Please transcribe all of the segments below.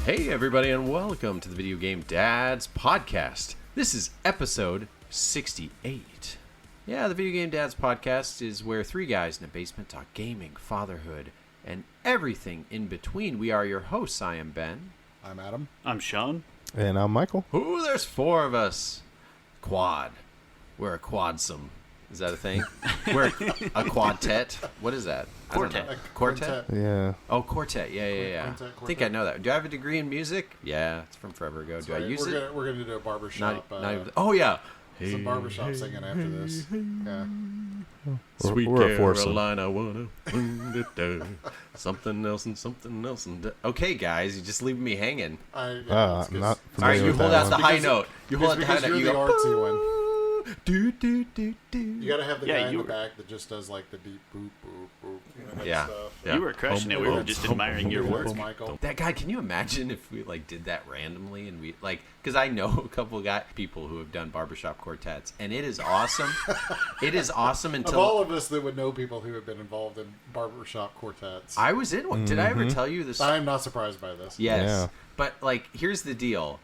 Hey everybody, and welcome to the Video Game Dads podcast. This is episode 68. Yeah, the Video Game Dads podcast is where three guys in a basement talk gaming, fatherhood, and everything in between. We are your hosts. I am Ben. I'm Adam. I'm Sean. And I'm Michael. Ooh, there's four of us. Quad. We're a quadsome. Is that a thing? We're a quadtet. What is that? Quartet. Quartet? Yeah. Oh, quartet. Yeah. Quartet. I think I know that. Do I have a degree in music? Yeah, it's from forever ago. That's Do I right. use it? We're gonna do a barbershop. Oh, yeah. Some barbershop singing after this. Yeah. Sweet We're a foursome. Caroline, I wanna something else and something else. Okay, guys, you just leaving me hanging. I'm not All right, familiar you with hold that out the one. high note. You hold out the high Because note. you're You the go, artsy one. do, do, do, do. You gotta have the guy in you the were- back that just does like the deep boop boop boop. You know, that Yeah. stuff. Yeah. You were crushing it. We were just admiring your work. That's Michael. That guy, can you imagine if we like did that randomly and we like, because I know a couple of people who have done barbershop quartets, and it is awesome. It is awesome Of until all of us that would know people who have been involved in barbershop quartets, I was in one. Did I ever tell you this? I'm not surprised by this. Yes. Yeah. But, like, here's the deal.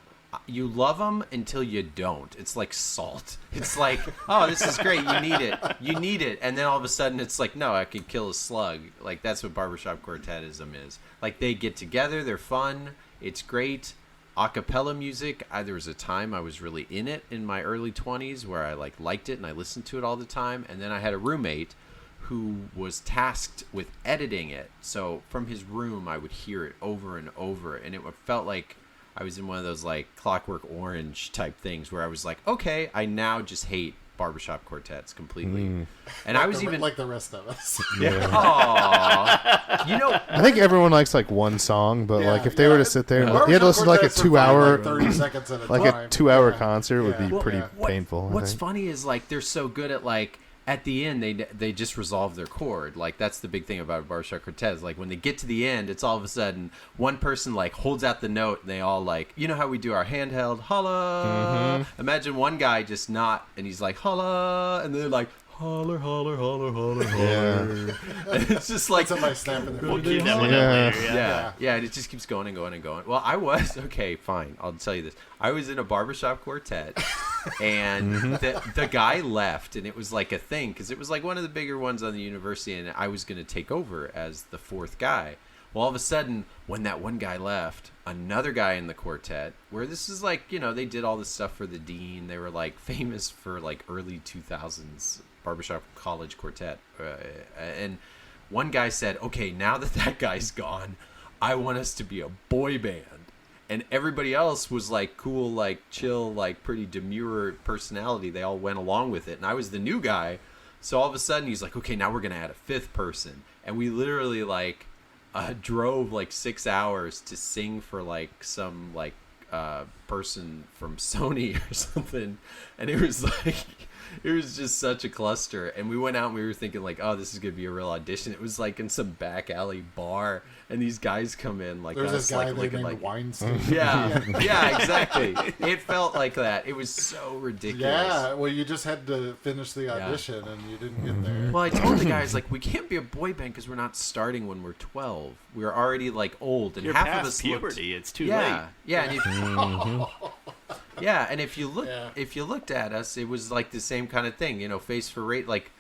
You love them until you don't. It's like salt. It's like, oh, this is great. You need it. You need it. And then all of a sudden it's like, no, I can kill a slug. Like, that's what barbershop quartetism is. Like, they get together. They're fun. It's great. Acapella music. There was a time I was really in it in my early 20s where I, like, liked it and I listened to it all the time. And then I had a roommate who was tasked with editing it. So from his room, I would hear it over and over. And it felt like I was in one of those like Clockwork Orange type things where I was like, okay, I now just hate barbershop quartets completely. And I was even like the rest of us. Aww. You know, I think everyone likes like one song, but like if they were to sit there and you had to listen to like a Barbershop quartets are 2-hour, fine, 30 seconds at a like time. a 2-hour Yeah. concert would be Yeah. pretty painful. I What's think. funny is like they're so good at like at the end they just resolve their chord. Like that's the big thing about a barbershop quartet. Is like when they get to the end, it's all of a sudden one person like holds out the note and they all like, you know how we do our handheld holla. Imagine one guy just not and he's like holla and they're like holler holler holler holler holler. And it's just like Somebody snapping their We'll fingers. keep that one Yeah. up later. yeah, and it just keeps going and going and going. Well, I was okay, fine. I'll tell you this. I was in a barbershop quartet, and the guy left, and it was like a thing because it was like one of the bigger ones on the university, and I was going to take over as the fourth guy. Well, all of a sudden, when that one guy left, another guy in the quartet, where this is like, you know, they did all this stuff for the dean. They were like famous for like early 2000s barbershop college quartet, and one guy said, okay, now that guy's gone, I want us to be a boy band. And everybody else was like cool, like chill, like pretty demure personality. They all went along with it. And I was the new guy. So all of a sudden he's like, okay, now we're going to add a fifth person. And we literally like drove like 6 hours to sing for like some like person from Sony or something. And it was like... It was just such a cluster, and we went out and we were thinking like, oh, this is gonna be a real audition. It was like in some back alley bar, and these guys come in like There's us, this guy like they looking named like Weinstein. yeah, exactly. It felt like that. It was so ridiculous. Yeah, well, you just had to finish the audition, and you didn't get there. Well, I told the guys like we can't be a boy band because we're not starting when we're 12. We're already like old, and You're half past of us puberty. It's too yeah, late. yeah, and yeah, and if you look, Yeah. if you looked at us, it was like the same kind of thing, you know, face for rate. Like,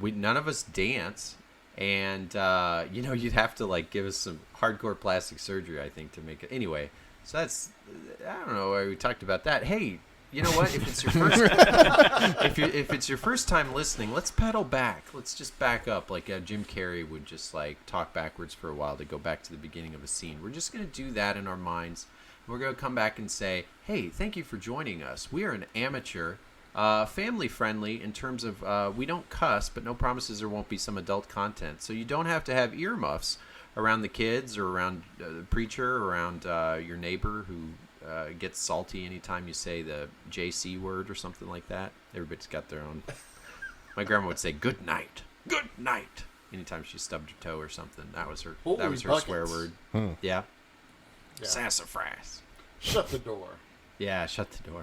none of us dance, and you know, you'd have to like give us some hardcore plastic surgery, I think, to make it. Anyway, so that's I don't know why we talked about that. Hey, you know what? If it's your first, if it's your first time listening, let's pedal back. Let's just back up, like Jim Carrey would just like talk backwards for a while to go back to the beginning of a scene. We're just gonna do that in our minds. We're going to come back and say, hey, thank you for joining us. We are an amateur, family friendly in terms of we don't cuss, but no promises there won't be some adult content. So you don't have to have earmuffs around the kids or around the preacher, or around your neighbor who gets salty anytime you say the JC word or something like that. Everybody's got their own. My grandma would say, good night, anytime she stubbed her toe or something. That was her Holy swear buckets. word. Yeah. Yeah. Sassafras. Shut the door. Yeah, shut the door.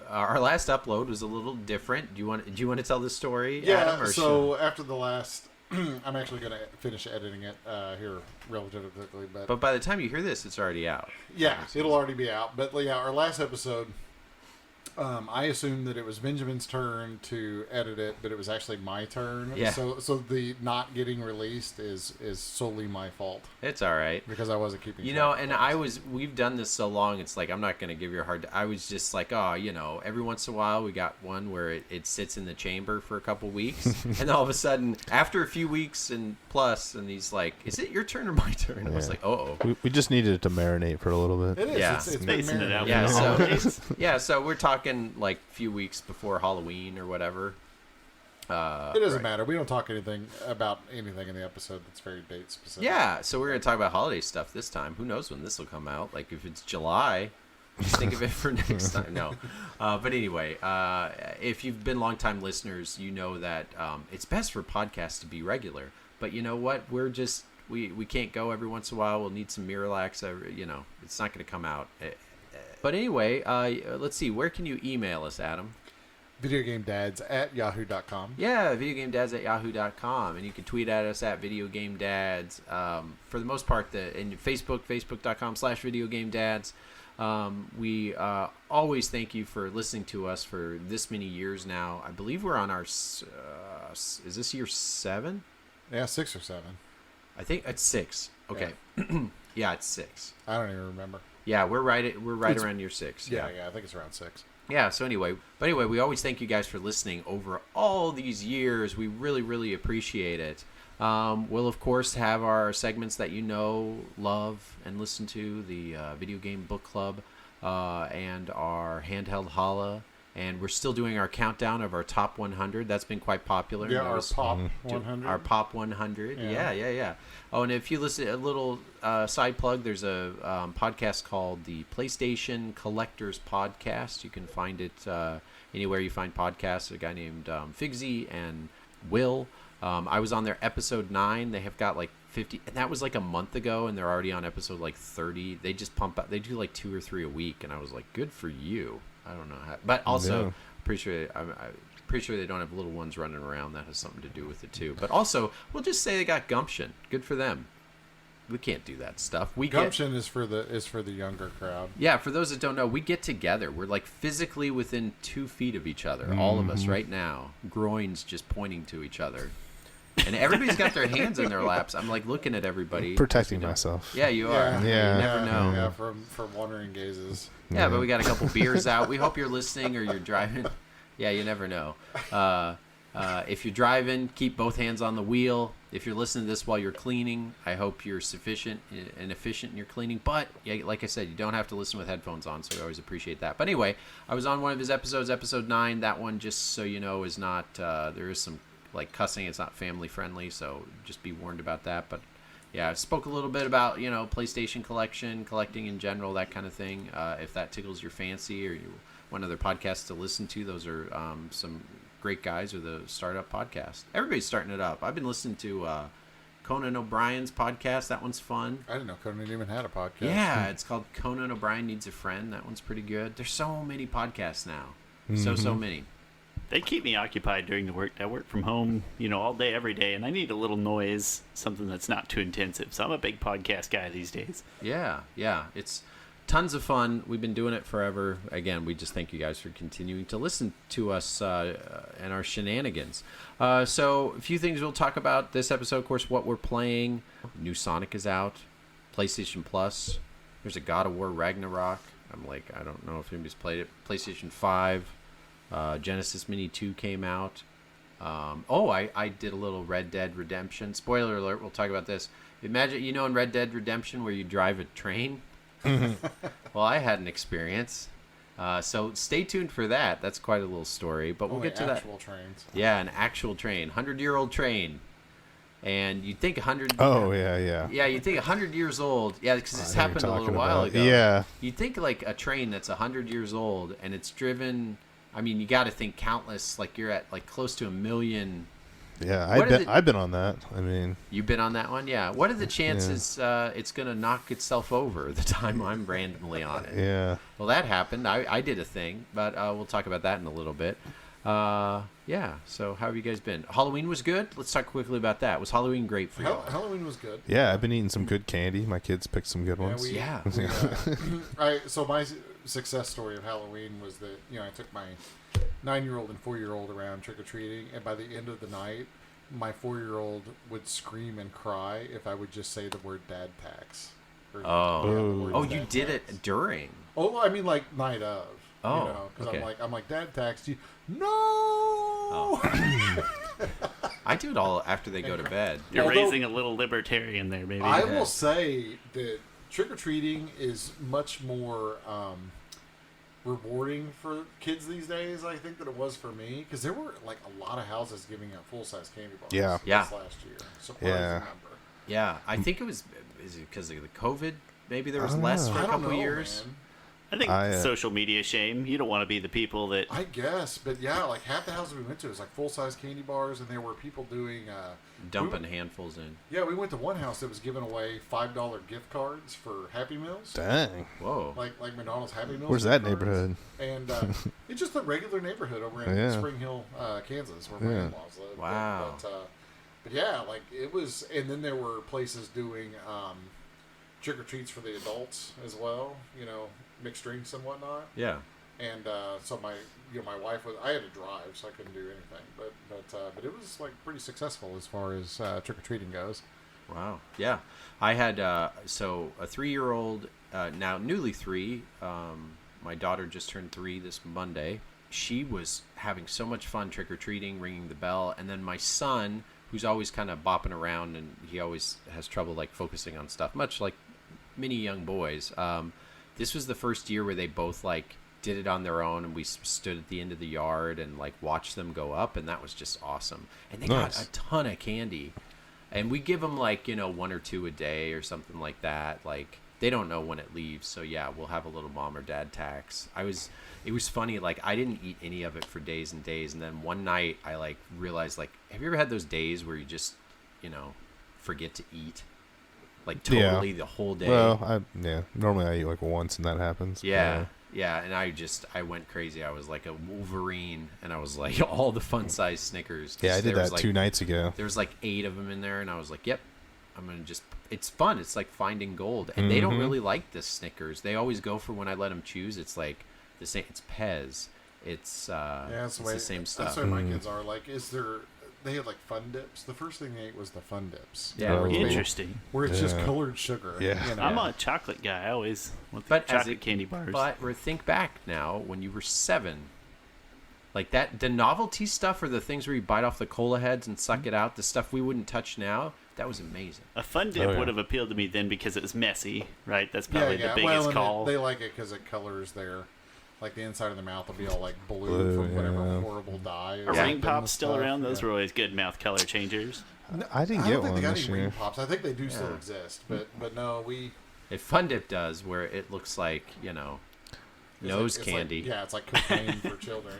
Our last upload was a little different. Do you want to tell this story, Yeah, Adam? Or so after the last... I'm actually going to finish editing it here relatively quickly. But by the time you hear this, it's already out. Yeah, it'll already be out. But yeah, our last episode... I assumed that it was Benjamin's turn to edit it, but it was actually my turn. Yeah. So the not getting released is solely my fault It's all right. because I wasn't keeping. We've done this so long, it's like, I'm not going to give you a hard I was just like, every once in a while we got one where it sits in the chamber for a couple weeks. And all of a sudden, after a few weeks and he's like, is it your turn or my turn? I was like, We just needed it to marinate for a little bit. It is. Yeah. It's been Spacing it out. marinated. Yeah, so we're talking like a few weeks before Halloween or whatever. It doesn't matter. We don't talk about anything in the episode that's very date specific. Yeah, so we're going to talk about holiday stuff this time. Who knows when this will come out? Like, if it's July, just think of it for next time. No. But anyway, if you've been longtime listeners, you know that it's best for podcasts to be regular. But you know what? We're just, we can't go every once in a while. We'll need some Miralax. It's not going to come out. But anyway, let's see. Where can you email us, Adam? Videogamedads@yahoo.com. Yeah, videogamedads@yahoo.com. And you can tweet at us at videogamedads. For the most part, in facebook.com/videogamedads. We always thank you for listening to us for this many years now. I believe we're on our, is this year 7? Yeah, 6 or 7. I think it's 6. Okay. Yeah, it's 6. I don't even remember. Yeah, we're right around year 6. Yeah, I think it's around 6. Yeah, so anyway, we always thank you guys for listening over all these years. We really, really appreciate it. We'll, of course, have our segments that you know, love, and listen to, the Video Game Book Club and our Handheld Holla. And we're still doing our countdown of our top 100. That's been quite popular. Yeah, our Pop 100. Our Pop 100. Yeah. Oh, and if you listen, a little side plug, there's a podcast called the PlayStation Collectors Podcast. You can find it anywhere you find podcasts. A guy named Figsy and Will. I was on their episode 9. They have got like 50, and that was like a month ago, and they're already on episode like 30. They just pump out. They do like 2 or 3 a week, and I was like, good for you. I don't know how, but also pretty sure they don't have little ones running around. That has something to do with it too. But also, we'll just say they got gumption. Good for them. We can't do that stuff. Gumption is for the younger crowd. Yeah, for those that don't know, we get together. We're like physically within 2 feet of each other. All of us right now, groins just pointing to each other. And everybody's got their hands in their laps. I'm like looking at everybody. Protecting myself. Yeah, you are. Yeah. You never know. Yeah, from wandering gazes. Yeah, but we got a couple beers out. We hope you're listening or you're driving. Yeah, you never know. If you're driving, keep both hands on the wheel. If you're listening to this while you're cleaning, I hope you're sufficient and efficient in your cleaning. But, yeah, like I said, you don't have to listen with headphones on, so we always appreciate that. But anyway, I was on one of his episodes, episode 9. That one, just so you know, is not, there is some, like, cussing. It's not family friendly, so just be warned about that. But yeah, I spoke a little bit about, PlayStation collecting in general, that kind of thing. If that tickles your fancy or you want other podcasts to listen to, those are some great guys with the Startup Podcast. Everybody's starting it up. I've been listening to Conan O'Brien's podcast. That one's fun. I didn't know Conan even had a podcast. Yeah, it's called Conan O'Brien Needs a Friend. That one's pretty good. There's so many podcasts now. So many. They keep me occupied during the work. I work from home, all day, every day, and I need a little noise, something that's not too intensive. So I'm a big podcast guy these days. Yeah. It's tons of fun. We've been doing it forever. Again, we just thank you guys for continuing to listen to us and our shenanigans. So a few things we'll talk about this episode. Of course, what we're playing. New Sonic is out. PlayStation Plus. There's a God of War Ragnarok. I'm like, I don't know if anybody's played it. PlayStation 5. Genesis Mini 2 came out. I did a little Red Dead Redemption. Spoiler alert, we'll talk about this. Imagine, in Red Dead Redemption where you drive a train? Well, I had an experience. So stay tuned for that. That's quite a little story, but we'll get to that. Actual trains. Yeah, an actual train. 100-year-old train. And you'd think 100... Oh, yeah. Yeah, you'd think 100 years old. Yeah, because this happened a little while ago. Yeah. You'd think like a train that's 100 years old and it's driven... I mean, you got to think countless, like you're at like close to 1 million Yeah, What are the- I've been on that. I mean, You've been on that one, yeah. What are the chances it's gonna knock itself over the time I'm randomly on it? yeah. Well, that happened. I did a thing, but we'll talk about that in a little bit. Yeah. So how have you guys been? Halloween was good. Let's talk quickly about that. Was Halloween great for you? Halloween was good. Yeah, I've been eating some good candy. My kids picked some good ones. So my success story of Halloween was that I took my 9-year-old and 4-year-old around trick or treating, and by the end of the night, my 4-year-old would scream and cry if I would just say the word "dad tax." You did it during. Oh, I mean, like night of. Oh, because okay. I'm like, "Dad taxed you." No. Oh. I do it all after they go to bed. You're raising a little libertarian there, maybe. I will say that trick or treating is much more rewarding for kids these days, I think, than it was for me, because there were like a lot of houses giving out full-size candy bars. This last year. Surprising number. Yeah, I think is it because of the COVID? Maybe there was less for a couple of years. Man. I think social media shame. You don't want to be the people that... I guess, but yeah, like half the houses we went to was like full-size candy bars, and there were people doing... dumping handfuls in. Yeah, we went to one house that was giving away $5 gift cards for Happy Meals. Dang. Whoa. Like McDonald's Happy Meals. Where's that neighborhood? And it's just a regular neighborhood over in Spring Hill, Kansas, where my in-laws live. Wow. But yeah, like it was... And then there were places doing trick-or-treats for the adults as well, mixed drinks and whatnot. Yeah. And so my wife was... I had to drive, so I couldn't do anything. But it was like pretty successful as far as trick or treating goes. Wow. Yeah. I had a 3-year-old, now newly 3. My daughter just turned 3 this Monday. She was having so much fun trick or treating, ringing the bell, and then my son, who's always kind of bopping around and he always has trouble like focusing on stuff, much like many young boys. This was the first year where they both like did it on their own, and we stood at the end of the yard and like watched them go up, and that was just awesome. And they got a ton of candy, and we give them like 1 or 2 a day or something like that. Like they don't know when it leaves, so yeah, we'll have a little mom or dad tax. It was funny, like I didn't eat any of it for days and days, and then one night I like realized, like, have you ever had those days where you just forget to eat? Like totally the whole day. Well, normally I eat like once and that happens. Yeah, and I went crazy. I was like a Wolverine, and I was like all the fun-sized Snickers. Yeah, I did that 2 nights ago. There was like 8 of them in there, and I was like, yep, I'm going to just... It's fun. It's like finding gold. And they don't really like the Snickers. They always go for, when I let them choose, it's like the same... It's Pez. It's the same stuff. That's the way my kids are. Like, they had like Fun Dips. The first thing they ate was the Fun Dips. Yeah, interesting. Where it's just colored sugar. Yeah. I'm a chocolate guy. I always want the chocolate candy bars. But think back now, when you were 7, like that, the novelty stuff or the things where you bite off the cola heads and suck it out, the stuff we wouldn't touch now, that was amazing. A Fun Dip would have appealed to me then because it was messy, right? That's probably the biggest call. They like it because it colors their... Like the inside of the mouth will be all like blue from whatever horrible dye. Are ring pops still around? Those were always good mouth color changers. No, I didn't get one this year. Ring pops. I think they do still exist, but no, we. If Fun Dip does, where it looks like nose candy. Like, it's like cocaine for children.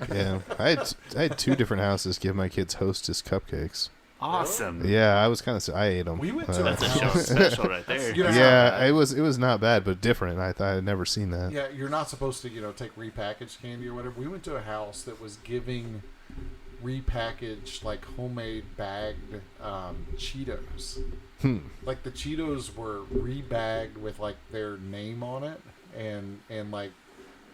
Yeah. I had 2 different houses give my kids Hostess cupcakes. Awesome. Yeah, I was kind of... I ate them. We went to that's a show special right there. It was not bad, but different. I thought I'd never seen that. Yeah, you're not supposed to take repackaged candy or whatever. We went to a house that was giving repackaged like homemade bagged Cheetos. Like the Cheetos were rebagged with like their name on it and like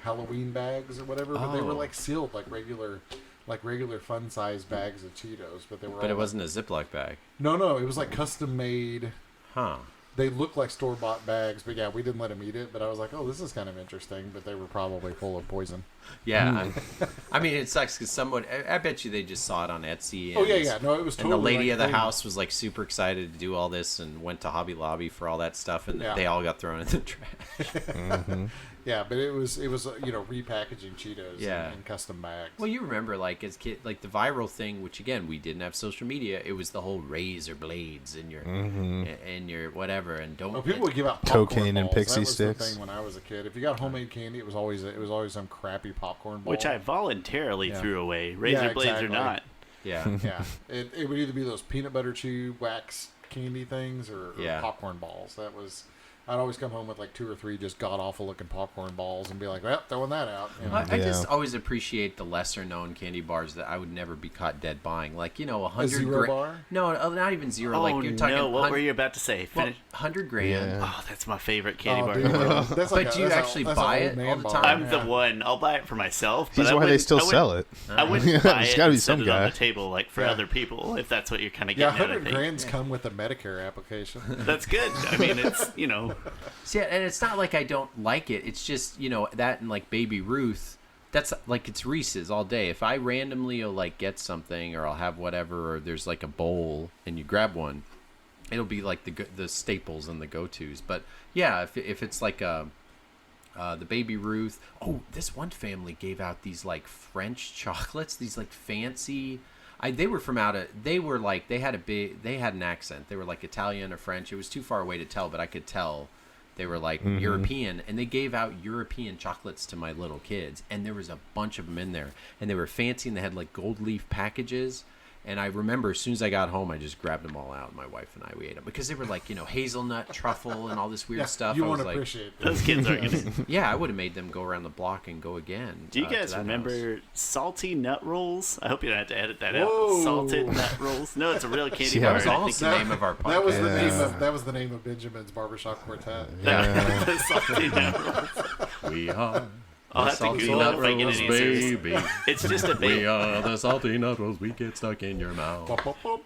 Halloween bags or whatever, but they were like sealed like regular fun-sized bags of Cheetos, but they were. But it wasn't a Ziploc bag. No, it was like custom made. Huh. They looked like store-bought bags, but yeah, we didn't let them eat it. But I was like, oh, this is kind of interesting. But they were probably full of poison. Yeah, I mean, it sucks because someone. I bet you they just saw it on Etsy. And, no, it was. Totally and the lady like of the house was like super excited to do all this and went to Hobby Lobby for all that stuff, and they all got thrown in the trash. Yeah, but it was repackaging Cheetos in custom bags. Well, you remember like as kid, like the viral thing, which again we didn't have social media. It was the whole razor blades in your whatever, and don't. Well, people would give out popcorn cocaine balls. and pixie that was sticks. The thing when I was a kid. If you got homemade candy, it was always some crappy popcorn ball, which I voluntarily threw away. Razor blades or not. Yeah. Yeah, it would either be those peanut butter chew wax candy things or popcorn balls. I'd always come home with like 2 or 3 just god awful looking popcorn balls and be like, well, throwing that out. You know? I just always appreciate the lesser known candy bars that I would never be caught dead buying. Like, 100 zero bar? No, not even zero. Oh, like you're talking no, what were you about to say? Well, 100 grand. Yeah. Oh, that's my favorite candy bar. Dude, But do you actually buy it all the time? I'm the one. I'll buy it for myself. He's why they still sell it. I wouldn't buy There's it gotta be and set some it guy. on the table like for other people, if that's what you're kind of Yeah, getting at. 100 grands come with a Medicare application. That's good. I mean, it's, See, and it's not like I don't like it. It's just, that and like Baby Ruth, that's like it's Reese's all day. If I randomly will like get something or I'll have whatever, or there's like a bowl and you grab one, it'll be like the staples and the go-tos. But yeah, if it's like the Baby Ruth. Oh, this one family gave out these like French chocolates, these like fancy. They were from they had an accent. They were like Italian or French. It was too far away to tell, but I could tell they were like European, and they gave out European chocolates to my little kids, and there was a bunch of them in there, and they were fancy, and they had like gold leaf packages. And I remember as soon as I got home, I just grabbed them all out. And my wife and we ate them because they were like, hazelnut, truffle, and all this weird stuff. You I was want to like, appreciate that. those kids are gonna. yeah, I would have made them go around the block and go again. Do you to guys that remember house. salty nut rolls? I hope you don't have to edit that Whoa. out. Salted nut rolls. No, it's a real candy Yeah, bar. That was and I almost think the name of our podcast. That was the name of Benjamin's barbershop quartet. Yeah. the salty nut rolls. We are I'll have to Google it if I get any answers. baby. It's just a We baby. are the salty nut rolls. We get stuck in your mouth. Pop, pop, pop.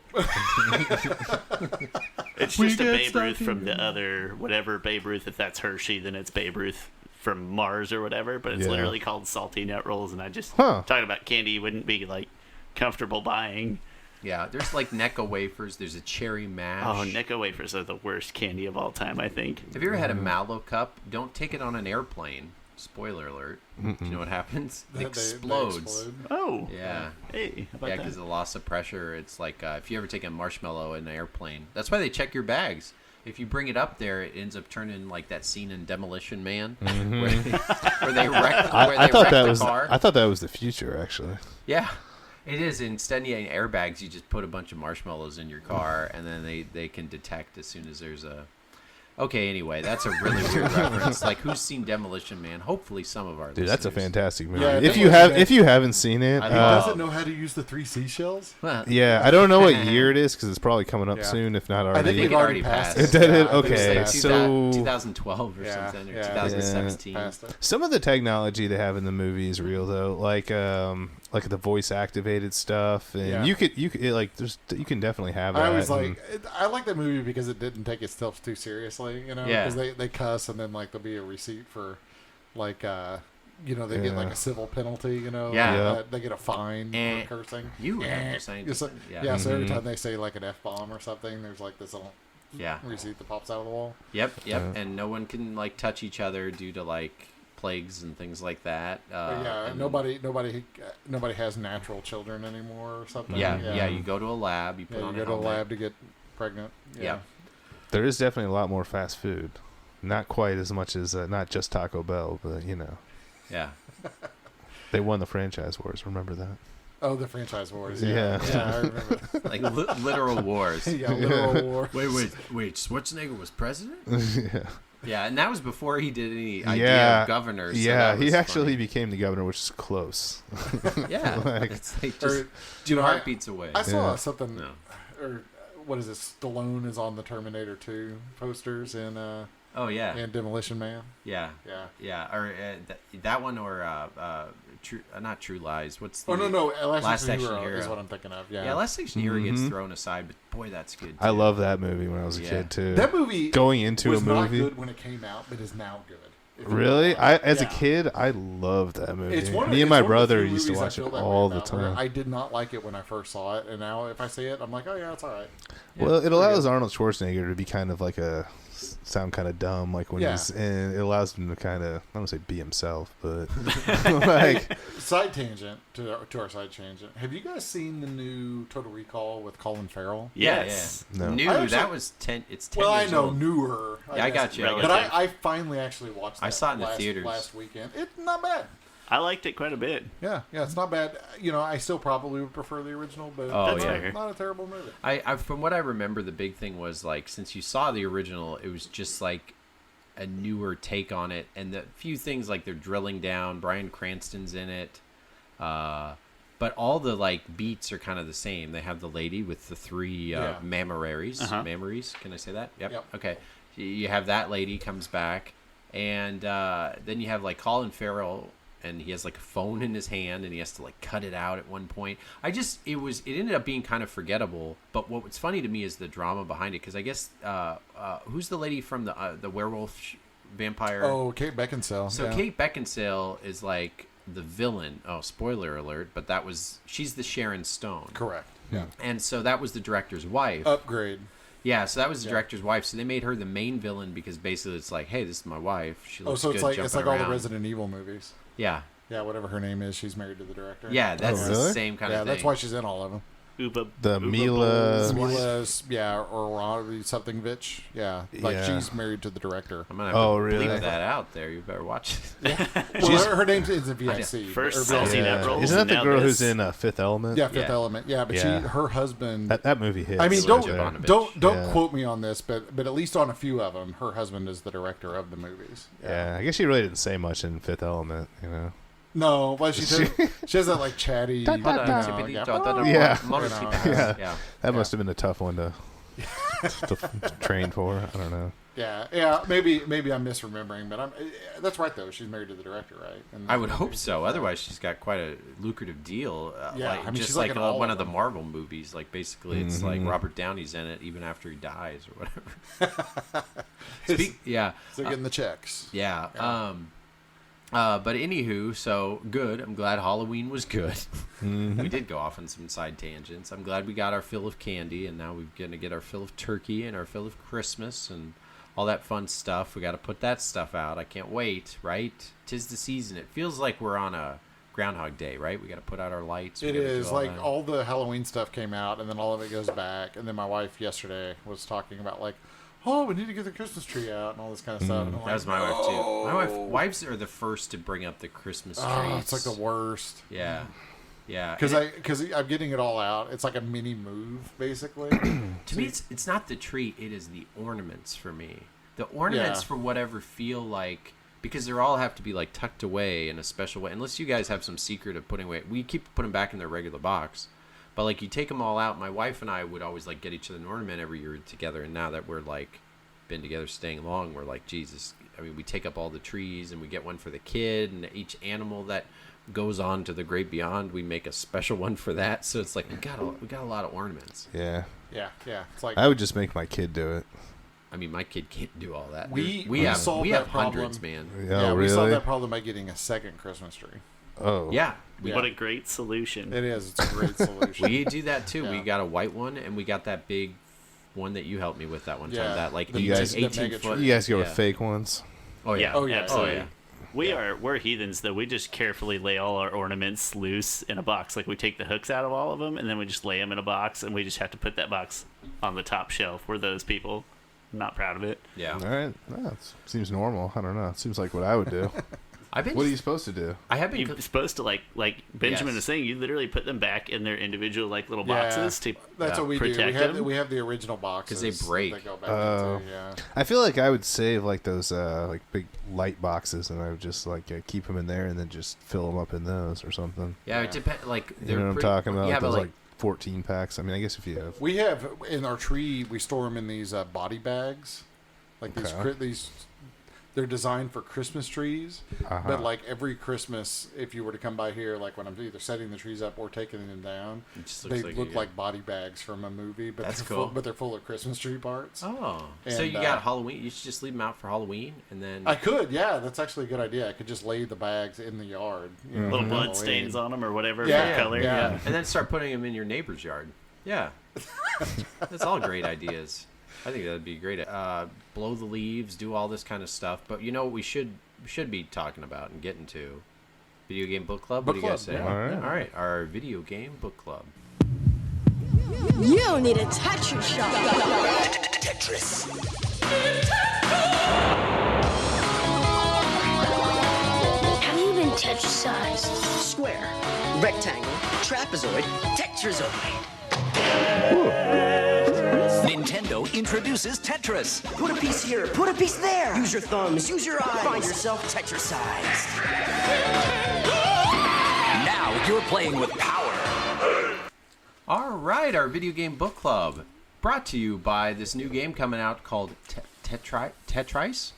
It's We just a get Babe stuck Ruth in from the your- other whatever Babe Ruth. If that's Hershey, then it's Babe Ruth from Mars or whatever. But it's Yeah. literally called salty nut rolls. And I just talking about candy you wouldn't be like comfortable buying. Yeah, there's like Necco wafers. There's a cherry mash. Oh, Necco wafers are the worst candy of all time, I think. Have you ever had a Mallow cup? Don't take it on an airplane. Spoiler alert. Do you know what happens? It They explodes. explode. Oh, Yeah. hey, how about Yeah, that? because of the loss of pressure. It's like if you ever take a marshmallow in an airplane. That's why they check your bags. If you bring it up there, it ends up turning like that scene in Demolition Man, where they wreck I thought that the was car. I thought that was the future actually. Yeah, it is. Instead of getting airbags, you just put a bunch of marshmallows in your car, and then they can detect as soon as there's a. Okay, anyway, that's a really weird reference. Like, who's seen Demolition Man? Hopefully, some of our Dude, that's a listeners. fantastic movie. Yeah, If you haven't seen it, I He love- doesn't know how to use the 3 seashells. Well, yeah, I don't know what year it is because it's probably coming up Yeah. soon, if not I already. think it we've already passed passed. it. Did it? Yeah, I think Okay, it's passed. so- 2012 or Yeah, something, or yeah. 2017. Passed it. Some of the technology they have in the movie is real though, like the voice activated stuff, and Yeah. you could you can definitely have that. I was and- like, I like that movie because it didn't take itself too seriously, Yeah. because they cuss and then like there'll be a receipt for like they get like a civil penalty, Yeah. Yeah. they get a fine Eh. for cursing. You were Eh. saying Just like- something. yeah, so every Mhm. time they say like an F-bomb or something, there's like this little Yeah. receipt that pops out of the wall. Yep. Yeah. And no one can like touch each other due to like plagues and things like that. But yeah, and- nobody has natural children anymore or something. Yeah. You go to a lab. You put Yeah, on you a go to a helmet. lab to get pregnant. Yeah. there is definitely a lot more fast food. Not quite as much as not just Taco Bell, but Yeah. they won the franchise wars. Remember that? Oh, the franchise wars. Yeah. Yeah, I remember. Like literal wars. Yeah, literal war. Wait. Schwarzenegger was president? Yeah. Yeah, and that was before he did any idea of governor. So yeah, that he was actually funny. became the governor, which is close. Yeah, Like- it's like Or, just you know, heartbeats away. I saw Yeah. something, No. or what is this? Stallone is on the Terminator 2 posters in Oh yeah, in Demolition Man. yeah, Yeah. yeah. Or that one, or True, not True Lies. What's the? Oh no, Last Action Action Hero is Hero. what I'm thinking of. Yeah. Yeah, Last Action Hero gets Mhm. thrown aside, but boy, that's good. I too. love that movie when I was a Yeah. kid too. That movie Going into was a not movie. good when it came out, but is now good. If you Really? watch it. As a Yeah. kid, I loved that movie. It's one of, Me and it's my one of the brother few used to movies I watch feel it that way all the about, where time. I did not like it when I first saw it, and now if I see it, I'm like, oh yeah, it's all right. Well, it pretty allows good. Arnold Schwarzenegger to be kind of like sound kind of dumb, like when Yeah. he's, and it allows him to kind of, I don't want to say be himself, but like, Side tangent to our side tangent. Have you guys seen the new Total Recall with Colin Farrell? Yes. No. New. I actually- That was 10. It's 10 Well, I years know old. newer. Yeah, I guess. got you. Relative. But I finally actually watched that I saw it in the last, theaters. last weekend. It's not bad. I liked it quite a bit. Yeah, it's not bad. You know, I still probably would prefer the original, but Oh, it's yeah. not a terrible movie. I from what I remember, the big thing was like since you saw the original, it was just like a newer take on it, and the few things like they're drilling down. Bryan Cranston's in it, but all the like beats are kind of the same. They have the lady with the three mammaries. Mammaries, can I say that? Yep. Okay. You have that lady comes back, and then you have like Colin Farrell, and he has like a phone in his hand, and he has to like cut it out at one point. It ended up being kind of forgettable. But what's funny to me is the drama behind it, because I guess who's the lady from the werewolf vampire? Oh, Kate Beckinsale. So Kate Beckinsale is like the villain. Oh, spoiler alert! But she's the Sharon Stone. Correct. Yeah. And so that was the director's wife. Upgrade. Yeah, so that was the director's wife. So they made her the main villain because basically it's like, hey, this is my wife. She looks good jumping it's like around. all the Resident Evil movies. Yeah. Yeah, whatever her name is, she's married to the director. Yeah, that's really? the same kind of thing. Yeah, that's why she's in all of them. Mila or something Vitch. Yeah, like she's married to the director. I'm gonna have to really? bleep that out there. You better watch it. Well, her name's in VIC. First Salty Nut Rolls. Isn't that the now girl this. who's in Fifth Element? Yeah, Fifth Element. Yeah, but her husband. That movie hits. I mean, Right don't quote me on this, but at least on a few of them, her husband is the director of the movies. Yeah, I guess she really didn't say much in Fifth Element, you know. No, but she has that like chatty. Yeah. That must have been a tough one to train for. I don't know. Yeah. Maybe I'm misremembering, but that's right though. She's married to the director, right? And I would hope so. Otherwise, she's got quite a lucrative deal. I mean, just she's like like in all one of of the them. Marvel movies. Like basically, it's like Robert Downey's in it even after he dies or whatever. So getting the checks. Yeah. But anywho, so good. I'm glad Halloween was good. We did go off on some side tangents. I'm glad we got our fill of candy, and now we're going to get our fill of turkey and our fill of Christmas and all that fun stuff. We got to put that stuff out. I can't wait, right? 'Tis the season. It feels like we're on a Groundhog Day, right? We got to put out our lights. It is like all the Halloween stuff came out, and then all of it goes back. And then my wife yesterday was talking about like, oh, we need to get the Christmas tree out and all this kind of stuff. And that was my wife too. My wives are the first to bring up the Christmas trees. Oh, it's like the worst. Yeah. Because I'm getting it all out. It's like a mini move, basically. To me, it's not the tree. It is the ornaments for me. The ornaments, for whatever, feel like, because they all have to be like tucked away in a special way. Unless you guys have some secret of putting away. We keep putting them back in their regular box. But like you take them all out. My wife and I would always like get each other an ornament every year together. And now that we're like been together staying long, we're like, Jesus. I mean, we take up all the trees and we get one for the kid, and each animal that goes on to the great beyond, we make a special one for that. So it's like we got a lot of ornaments. Yeah. It's like I would just make my kid do it. I mean, my kid can't do all that. We have hundreds, man. Oh, we really? solved that problem by getting a second Christmas tree. Oh. Yeah. What a great solution. It is. It's a great solution. We do that too. Yeah. We got a white one, and we got that big one that you helped me with that one time. That like the 18 foot. You guys go with fake ones? Oh yeah. Oh yeah. Absolutely. Oh, yeah. We're heathens though. We just carefully lay all our ornaments loose in a box. Like we take the hooks out of all of them, and then we just lay them in a box, and we just have to put that box on the top shelf. We're those people. I'm not proud of it. Yeah. All right. That seems normal. I don't know. It seems like what I would do. What are you supposed to do? I have been. You're supposed to like Benjamin is saying. You literally put them back in their individual like little boxes to that's what we do. We have the original boxes because they break. That go back into, I feel like I would save like those like big light boxes, and I would just like keep them in there, and then just fill them up in those or something. Yeah, it depends. Like you know what I'm talking about? Yeah, those but like 14 packs. I mean, I guess if you have. We have in our tree. We store them in these body bags, like these. They're designed for Christmas trees, but like every Christmas, if you were to come by here, like when I'm either setting the trees up or taking them down, they look like body bags from a movie. But that's cool. But they're full of Christmas tree parts. Oh, so you got Halloween? You should just leave them out for Halloween, and then I could. Yeah, that's actually a good idea. I could just lay the bags in the yard, little blood stains on them or whatever for color. Yeah, and then start putting them in your neighbor's yard. Yeah, that's all great ideas. I think that'd be great. Blow the leaves, do all this kind of stuff. But you know what we should be talking about and getting to? Video game book club? What do you guys say? Yeah. All right, our video game book club. You need a Tetris shop. Tetris. Have you been Tetricized. Square, rectangle, trapezoid, tetrazoid. Nintendo introduces Tetris. Put a piece here, put a piece there. Use your thumbs, use your eyes. Find yourself tetricized. Now you're playing with power. All right, our video game book club, brought to you by this new game coming out called Tetris? Tetris.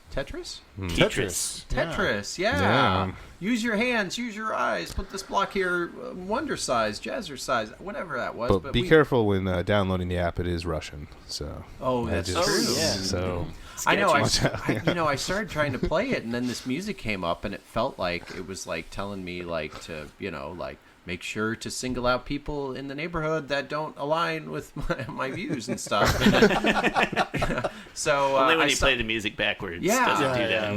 Tetris, yeah. Use your hands, use your eyes. Put this block here, wonder size, jazzer size, whatever that was. But be careful when downloading the app. It is Russian, so. Oh, that's true. Yeah. So. I know. I Sketchy. started trying to play it, and then this music came up, and it felt like it was like telling me like to, like make sure to single out people in the neighborhood that don't align with my views and stuff. So Only when you play the music backwards does it do that.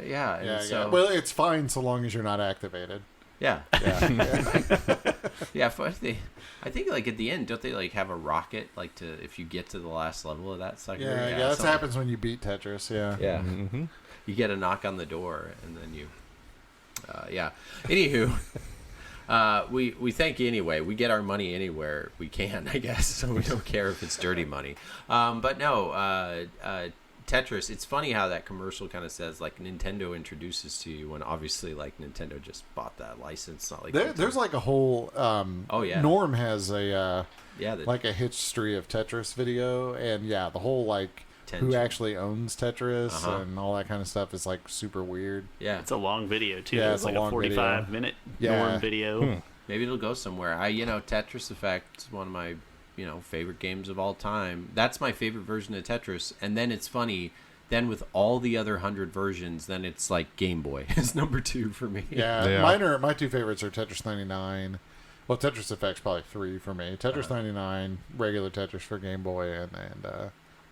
Yeah. Well, it's fine so long as you're not activated. Yeah. Yeah. I think like at the end, don't they like have a rocket like to if you get to the last level of that sucker? Yeah, that happens when you beat Tetris. Yeah. Yeah. Mm-hmm. You get a knock on the door, and then you. Anywho. We thank you anyway. We get our money anywhere we can, I guess, so we don't care if it's dirty money. But no, Tetris, it's funny how that commercial kind of says, like, Nintendo introduces to you when obviously, like, Nintendo just bought that license. Not like There's like a whole... Norm has a history of Tetris video, and yeah, the whole, like... Tension. Who actually owns Tetris and all that kind of stuff is like super weird. Yeah, It's a long video too. Yeah, it's like a 45-minute Norm video. Maybe it'll go somewhere. Tetris Effect is one of my, favorite games of all time. That's my favorite version of Tetris. And then it's funny, then with all the other 100 versions, then it's like Game Boy is number 2 for me. Yeah, my two favorites are Tetris 99. Well, Tetris Effect's probably 3 for me. Tetris 99, regular Tetris for Game Boy, and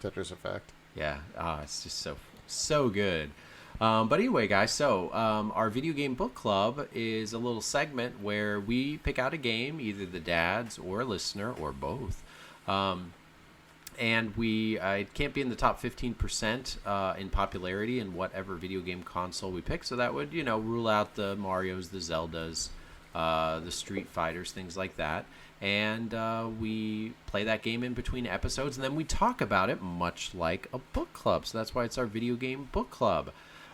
Tetris Effect. Yeah, it's just so good. But anyway, guys, so our video game book club is a little segment where we pick out a game, either the dads or a listener or both. And it can't be in the top 15% in popularity in whatever video game console we pick. So that would, rule out the Marios, the Zeldas, the Street Fighters, things like that. And we play that game in between episodes, and then we talk about it much like a book club. So that's why it's our video game book club.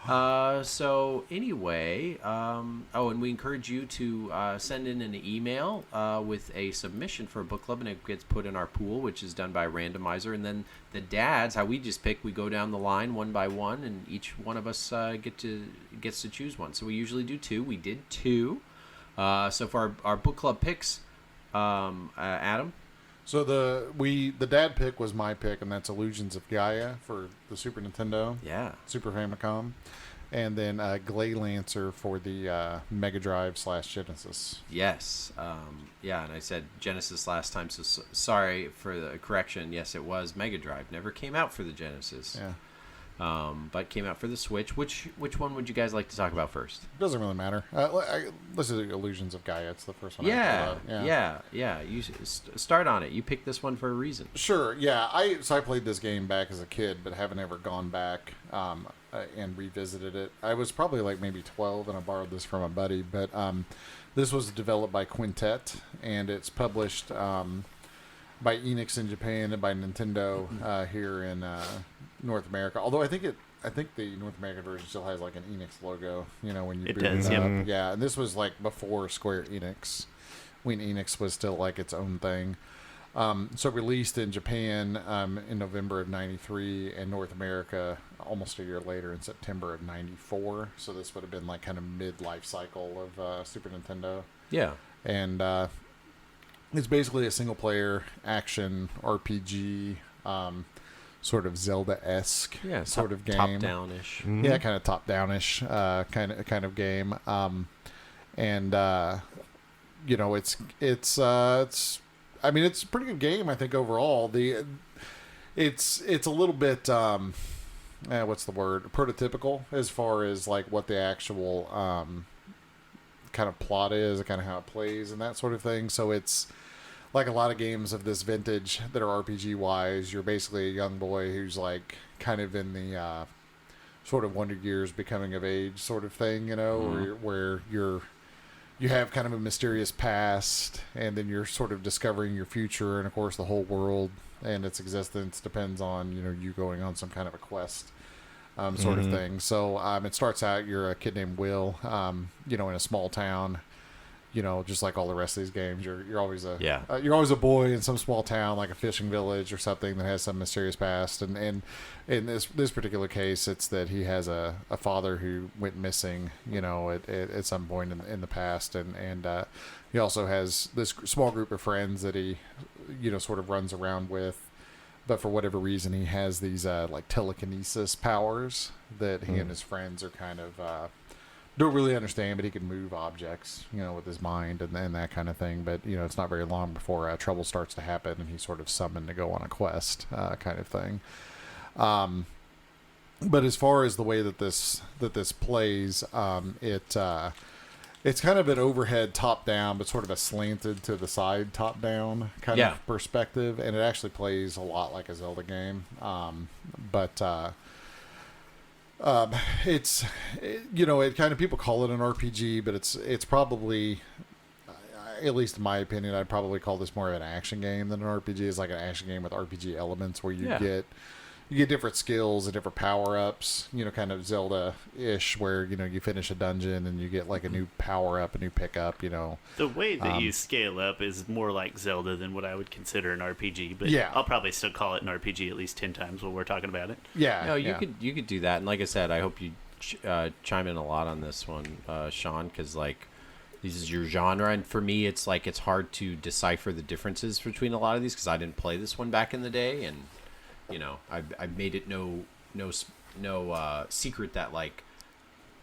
So anyway, and we encourage you to send in an email with a submission for a book club, and it gets put in our pool, which is done by a randomizer. And then the dads, how we just pick, we go down the line one by one, and each one of us gets to choose one. So we usually do 2. We did 2. So for our book club picks, Adam? So the dad pick was my pick, and that's Illusions of Gaia for the Super Nintendo. Yeah. Super Famicom. And then Glay Lancer for the Mega Drive / Genesis. Yes. And I said Genesis last time, so sorry for the correction. Yes, it was Mega Drive. Never came out for the Genesis. Yeah. But came out for the Switch. Which one would you guys like to talk about first? Doesn't really matter. Let's do Illusions of Gaia. It's the first one. Yeah. You start on it. You picked this one for a reason. Sure. Yeah. I played this game back as a kid, but haven't ever gone back and revisited it. I was probably like maybe 12, and I borrowed this from a buddy. But this was developed by Quintet, and it's published by Enix in Japan and by Nintendo here in North America. Although I think the North American version still has like an Enix logo, when you boot it up. Yep. Yeah, and this was like before Square Enix, when Enix was still like its own thing. So released in Japan in November of '93, and North America almost a year later in September of '94. So this would have been like kind of mid-life cycle of Super Nintendo. Yeah. And it's basically a single-player action RPG, sort of Zelda-esque sort of game. Top-down-ish. Mm-hmm. Yeah, kind of top-down-ish kind of game. It's I mean, it's a pretty good game, I think, overall. It's a little bit what's the word? Prototypical as far as like what the actual kind of plot is, kind of how it plays, and that sort of thing. So it's like a lot of games of this vintage that are RPG wise. You're basically a young boy who's like kind of in the sort of Wonder Years becoming of age sort of thing, you know, where you have kind of a mysterious past, and then you're sort of discovering your future, and of course the whole world and its existence depends on, you know, you going on some kind of a quest, sort of thing. So it starts out, you're a kid named Will, you know, in a small town. You know, just like all the rest of these games, you're always you're always a boy in some small town, like a fishing village or something that has some mysterious past. And in this particular case, it's that he has a father who went missing, you know, at some point in the past, and he also has this small group of friends that he, you know, sort of runs around with. But for whatever reason, he has these like telekinesis powers that he and his friends are kind of don't really understand, but he can move objects, you know, with his mind and that kind of thing. But, you know, it's not very long before trouble starts to happen, and he's sort of summoned to go on a quest, kind of thing. But as far as the way that this plays, it's kind of an overhead top down, but sort of a slanted to the side top down kind of perspective, and it actually plays a lot like a Zelda game. It's, you know, it kind of, people call it an RPG, but it's probably, at least in my opinion, I'd probably call this more of an action game than an RPG. It's like an action game with RPG elements where you get different skills and different power-ups, you know, kind of Zelda-ish, where, you know, you finish a dungeon and you get like a new power-up, a new pickup, you know. The way that you scale up is more like Zelda than what I would consider an RPG, but Yeah. I'll probably still call it an RPG at least 10 times while we're talking about it. Yeah. No, you could do that. And like I said, I hope you chime in a lot on this one, Sean, because like this is your genre, and for me, it's like it's hard to decipher the differences between a lot of these because I didn't play this one back in the day, and you know, I made it no secret that like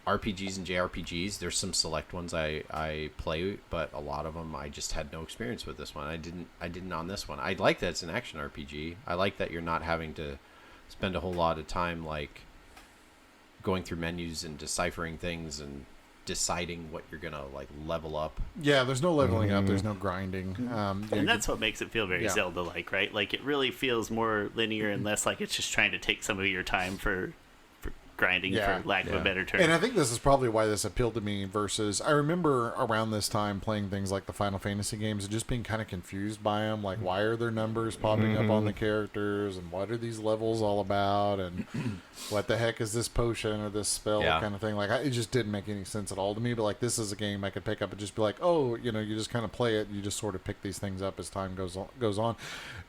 RPGs and JRPGs, there's some select ones I play, but a lot of them I just had no experience with. This one I didn't on this one. I like that it's an action RPG. I like that you're not having to spend a whole lot of time like going through menus and deciphering things and deciding what you're gonna like level up. Yeah, there's no leveling up, there's no grinding, And that's what makes it feel very Zelda-like, right? Like, it really feels more linear and less like it's just trying to take some of your time for grinding, for lack of a better term. And I think this is probably why this appealed to me versus, I remember around this time playing things like the Final Fantasy games and just being kind of confused by them. Like, why are there numbers popping up on the characters, and what are these levels all about, and what the heck is this potion or this spell kind of thing? Like, it just didn't make any sense at all to me. But like, this is a game I could pick up and just be like, oh, you know, you just kind of play it. You just sort of pick these things up as time goes on.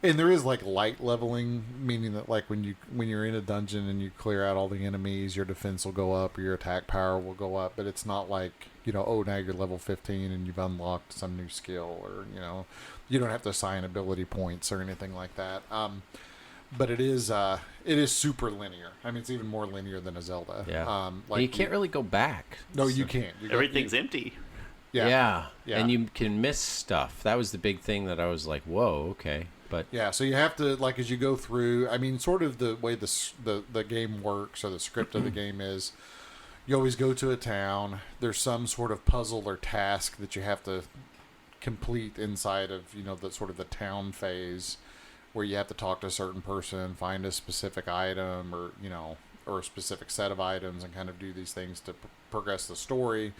And there is like light leveling, meaning that like when you're in a dungeon and you clear out all the enemies, your defense will go up or your attack power will go up. But it's not like, you know, oh, now you're level 15 and you've unlocked some new skill, or, you know, you don't have to assign ability points or anything like that. But it is super linear. I mean, it's even more linear than a Zelda. Yeah. Like, and you can't really go back. No, you can't. Everything's empty. Yeah. And you can miss stuff. That was the big thing that I was like, whoa, okay. But yeah, so you have to, like, as you go through, I mean, sort of the way the game works, or the script of the game is, you always go to a town, there's some sort of puzzle or task that you have to complete inside of, you know, the sort of the town phase, where you have to talk to a certain person, find a specific item, or, you know, or a specific set of items, and kind of do these things to progress the story.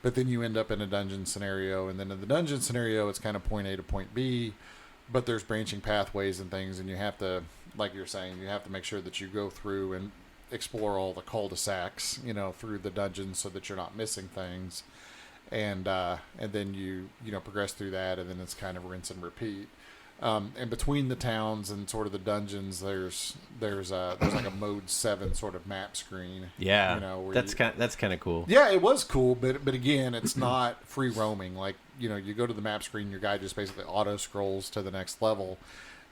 But then you end up in a dungeon scenario, and then in the dungeon scenario, it's kind of point A to point B, but there's branching pathways and things, and you have to, like you're saying, you have to make sure that you go through and explore all the cul-de-sacs, you know, through the dungeons, so that you're not missing things, and then you know, progress through that, and then it's kind of rinse and repeat. And between the towns and sort of the dungeons, there's like a mode 7 sort of map screen. yeah, you know, that's kind of cool. Yeah, it was cool, but again, it's not free roaming. Like, you know, you go to the map screen, your guy just basically auto scrolls to the next level,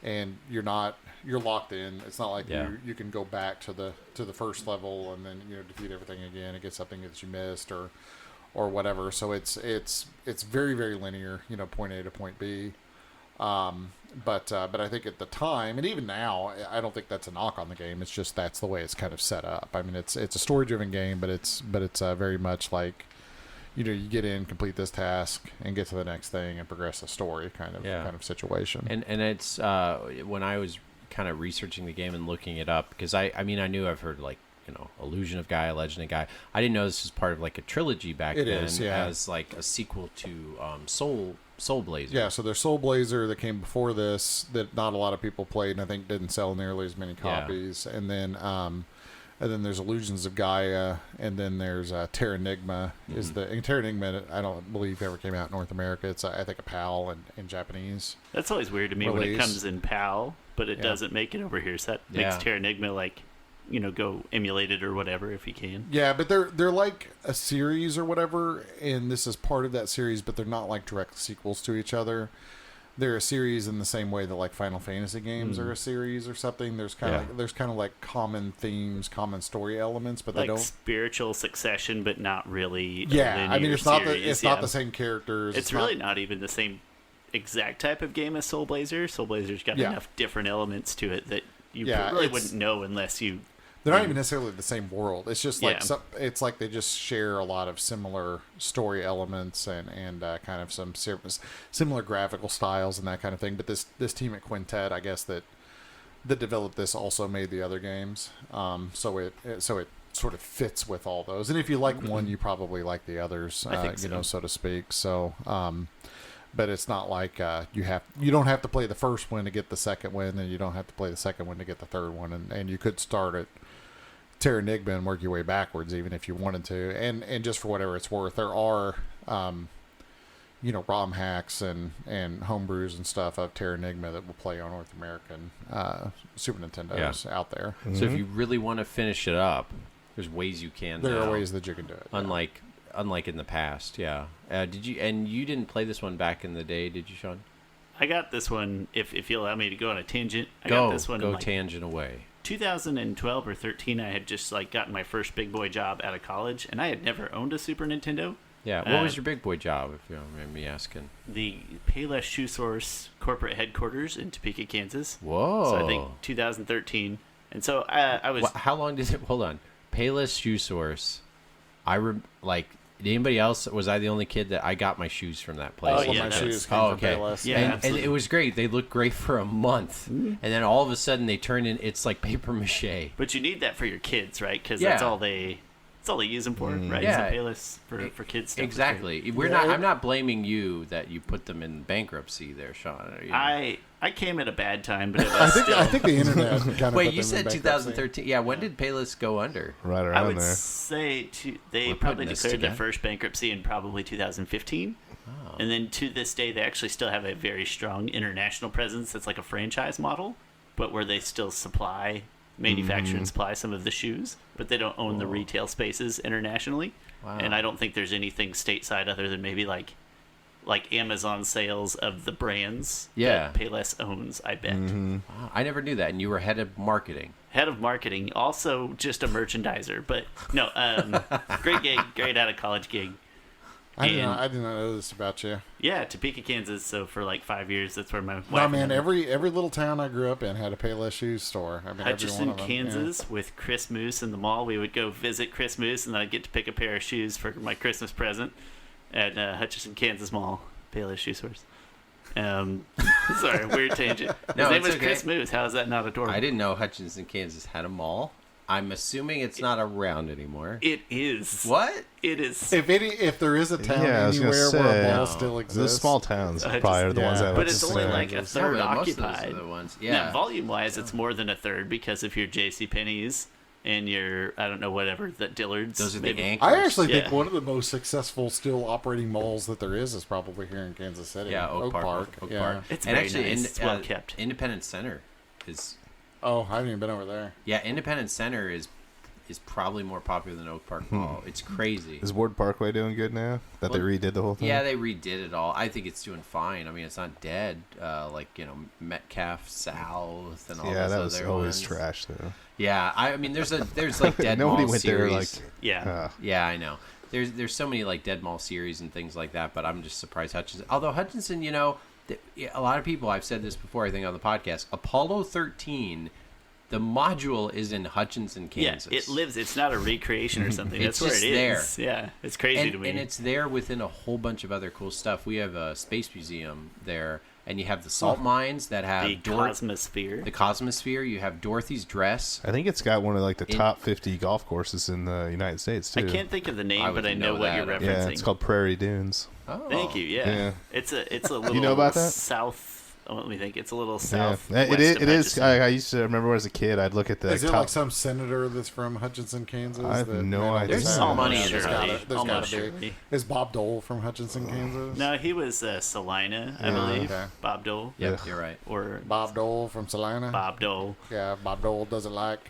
and you're locked in. It's not like you can go back to the first level and then, you know, defeat everything again and get something that you missed or whatever. So it's very, very linear, you know, point A to point B. But I think at the time, and even now, I don't think that's a knock on the game. It's just that's the way it's kind of set up. I mean, it's a story-driven game, but it's very much like, you know, you get in, complete this task, and get to the next thing, and progress the story kind of situation. And it's when I was kind of researching the game and looking it up, because I mean, I knew I've heard like Illusion of Gaia, Legend of Gaia. I didn't know this was part of like a trilogy back It then, is, yeah. as like a sequel to Soul Blazer. Yeah, so there's Soul Blazer that came before this that not a lot of people played, and I think didn't sell nearly as many copies. And then there's Illusions of Gaia, and then there's Terranigma. And Terranigma, I don't believe ever came out in North America. It's I think a PAL in Japanese. That's always weird to me when it Release. comes in PAL, but it doesn't make it over here. So that makes Terranigma like, go emulate it or whatever if you can. Yeah, but they're like a series or whatever, and this is part of that series, but they're not like direct sequels to each other. They're a series in the same way that like Final Fantasy games are a series or something. There's kind of like common themes, common story elements, but Like they don't. spiritual succession, but not really. Yeah, I mean it's not series, not the same characters. It's really not even the same exact type of game as Soul Blazer. Soul Blazer's got enough different elements to it that you really wouldn't know unless you. They're not even necessarily the same world. It's just like it's like they just share a lot of similar story elements and kind of some similar graphical styles and that kind of thing. But this team at Quintet, I guess that developed this also made the other games. So it sort of fits with all those. And if you like one, you probably like the others. I think so. So to speak. So. But it's not like you don't have to play the first one to get the second one, and you don't have to play the second one to get the third one, and you could start at Terranigma and work your way backwards even if you wanted to. And just for whatever it's worth, there are ROM hacks and homebrews and stuff of Terranigma that will play on North American Super Nintendos out there. So if you really want to finish it up, there's ways you can. There now, are ways that you can do it. Unlike in the past, did you? And you didn't play this one back in the day, did you, Sean? I got this one. If you allow me to go on a tangent, I got this one. Go tangent away. 2012 or 13, I had just like gotten my first big boy job out of college, and I had never owned a Super Nintendo. Yeah, what was your big boy job, if you don't mind me asking? The Payless Shoe Source corporate headquarters in Topeka, Kansas. Whoa! So I think 2013, and so I was. How long did it? Hold on, Payless Shoe Source. Anybody else? Was I the only kid that I got my shoes from that place? Oh, yeah, my shoes came Oh, from okay. Payless. Yeah, and it was great. They looked great for a month, and then all of a sudden they turn in. It's like paper mache. But you need that for your kids, right? Because that's all they use them for, right? Yeah. So Payless for kids stuff. Exactly. I'm not blaming you that you put them in bankruptcy there, Sean. I came at a bad time, but it was I think the internet kind of. Wait, you said 2013? Yeah. When did Payless go under? Right I around would there. say they We're probably putting this declared their together. first bankruptcy in probably 2015. Oh. And then to this day, they actually still have a very strong international presence. It's like a franchise model, but where they still manufacture and supply some of the shoes, but they don't own the retail spaces internationally. Wow. And I don't think there's anything stateside other than maybe like Amazon sales of the brands that Payless owns, I bet. Wow, I never knew that. And you were head of marketing. Head of marketing, also just a merchandiser, but no, great gig, great out of college gig. I did not know this about you. Yeah, Topeka, Kansas. So for like 5 years, that's where my wife. No, man. Every little town I grew up in had a Payless Shoes store. I mean, Hutchinson, every one of them, Kansas, with Chris Moose in the mall. We would go visit Chris Moose, and then I'd get to pick a pair of shoes for my Christmas present at Hutchinson, Kansas Mall. Payless Shoe Source. Sorry, weird tangent. His name was Chris Moose. How is that not adorable? I didn't know Hutchinson, Kansas had a mall. I'm assuming it's not around anymore. It is. What? It is. If there is a town Yeah, I was gonna anywhere where a say, mall still The exists, small towns I probably are the ones yeah. that But like it's to only say. like a third really, most of those occupied. are the ones. Yeah. Yeah. Volume-wise, it's more than a third because if you're JCPenney's and you're, I don't know, whatever, the Dillard's. Those are the maybe. anchors. I actually think Yeah. one of the most successful still operating malls that there is probably here in Kansas City. Yeah, Oak Park. Oak yeah. Park. It's and very actually, nice. It's well kept. Independence Center is. Oh, I haven't even been over there. Yeah, Independence Center is probably more popular than Oak Park Mall. It's crazy. Is Ward Parkway doing good now? That they redid the whole thing? Yeah, they redid it all. I think it's doing fine. I mean, it's not dead. Metcalf South and all Yeah, those that was other always ones. trash though. Yeah, I mean, there's like dead Nobody mall went series. there like. Yeah. Yeah, I know. There's so many like dead mall series and things like that, but I'm just surprised Hutchinson. Although Hutchinson, a lot of people, I've said this before, I think on the podcast, Apollo 13. The module is in Hutchinson, Kansas. Yeah, it lives. It's not a recreation or something. It's That's where it just is. there. Yeah, it's crazy to me. And it's there within a whole bunch of other cool stuff. We have a space museum there, and you have the salt mines that have The Cosmosphere. The Cosmosphere. You have Dorothy's dress. I think it's got one of like the top 50 golf courses in the United States too. I can't think of the I name, but wouldn't I know know what you're that. referencing. Yeah, it's called Prairie Dunes. Oh, Thank you. Yeah. Yeah. It's a little. You know about that? South. Oh, let me think. It's a little Yeah, south. it is. I used to remember as a kid, I'd look at the Is it top. like some senator that's from Hutchinson, Kansas? I have that no made all idea. this There's stuff? some money in Almost this. surely. There's Almost gotta be. surely. Is Bob Dole from Hutchinson, Kansas? No, he was Salina, I believe. okay. Bob Dole. Yep, Yeah. you're right. Or Bob Dole from Salina? Bob Dole. Yeah, Bob Dole doesn't like.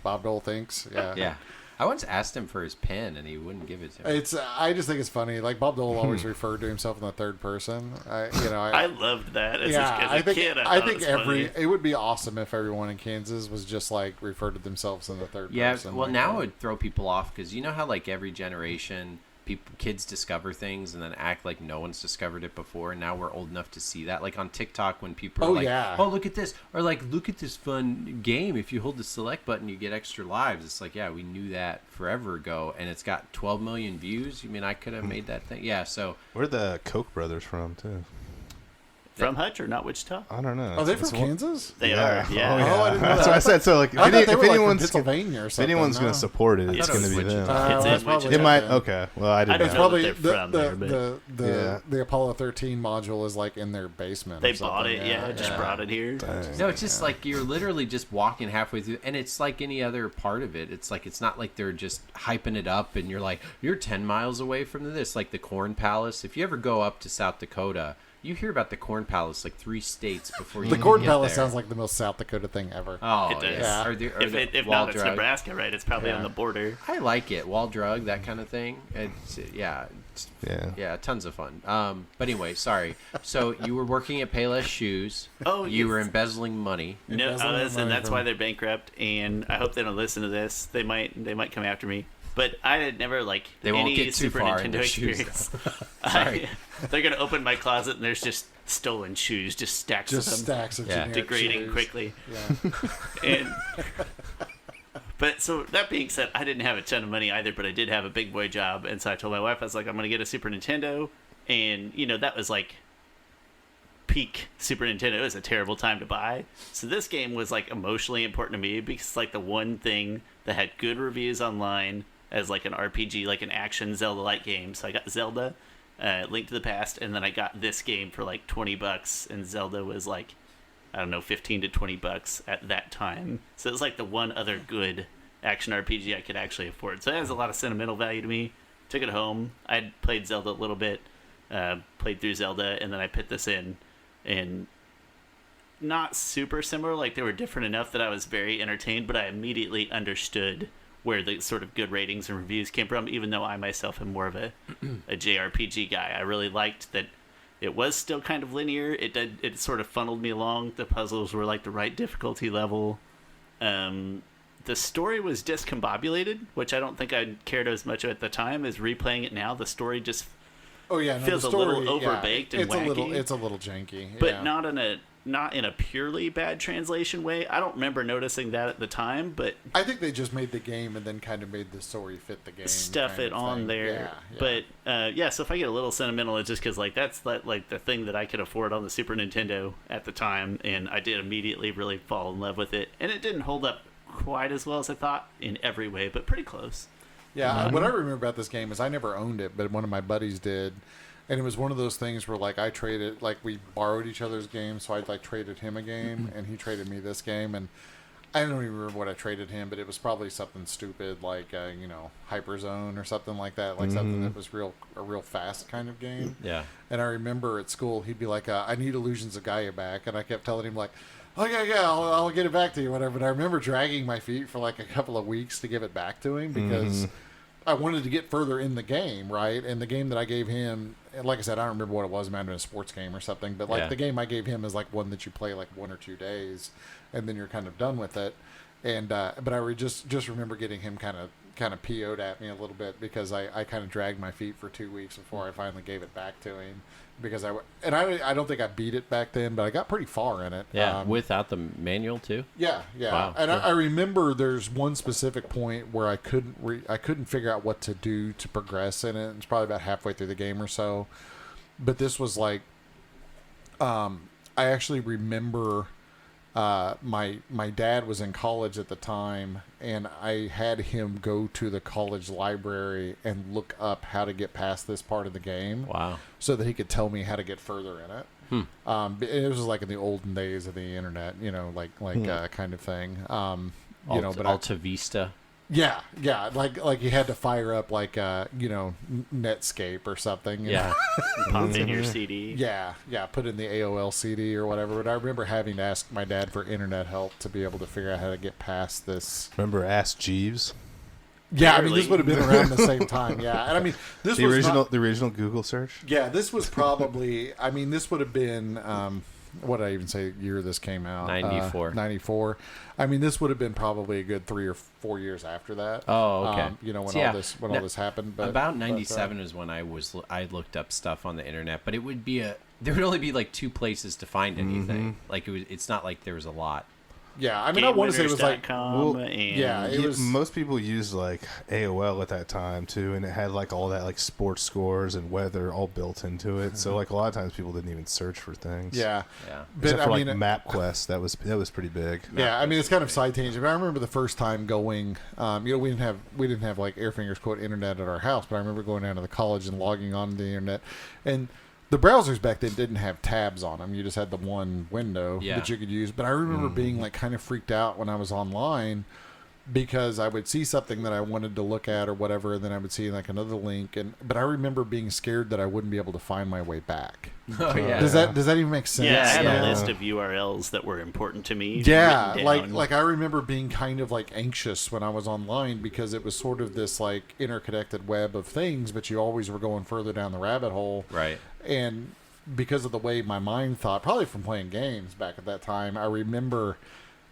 Bob Dole thinks. Yeah. Yeah. I once asked him for his pen, and he wouldn't give it to me. I just think it's funny. Like Bob Dole always referred to himself in the third person. I loved that as yeah, a kid. I thought think it was funny. it would be awesome if everyone in Kansas was just like referred to themselves in the third Yeah, person. well, like now that. it would throw people off because you know how like every generation, kids discover things and then act like no one's discovered it before. And now we're old enough to see that. Like on TikTok, when people are Oh, like, yeah. "Oh, look at this," or like, "Look at this fun game. If you hold the select button, you get extra lives." It's like, yeah, we knew that forever ago, and it's got 12 million views. You mean I could have made that thing? Yeah. So Where are the Koch brothers from too? From Hutch or not Wichita? I don't know. Are they It's from one- Kansas? They Yeah. are. Yeah. Oh, yeah. Oh, I didn't know That's that. what I said. So like, I thought they were, like, from anyone's Pennsylvania or if something. anyone's no. gonna support it, I it's thought it gonna was be them. Wichita. It's in that's probably Wichita. It might. then. Okay. Well, I I didn't don't It's know. know probably that they're from there, but the Apollo 13 module is like in their basement. they or something. bought it. Yeah, just brought it here. no, it's just like you're literally just walking halfway through, and it's like any other part of it. It's like it's not like they're just hyping it up, and you're like you're 10 miles away from this. Like the Corn Palace. If you ever go up to South Dakota, you hear about the Corn Palace like 3 states before you The even Corn get Palace there. sounds like the most South Dakota thing ever. Oh, It does. yeah. Yeah. If Wall not, it's Drug. Nebraska, right? It's probably on the border. I like it. Wall drug, that kind of thing. It's Yeah. yeah, tons of fun. But anyway, sorry. So you were working at Payless Shoes. Oh, you yes. were embezzling money. No, Embezzling the listen, money that's from- why they're bankrupt, and I hope they don't listen to this. They might come after me. But I had never like They won't any get too Super far in Nintendo their shoes, experience. Sorry. They're gonna open my closet and there's just stolen shoes, just stacks Just of them, stacks of Yeah. generic degrading shoes. quickly. Yeah. And but so that being said, I didn't have a ton of money either, but I did have a big boy job, and so I told my wife, I was like, I'm gonna get a Super Nintendo, and that was like peak Super Nintendo. It was a terrible time to buy. So this game was like emotionally important to me because it's like the one thing that had good reviews online as like an RPG, like an action Zelda-like game. So I got Zelda, Link to the Past, and then I got this game for like $20, and Zelda was like, I don't know, 15 to 20 bucks at that time. So it was like the one other good action RPG I could actually afford. So it has a lot of sentimental value to me. Took it home. I'd played Zelda a little bit, played through Zelda, and then I put this in. And not super similar, like they were different enough that I was very entertained, but I immediately understood where the sort of good ratings and reviews came from, even though I myself am more of a JRPG guy. I really liked that it was still kind of linear. It sort of funneled me along. The puzzles were like the right difficulty level. The story was discombobulated, which I don't think I cared as much at the time as replaying it now. The story just Oh yeah, no, feels the a little story, yeah, overbaked and it's wacky. It's a little janky, but yeah. not in a purely bad translation way. I don't remember noticing that at the time, but I think they just made the game and then kind of made the story fit the game. stuff kind it of on thing. there. Yeah. But so if I get a little sentimental, it's just because like that's like the thing that I could afford on the Super Nintendo at the time, and I did immediately really fall in love with it. And it didn't hold up quite as well as I thought in every way, but pretty close. Yeah, what I remember about this game is I never owned it, but one of my buddies did. And it was one of those things where, like, I traded, like, we borrowed each other's games, so I, like, traded him a game, and he traded me this game, and I don't even remember what I traded him, but it was probably something stupid, like, Hyperzone or something like that, like something that was a real fast kind of game. Yeah. And I remember at school, he'd be like, I need Illusions of Gaia back, and I kept telling him, like, okay, yeah, I'll get it back to you, whatever. But I remember dragging my feet for, like, a couple of weeks to give it back to him, because I wanted to get further in the game, right? And the game that I gave him, and like I said, I don't remember what it was. It might have been a sports game or something. But like the game I gave him is like one that you play like 1 or 2 days, and then you're kind of done with it. And but I just remember getting him kind of PO'd at me a little bit because I kind of dragged my feet for 2 weeks before I finally gave it back to him. Because I don't think I beat it back then, but I got pretty far in it. Yeah, without the manual too. Yeah. Wow, And cool. I remember there's one specific point where I couldn't figure out what to do to progress in it. It's probably about halfway through the game or so. But this was like I actually remember my dad was in college at the time, and I had him go to the college library and look up how to get past this part of the game. Wow. So that he could tell me how to get further in it. It was like in the olden days of the internet, kind of thing. Alta Vista. Yeah, like you had to fire up Netscape or something. Yeah. Pop in your CD. Yeah, put in the AOL CD or whatever. But I remember having to ask my dad for internet help to be able to figure out how to get past this. Remember Ask Jeeves? Yeah, I mean, this would have been around the same time. Yeah, and I mean, this The was original, not, the original Google search. Yeah, this was probably. I mean, this would have been. What did I even say? Year this came out? 94. 94. I mean, this would have been probably a good 3 or 4 years after that. Oh, okay. When all this happened. But, about 97 is when I looked up stuff on the internet, but it would be there would only be like 2 places to find anything. Like it's not like there was a lot. Yeah, I mean, I want to say it was like, most people used like AOL at that time too, and it had like all that like sports scores and weather all built into it. So like a lot of times people didn't even search for things. Yeah. But except for like MapQuest, that was pretty big. Yeah, I mean, it's kind of side tangent. But I remember the first time going. We didn't have like Airfingers quote internet at our house, but I remember going down to the college and logging on the internet, and the browsers back then didn't have tabs on them. You just had the one window that you could use. But I remember being like kind of freaked out when I was online because I would see something that I wanted to look at or whatever, and then I would see like another link. But I remember being scared that I wouldn't be able to find my way back. Oh yeah. Does that even make sense? Yeah, I had a list of URLs that were important to me. Yeah, like I remember being kind of like anxious when I was online because it was sort of this like interconnected web of things, but you always were going further down the rabbit hole. Right. And because of the way my mind thought, probably from playing games back at that time, I remember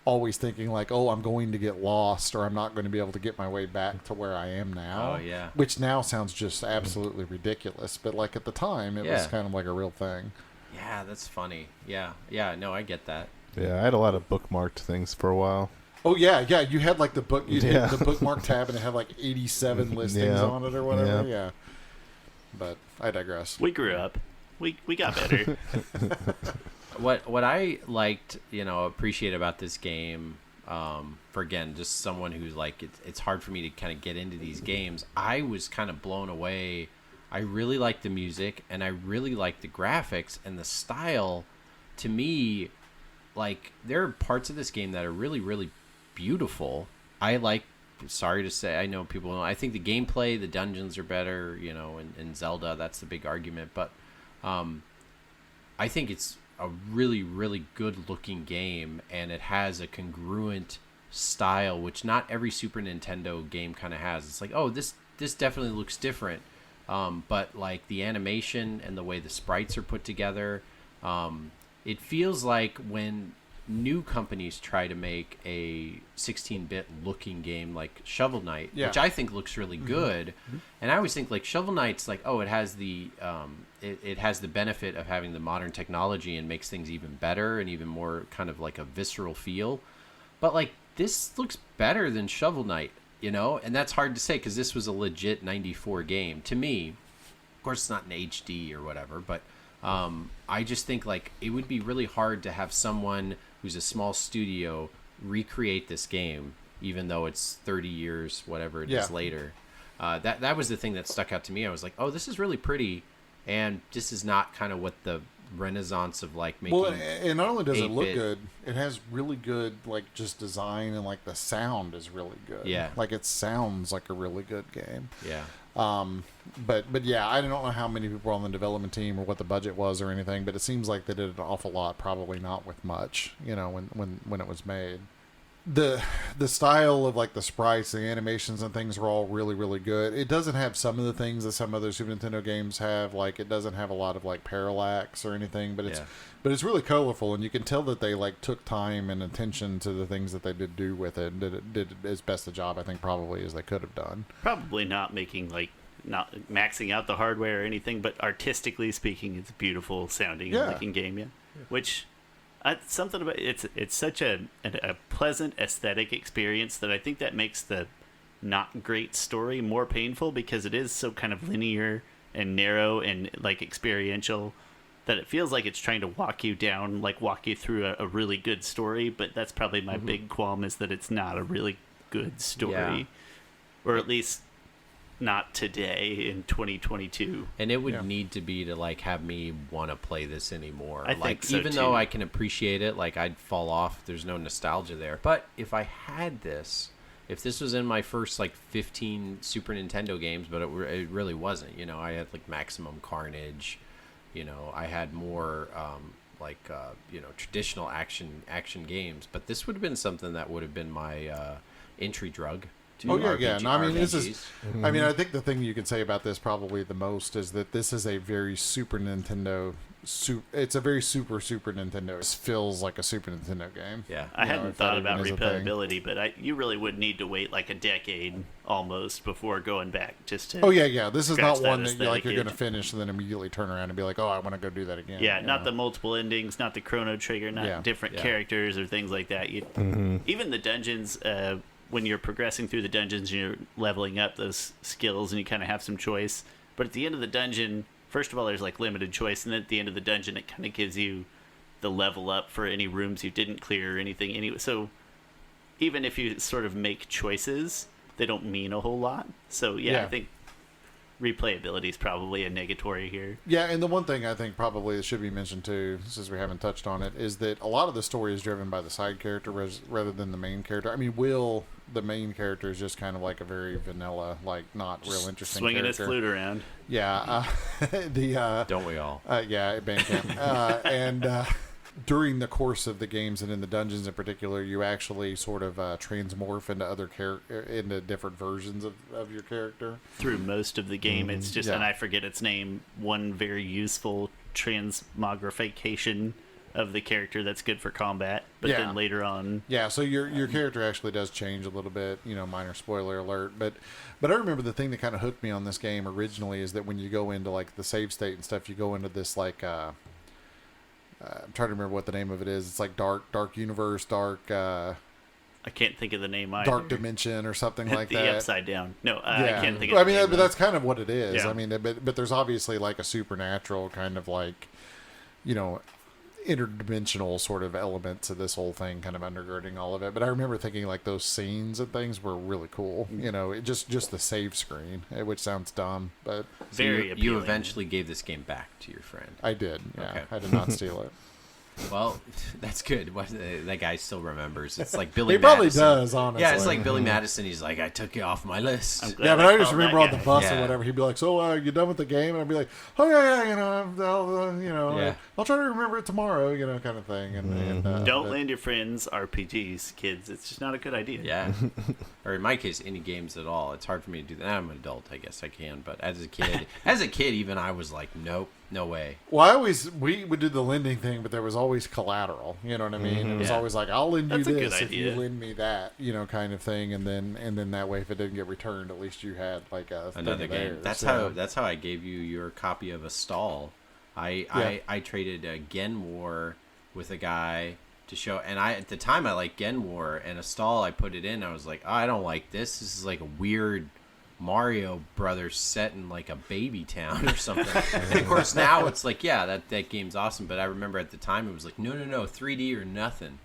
always thinking like, oh, I'm going to get lost or I'm not going to be able to get my way back to where I am now. Oh, yeah. Which now sounds just absolutely ridiculous. But like at the time, it was kind of like a real thing. Yeah, that's funny. Yeah, no, I get that. Yeah, I had a lot of bookmarked things for a while. Oh yeah. You had like the book. You hit the bookmark tab, and it had like 87 listings on it or whatever. Yeah. But I digress. We grew up. We got better. What I liked, appreciate about this game, for again, just someone who's like, it's hard for me to kind of get into these games. I was kind of blown away. I really liked the music, and I really liked the graphics and the style. To me, like, there are parts of this game that are really, really beautiful. Sorry to say, I know people know. I think the gameplay, the dungeons are better, in Zelda. That's the big argument. But I think it's a really, really good-looking game, and it has a congruent style, which not every Super Nintendo game kind of has. It's like, oh, this definitely looks different. But, like, the animation and the way the sprites are put together, it feels like when new companies try to make a 16-bit looking game like Shovel Knight, which I think looks really good, and I always think like Shovel Knight's like, oh, it has the it has the benefit of having the modern technology and makes things even better and even more kind of like a visceral feel, but like this looks better than Shovel Knight, and that's hard to say because this was a legit 94 game to me. Of course, it's not in HD or whatever, but I just think like it would be really hard to have someone who's a small studio recreate this game, even though it's 30 years, whatever it is later. That was the thing that stuck out to me. I was like, oh, this is really pretty, and this is not kind of what the renaissance of like making. Well, and not only does it look good, it has really good like just design, and like the sound is really good. Yeah, like it sounds like a really good game. Yeah. But yeah, I don't know how many people were on the development team or what the budget was or anything, but it seems like they did an awful lot, probably not with much, when it was made. The style of like the sprites, the animations and things are all really, really good. It doesn't have some of the things that some other Super Nintendo games have. Like it doesn't have a lot of like parallax or anything, but it's really colorful, and you can tell that they like took time and attention to the things that they did do with it, and did as best a job I think probably as they could have done. Probably not not maxing out the hardware or anything, but artistically speaking, it's a beautiful sounding looking game. Yeah. Which. Something about it's such a pleasant aesthetic experience that I think that makes the not great story more painful because it is so kind of linear and narrow and like experiential. that it feels like it's trying to walk you through a really good story, but that's probably my big qualm, is that it's not a really good story, or at least not today in 2022. And it would need to be to like have me want to play this anymore. I like think so, even too. though I can appreciate it, like I'd fall off. There's no nostalgia there. But if I had this, if this was in my first like 15 Super Nintendo games, but it really wasn't. You know, I had like Maximum Carnage. You know, I had more traditional action games. But this would have been something that would have been my entry drug. Oh yeah. No, I mean, this is. I mean, I think the thing you can say about this probably the most is that this is a very Super Nintendo. It's a very Super Nintendo. It feels like a Super Nintendo game. Yeah, I hadn't thought about replayability, but you really would need to wait like a decade almost before going back just to. Oh yeah. This is not one that you're going to itch. finish and then immediately turn around and be like, oh, I want to go do that again. Yeah, not the multiple endings, not the Chrono Trigger, not different characters or things like that. Even the dungeons. When you're progressing through the dungeons, you're leveling up those skills and you kind of have some choice. But at the end of the dungeon, first of all, there's like limited choice. And then at the end of the dungeon, it kind of gives you the level up for any rooms you didn't clear or anything. Anyway, so even if you sort of make choices, they don't mean a whole lot. So I think replayability is probably a negatory here. Yeah, and the one thing I think probably that should be mentioned too, since we haven't touched on it, is that a lot of the story is driven by the side character rather than the main character. I mean, Will, the main character, is just kind of like a very vanilla, like not real interesting swinging character. his flute around. Yeah, don't we all? Yeah, at Bandcamp, and during the course of the games and in the dungeons in particular, you actually sort of transmorph into into different versions of your character. Through most of the game, it's just, and I forget its name, one very useful transmogrification of the character that's good for combat. But then later on... Yeah, so your character actually does change a little bit, minor spoiler alert. But I remember the thing that kind of hooked me on this game originally is that when you go into like the save state and stuff, you go into this like... I'm trying to remember what the name of it is. It's like dark universe, dark. I can't think of the name either. Dark dimension or something like the that. The Upside Down. No, I can't think of. I mean, but that's kind of what it is. Yeah. I mean, but there's obviously like a supernatural kind of like, interdimensional sort of element to this whole thing, kind of undergirding all of it. But I remember thinking like those scenes and things were really cool. Just the save screen, which sounds dumb, but very appealing. You eventually gave this game back to your friend. I did. Yeah, okay. I did not steal it. Well, that's good. That guy still remembers. It's like Billy. He probably Madison. does, honestly. Yeah, it's like Billy Madison. He's like, I took you off my list. Yeah, but I just remember on the bus Yeah. or whatever, he'd be like, "So, you done with the game?" And I'd be like, "Oh yeah, I'll try to remember it tomorrow," kind of thing. And don't lend your friends RPGs, kids. It's just not a good idea. Yeah, or in my case, any games at all. It's hard for me to do that. I'm an adult, I guess I can, but as a kid, even I was like, nope. No way. Well, we would do the lending thing, but there was always collateral. You know what I mean? It was always like, I'll lend you this if you lend me that, kind of thing. And then that way, if it didn't get returned, at least you had like another game. That's how I gave you your copy of A Stall. I traded a Gen War with a guy to show, and at the time I liked Gen War, and A Stall I put it in. I was like, oh, I don't like this. This is like a weird Mario Brothers set in like a baby town or something. And of course now it's like, yeah, that game's awesome. But I remember at the time it was like, no, 3D or nothing.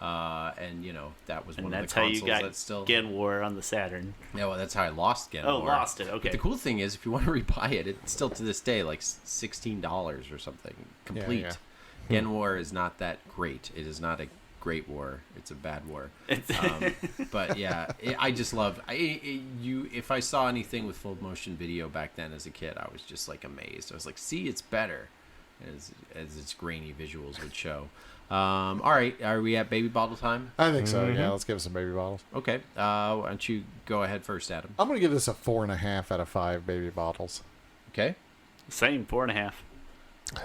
And that was one of the consoles that's how you got that's still Gen War on the Saturn. Yeah, well, that's how I lost Gen War. Oh, lost it. Okay. But the cool thing is, if you want to rebuy it, it's still to this day like $16 or something complete. Yeah. Gen War is not that great. It is not a great war. It's a bad war. But yeah, I just loved if I saw anything with full motion video back then as a kid, I was just like amazed. I was like, see, it's better as its grainy visuals would show. All right, are we at baby bottle time? I think so. Yeah, let's give it some baby bottles. Okay, why don't you go ahead first, Adam? I'm gonna give this a 4.5 out of 5 baby bottles. Okay, same 4.5.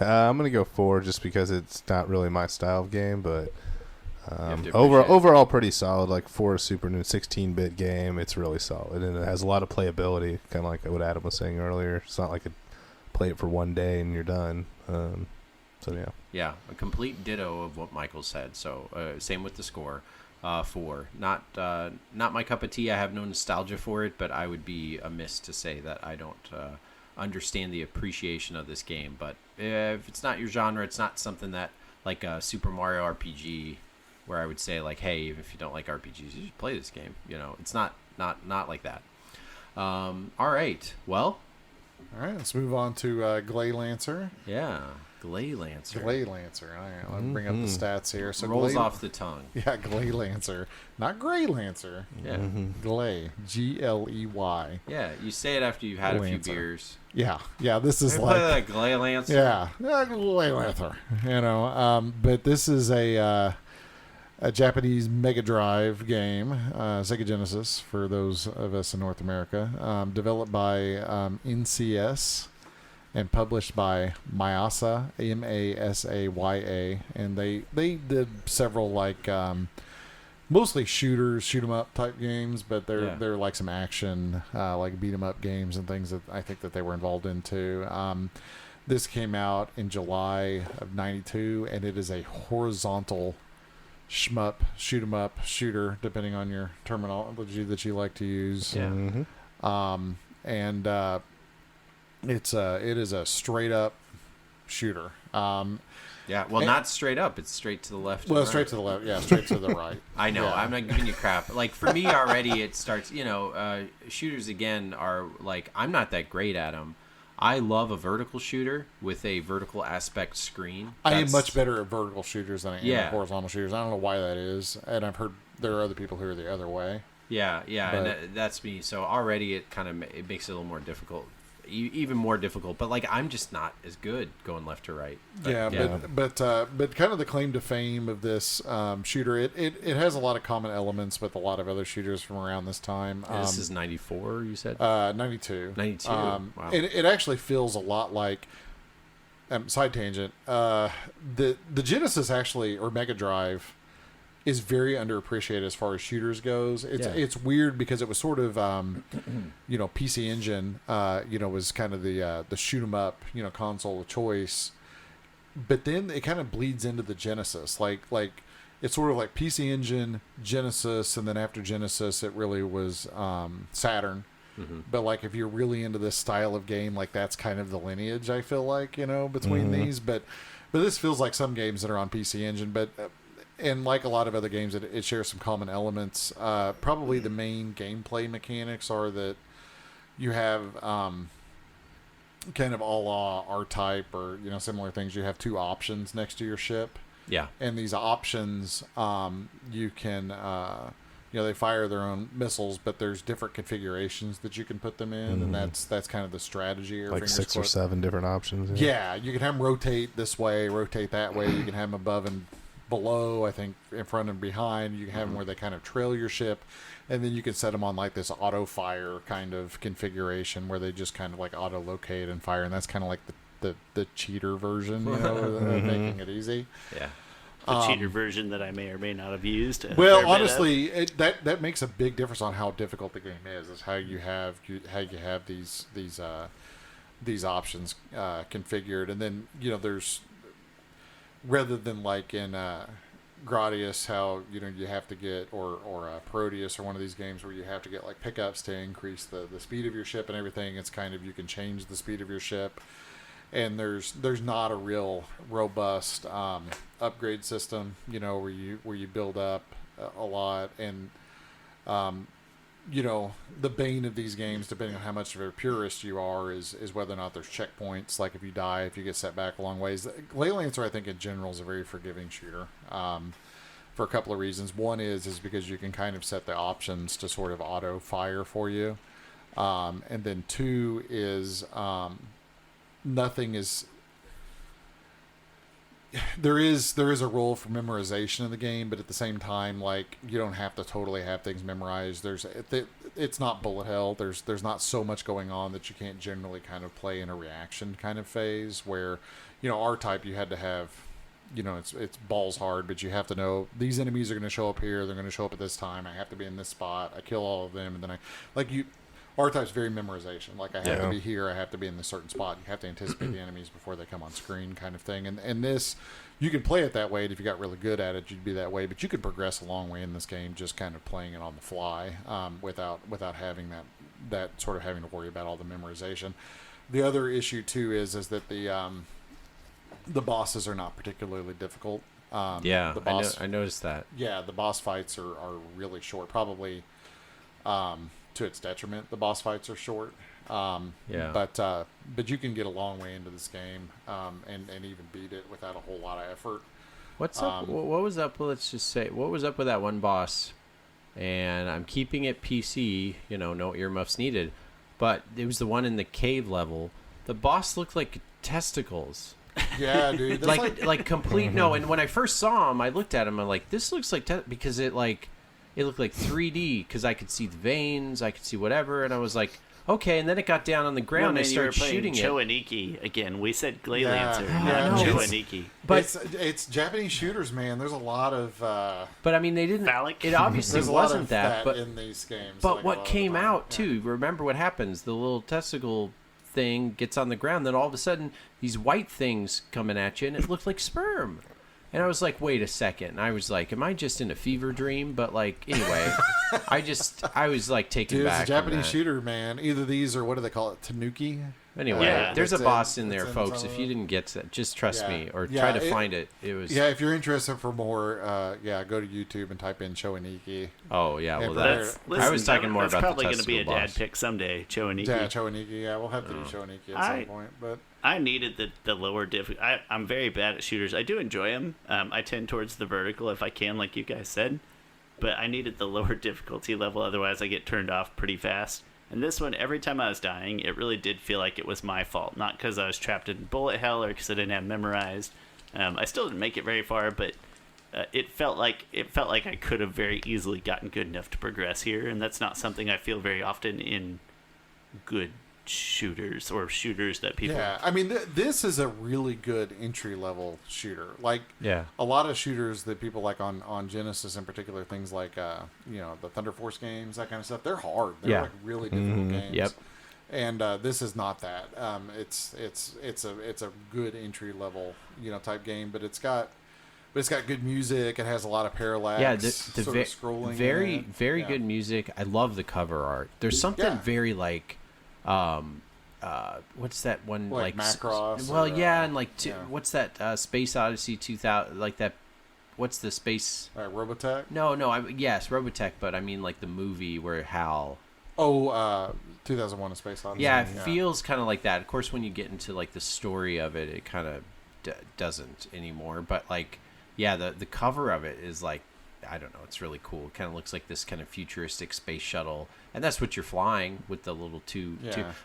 I'm gonna go 4 just because it's not really my style of game, but overall pretty solid. Like for a Super Nintendo 16-bit game, it's really solid, and it has a lot of playability, kind of like what Adam was saying earlier. It's not like you play it for one day and you're done. Yeah, a complete ditto of what Michael said. So same with the score. 4. Not my cup of tea. I have no nostalgia for it, but I would be amiss to say that I don't understand the appreciation of this game. But if it's not your genre, it's not something that like a Super Mario RPG, where I would say like, hey, if you don't like RPGs, you should play this game. You know, it's not like that. All right, well. All right, let's move on to Glay Lancer. Yeah, Glay Lancer. Glay Lancer. All right, let me bring up the stats here. So rolls off the tongue. Yeah, Glay Lancer, not Gray Lancer. Yeah, Glay, Gley. Yeah, you say it after you've had Lancer. a few beers. Yeah. This is Play that Glay Lancer. Yeah, Glay Lancer. You know, but this is a Japanese Mega Drive game, Sega Genesis, for those of us in North America, developed by NCS and published by Mayasa, Masaya, and they did several like mostly shoot 'em up type games, but they're like some action like beat 'em up games and things that I think that they were involved in too. This came out in July of '92, and it is a horizontal shmup, shoot 'em up shooter, depending on your terminology that you like to use. Yeah. It is a straight up shooter. Yeah, well, not straight up. It's straight to the left. Well, and straight right. to the left. Yeah, straight to the right. I know. Yeah. I'm not giving you crap. Like, for me already, it starts, shooters, again, are, like, I'm not that great at them. I love a vertical shooter with a vertical aspect screen. I am much better at vertical shooters than I am Yeah. at horizontal shooters. I don't know why that is, and I've heard there are other people who are the other way. Yeah, But- and that's me. So already it it makes it a little more difficult, even more difficult. But like I'm just not as good going left to right. But kind of the claim to fame of this shooter, it has a lot of common elements with a lot of other shooters from around this time. This is 94, you said? 92. 92. Wow. It actually feels a lot like. Side tangent. The Genesis actually, or Mega Drive, is very underappreciated as far as shooters goes. It's weird because it was sort of PC Engine was kind of the shoot 'em up console of choice, but then it kind of bleeds into the Genesis like it's sort of like PC Engine, Genesis, and then after Genesis it really was Saturn. But like if you're really into this style of game, like that's kind of the lineage I feel like between these. But this feels like some games that are on PC Engine, but. And like a lot of other games, it shares some common elements. Probably the main gameplay mechanics are that you have kind of a la R-Type or similar things. You have two options next to your ship. Yeah. And these options, you can, they fire their own missiles, but there's different configurations that you can put them in, and that's kind of the strategy. Or like 6 or 7 different options. Yeah, you can have them rotate this way, rotate that way. You can have them above and below, I think, in front and behind. You can have them where they kind of trail your ship, and then you can set them on like this auto fire kind of configuration where they just kind of like auto locate and fire, and that's kind of like the cheater version, making it easy. Yeah. The cheater version that I may or may not have used. Well, honestly, that makes a big difference on how difficult the game is how you have these options configured, and then there's. Rather than like in Gradius, how you have to get or Proteus or one of these games where you have to get like pickups to increase the speed of your ship and everything. It's kind of you can change the speed of your ship, and there's not a real robust upgrade system. Where you build up a lot, and the bane of these games, depending on how much of a purist you are, is whether or not there's checkpoints. Like if you die, if you get set back a long ways. Glay Lancer, I think, in general, is a very forgiving shooter for a couple of reasons. One is because you can kind of set the options to sort of auto fire for you, and then two is nothing is. There is a role for memorization in the game, but at the same time, like you don't have to totally have things memorized. It's not bullet hell. There's not so much going on that you can't generally kind of play in a reaction kind of phase where, R-Type you had to have, it's balls hard, but you have to know these enemies are going to show up here. They're going to show up at this time. I have to be in this spot. I kill all of them, and then R-Type's very memorization. Like I have to be here. I have to be in this certain spot. You have to anticipate the enemies before they come on screen, kind of thing. And this, you can play it that way. And if you got really good at it, you'd be that way. But you could progress a long way in this game, just kind of playing it on the fly, without having that sort of having to worry about all the memorization. The other issue too is that the bosses are not particularly difficult. The boss, I noticed that. Yeah, the boss fights are really short. Probably to its detriment. The boss fights are short. But you can get a long way into this game and even beat it without a whole lot of effort. What's up? What was up? Well, let's just say, what was up with that one boss? And I'm keeping it PC. No earmuffs needed. But it was the one in the cave level. The boss looked like testicles. Yeah, dude. like complete no. And when I first saw him, I looked at him. I'm like, this looks like because it looked like 3D because I could see the veins, I could see whatever, and I was like, okay. And then it got down on the ground. And I started shooting it. Chowaniki again. We said Glaylancer, yeah, not Chowaniki. But it's Japanese shooters, man. There's a lot of. But I mean, they didn't. Phallic? It obviously wasn't that. But in these games. But what came out too? Remember what happens? The little testicle thing gets on the ground, then all of a sudden these white things coming at you, and it looked like sperm. And I was like, wait a second. And I was like, am I just in a fever dream? But like, anyway, I was like taken back. It's a Japanese shooter, man. Either these or what do they call it? Tanuki? Anyway, there's a boss in there, folks. If you didn't get that, just trust me or try to find it. It was. Yeah, if you're interested for more, go to YouTube and type in Chowaniki. Oh, yeah. Well, I was talking more about probably the going to be a boss. dad pick someday, Chowaniki. Yeah, Chowaniki. Yeah, we'll have to do Chowaniki at some point. But I needed the lower difficulty. I'm very bad at shooters. I do enjoy them. I tend towards the vertical if I can, like you guys said. But I needed the lower difficulty level. Otherwise, I get turned off pretty fast. And this one, every time I was dying, it really did feel like it was my fault. Not because I was trapped in bullet hell or because I didn't have memorized. I still didn't make it very far, but it felt like I could have very easily gotten good enough to progress here. And that's not something I feel very often in good shooters or shooters that people. Yeah, I mean, this is a really good entry level shooter. Like, a lot of shooters that people like on Genesis in particular, things like the Thunder Force games, that kind of stuff. They're hard. They're like really difficult games. Yep. And this is not that. It's a good entry level type game, but it's got good music. It has a lot of parallax. Yeah, the sort of scrolling. Very good music. I love the cover art. There's something very like. What's that one like Macross? Well, and like what's that Space Odyssey 2000? Like that. What's the space? Robotech? No. Yes, Robotech. But I mean like the movie where Hal. 2001: A Space Odyssey. Yeah, it feels kind of like that. Of course, when you get into like the story of it, it kind of doesn't anymore. But like, the cover of it is like. I don't know. It's really cool. It kind of looks like this kind of futuristic space shuttle. And that's what you're flying with the little two.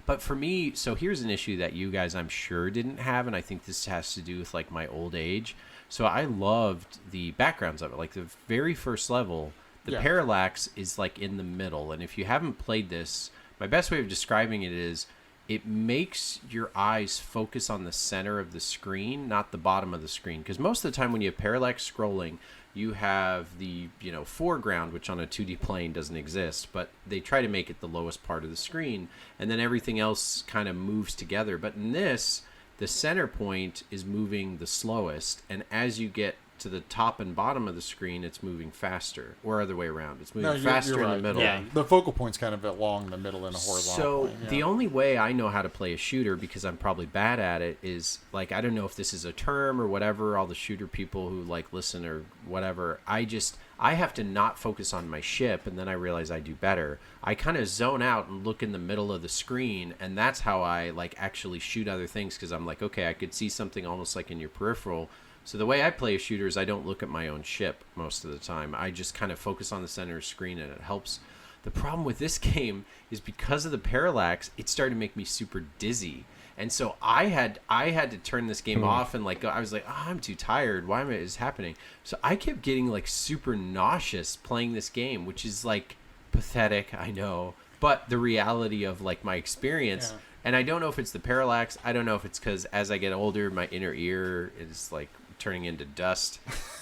But for me, so here's an issue that you guys, I'm sure, didn't have. And I think this has to do with like my old age. So I loved the backgrounds of it. Like the very first level, the parallax is like in the middle. And if you haven't played this, my best way of describing it is it makes your eyes focus on the center of the screen, not the bottom of the screen. Because most of the time when you have parallax scrolling, you have the foreground, which on a 2D plane doesn't exist, but they try to make it the lowest part of the screen, and then everything else kind of moves together. But in this, the center point is moving the slowest, and as you get to the top and bottom of the screen, it's moving faster, or other way around. It's moving faster you're in right. the middle. Yeah, the focal point's kind of along the middle in a horizontal point. The only way I know how to play a shooter, because I'm probably bad at it, is like, I don't know if this is a term or whatever, all the shooter people who like listen or whatever, I have to not focus on my ship, and then I realize I do better. I kind of zone out and look in the middle of the screen, and that's how I like actually shoot other things, because I'm like, okay, I could see something almost like in your peripheral. So the way I play a shooter is I don't look at my own ship most of the time. I just kind of focus on the center of the screen, and it helps. The problem with this game is because of the parallax, it started to make me super dizzy. And so I had to turn this game off, and like I was like, I'm too tired. Why am I is happening? So I kept getting like super nauseous playing this game, which is like pathetic, I know, but the reality of like my experience. And I don't know if it's the parallax. I don't know if it's because as I get older, my inner ear is like turning into dust.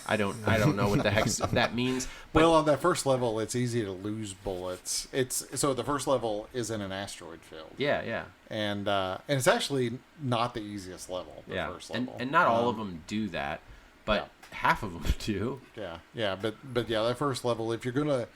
I don't know what the heck that means. But well, on that first level, it's easy to lose bullets. So the first level is in an asteroid field. Yeah. And it's actually not the easiest level. The first level, and not all of them do that, but half of them do. Yeah. But that first level, if you're gonna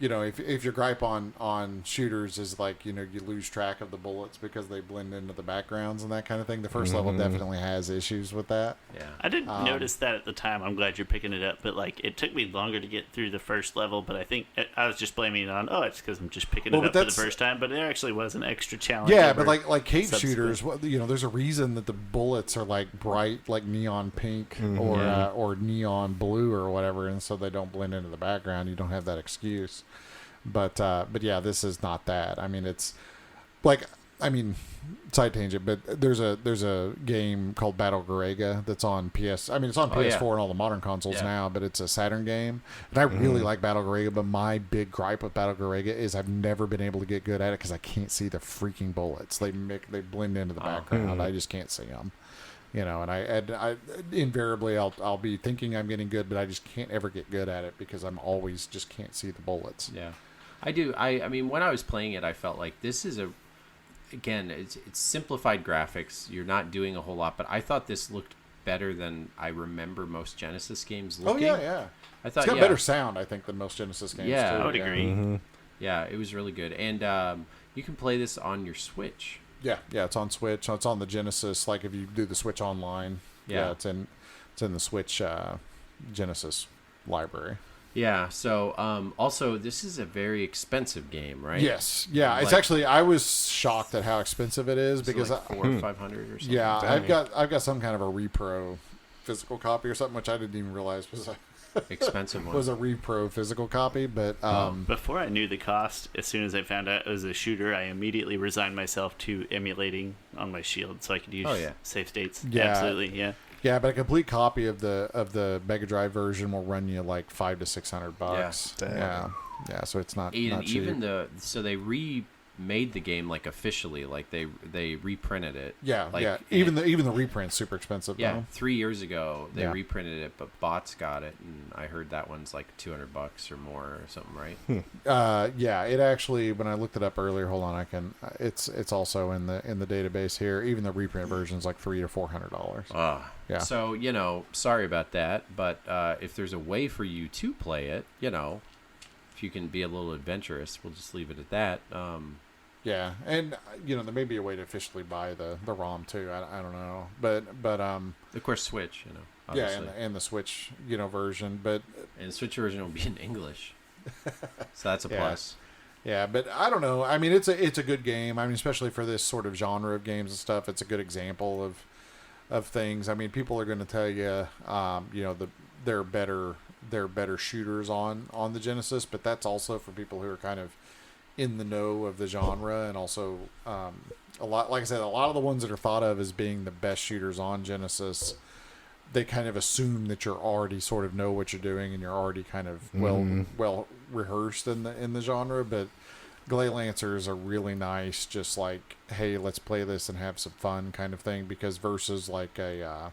if your gripe on shooters is like, you lose track of the bullets because they blend into the backgrounds and that kind of thing, the first level definitely has issues with that. Yeah. I didn't notice that at the time. I'm glad you're picking it up, but like it took me longer to get through the first level. But I think I was just blaming it on it's because I'm just picking it up for the first time. But there actually was an extra challenge. Yeah, but like cave shooters, there's a reason that the bullets are like bright, like neon pink or neon blue or whatever, and so they don't blend into the background. You don't have that excuse. But yeah, this is not that. I mean, it's like, side tangent, but there's a game called Battle Garega that's on PS. I mean, it's on PS4 and all the modern consoles now, but it's a Saturn game, and I really like Battle Garega. But my big gripe with Battle Garega is I've never been able to get good at it because I can't see the freaking bullets. They blend into the background. I just can't see them. And I invariably I'll be thinking I'm getting good, but I just can't ever get good at it because I'm always just can't see the bullets. Yeah, I do. I mean, when I was playing it, I felt like this is it's simplified graphics. You're not doing a whole lot, but I thought this looked better than I remember most Genesis games looking. Oh yeah. I thought it's got better sound, I think, than most Genesis games. Yeah, too. I would agree. Mm-hmm. Yeah, it was really good, and you can play this on your Switch. Yeah, it's on Switch. It's on the Genesis. Like if you do the Switch Online, it's in the Switch Genesis library. Yeah. So, also, this is a very expensive game, right? Yes. Yeah. It's actually. I was shocked at how expensive it is because like $400 or $500 or something. Yeah, Dang. I've got some kind of a repro physical copy or something, which I didn't even realize was expensive one. was a repro physical copy. But Before I knew the cost, as soon as I found out it was a shooter, I immediately resigned myself to emulating on my Shield so I could use save states. Yeah. Absolutely, yeah. Yeah, but a complete copy of the Mega Drive version will run you like $500 to $600. Yeah. Yeah. So it's not And not cheap. even they remade the game like officially, like they reprinted it. Yeah, like, yeah. Even the reprint's super expensive. Yeah, though. 3 years ago they reprinted it, but bots got it, and I heard that one's like $200 or more or something, right? Yeah. It actually, when I looked it up earlier, hold on, it's also in the database here. Even the reprint version's like $300 to $400. Yeah. So sorry about that, but if there's a way for you to play it, if you can be a little adventurous, we'll just leave it at that. Yeah, and there may be a way to officially buy the ROM too. I don't know, but of course Switch, obviously. yeah, and the Switch version, but and the Switch version will be in English, so that's a plus. Yeah, but I don't know. I mean, it's a good game. I mean, especially for this sort of genre of games and stuff, it's a good example of things. I mean, people are going to tell you, they're better shooters on the Genesis, but that's also for people who are kind of in the know of the genre, and also a lot, like I said, a lot of the ones that are thought of as being the best shooters on Genesis, they kind of assume that you're already sort of know what you're doing and you're already kind of well rehearsed in the genre. But Glay Lancers are really nice, just like, hey, let's play this and have some fun kind of thing, because versus like a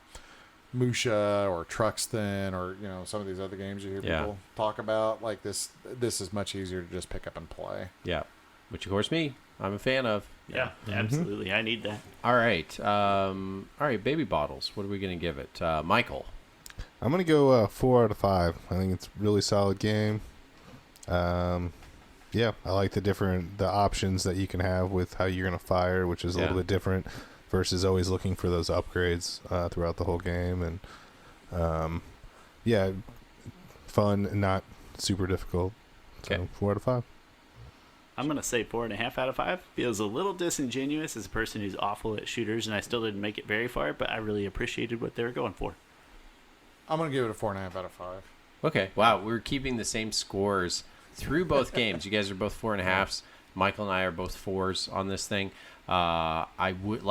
Musha or Truxton or some of these other games you hear people talk about, like this is much easier to just pick up and play. Yeah, which of course I'm a fan of. Yeah, absolutely. I need that. All right, Baby Bottles. What are we gonna give it, Michael? I'm gonna go 4 out of 5. I think it's a really solid game. Yeah, I like the options that you can have with how you're gonna fire, which is a little bit different versus always looking for those upgrades throughout the whole game. And fun and not super difficult. So 4 out of 5. I'm going to say 4.5 out of 5. Feels a little disingenuous as a person who's awful at shooters, and I still didn't make it very far, but I really appreciated what they were going for. I'm going to give it a 4.5 out of 5. Okay, wow, we're keeping the same scores through both games. You guys are both 4.5s. Michael and I are both 4s on this thing. I would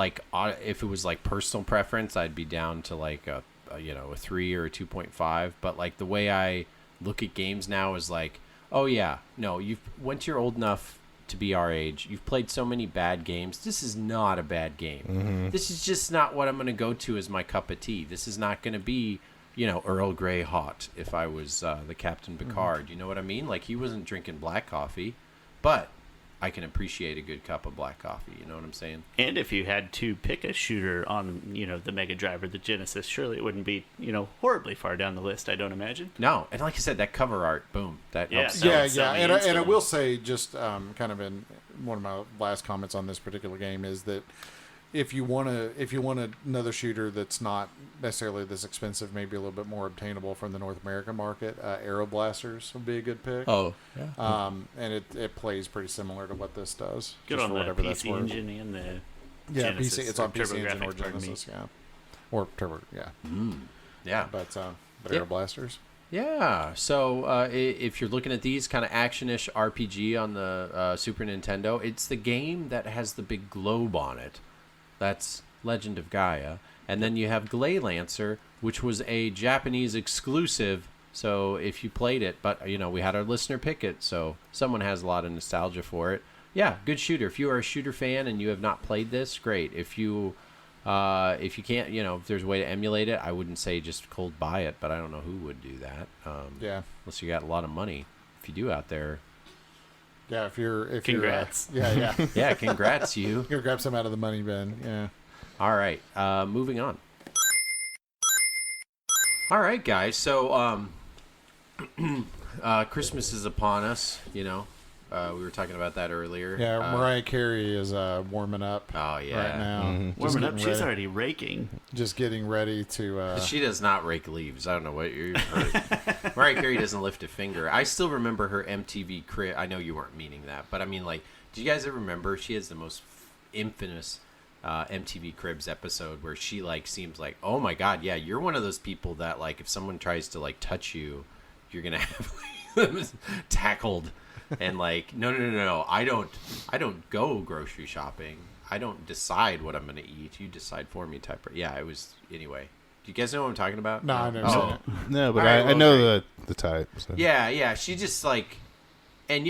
if it was like personal preference, I'd be down to like a 3 or a 2.5. But like the way I look at games now is like, oh yeah, no, once you're old enough to be our age, you've played so many bad games. This is not a bad game. Mm-hmm. This is just not what I'm going to go to as my cup of tea. This is not going to be, Earl Grey hot if I was the Captain Picard. You know what I mean? Like, he wasn't drinking black coffee, but I can appreciate a good cup of black coffee. You know what I'm saying? And if you had to pick a shooter on, the Mega Drive or the Genesis, surely it wouldn't be, horribly far down the list, I don't imagine. No, and like I said, that cover art, boom, that helps. So And I will say, just kind of in one of my last comments on this particular game is that if you want another shooter that's not necessarily this expensive, maybe a little bit more obtainable from the North American market, Aero Blasters would be a good pick. Oh, yeah. And it plays pretty similar to what this does. Good on the PC Engine and the Genesis. PC. It's on PC Engine or TurboGrafx, pardon me. Genesis, or Turbo, yeah. Yeah. But Yeah. Aero Blasters. Yeah, so if you're looking at these kind of action-ish RPG on the Super Nintendo, it's the game that has the big globe on it. That's Legend of Gaia. And then you have Gleylancer, which was a Japanese exclusive, so if you played it, but, we had our listener pick it, so someone has a lot of nostalgia for it. Yeah, good shooter. If you are a shooter fan and you have not played this, great. If you can't, if there's a way to emulate it, I wouldn't say just cold buy it, but I don't know who would do that. Unless you got a lot of money. If you do out there. Yeah, if congrats. Yeah. Yeah, congrats, you. You'll grab some out of the money bin. Yeah. All right, moving on. All right, guys. So, Christmas is upon us. We were talking about that earlier. Yeah, Mariah Carey is warming up. Oh yeah, right now. Mm-hmm. Warming up, she's already raking. Just getting ready to. She does not rake leaves. I don't know what you've heard. Mariah Carey doesn't lift a finger. I still remember her MTV crib. I know you weren't meaning that, but I mean, like, do you guys ever remember? She has the most infamous MTV Cribs episode where she seems like, oh my god, yeah, you're one of those people that if someone tries to touch you, you're gonna have them tackled. And no, I don't go grocery shopping. I don't decide what I'm gonna eat. You decide for me, type. Yeah, it was anyway. Do you guys know what I'm talking about? No, I never seen it. No, but Right, I know the type. So. Yeah. She just and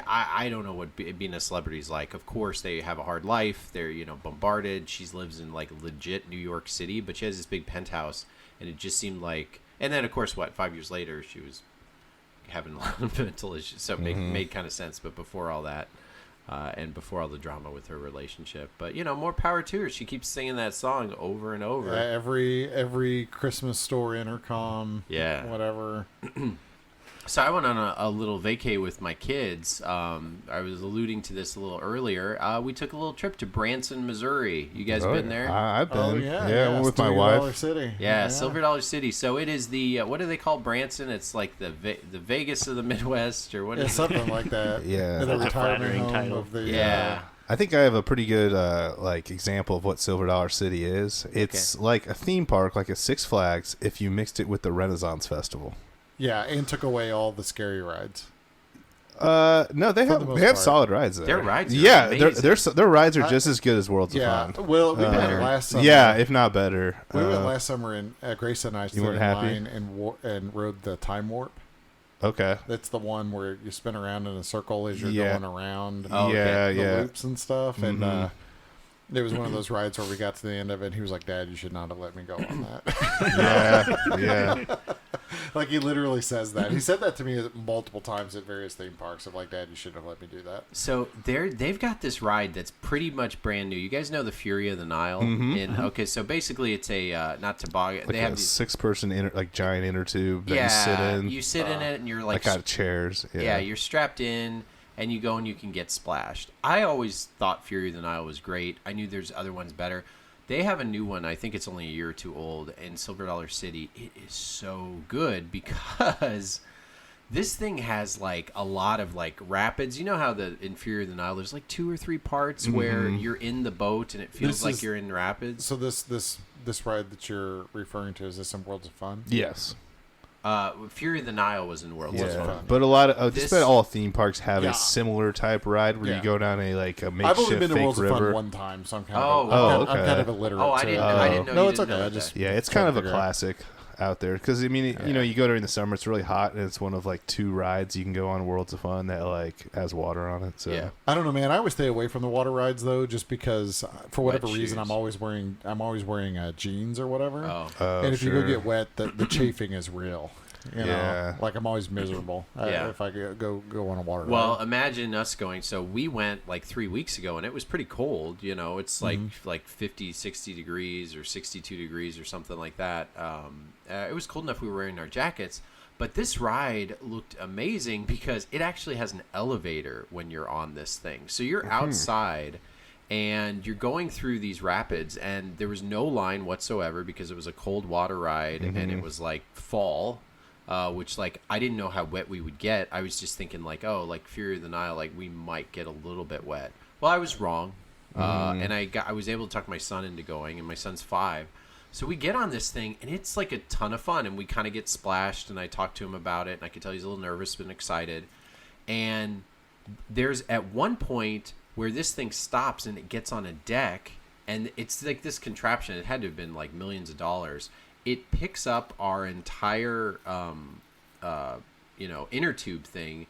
I don't know what being a celebrity is like. Of course, they have a hard life. They're bombarded. She lives in legit New York City, but she has this big penthouse, and it just seemed like. And then of course, 5 years later, she was having a lot of mental issues, so it made kind of sense. But before all that, and before all the drama with her relationship, but more power to her. She keeps singing that song over and over. Every Christmas store intercom. Yeah. Whatever. So I went on a little vacay with my kids. I was alluding to this a little earlier. We took a little trip to Branson, Missouri. You guys been there? I've been. Oh, I went with my wife. City. Yeah, Silver Dollar City. So it is the what do they call Branson? It's like the Vegas of the Midwest, or what? Yeah, something like that. Yeah. The That's a retirement flattering home title. of the. Yeah. I think I have a pretty good example of what Silver Dollar City is. It's like a theme park, like a Six Flags, if you mixed it with the Renaissance Festival. Yeah, and took away all the scary rides. No, they For have the most have part. solid rides there. Their rides are amazing. Their rides are just as good as Worlds of Fun. Well, we went last summer. Yeah, if not better. We went last summer, and Grace and I stood weren't in happy? line and rode the Time Warp. Okay. That's the one where you spin around in a circle as you're Yeah. going around. Oh, okay. The loops and stuff, and there was one of those rides where we got to the end of it, and he was like, "Dad, you should not have let me go on that." Yeah. Like, he literally says that. He said that to me multiple times at various theme parks of like, "Dad, you shouldn't have let me do that." So they've got this ride that's pretty much brand new. You guys know the Fury of the Nile? Okay, so basically it's a not toboggan. Like they have a these, six-person giant inner tube that yeah, you sit in. you sit in it and you're like out of chairs. yeah, you're strapped in and you go and you can get splashed. I always thought Fury of the Nile was great. I knew there's other ones better. They have a new one. I think it's only a year or two old in Silver Dollar City. It is so good because this thing has a lot of rapids. You know how in Fury of the Nile there's 2 or 3 parts where you're in the boat and it feels like you're in rapids. So this ride that you're referring to, is this in Worlds of Fun? Yes. Fury of the Nile was in Worlds of Fun. But a lot of This- just about all theme parks have Yeah. a similar type ride where Yeah. you go down a makeshift I've only been to fake Worlds of river. Fun one time, so I'm kind Oh, of I'm okay. kind of illiterate. Oh, I to didn't. it. I didn't know. No, you it's didn't okay. know I that. just Yeah, it's trying kind to of a figure out. classic out there because you go during the summer, it's really hot, and it's one of 2 rides you can go on Worlds of Fun that has water on it. So Yeah. I don't know, man. I always stay away from the water rides though, just because for whatever Wet reason shoes. I'm always wearing jeans or whatever. Oh. Oh, and if you sure. go get wet, the chafing is real. You know, like I'm always miserable if I go on a water ride. Well, imagine us going. So we went like 3 weeks ago, and it was pretty cold. You know, it's like 50, 60 degrees or 62 degrees or something like that. It was cold enough we were wearing our jackets. But this ride looked amazing because it actually has an elevator when you're on this thing. So you're outside, and you're going through these rapids, and there was no line whatsoever because it was a cold water ride, and it was like fall. Which, like, I didn't know how wet we would get. I was just thinking, like, oh, like Fury of the Nile, like, we might get a little bit wet. Well, I was wrong. And I was able to talk my son into going, and my son's 5. So we get on this thing, and it's, like, a ton of fun, and we kind of get splashed, and I talked to him about it, and I could tell he's a little nervous but excited. And there's, at one point, where this thing stops, and it gets on a deck, and it's, like, this contraption. It had to have been, like, millions of dollars. It picks up our entire, inner tube thing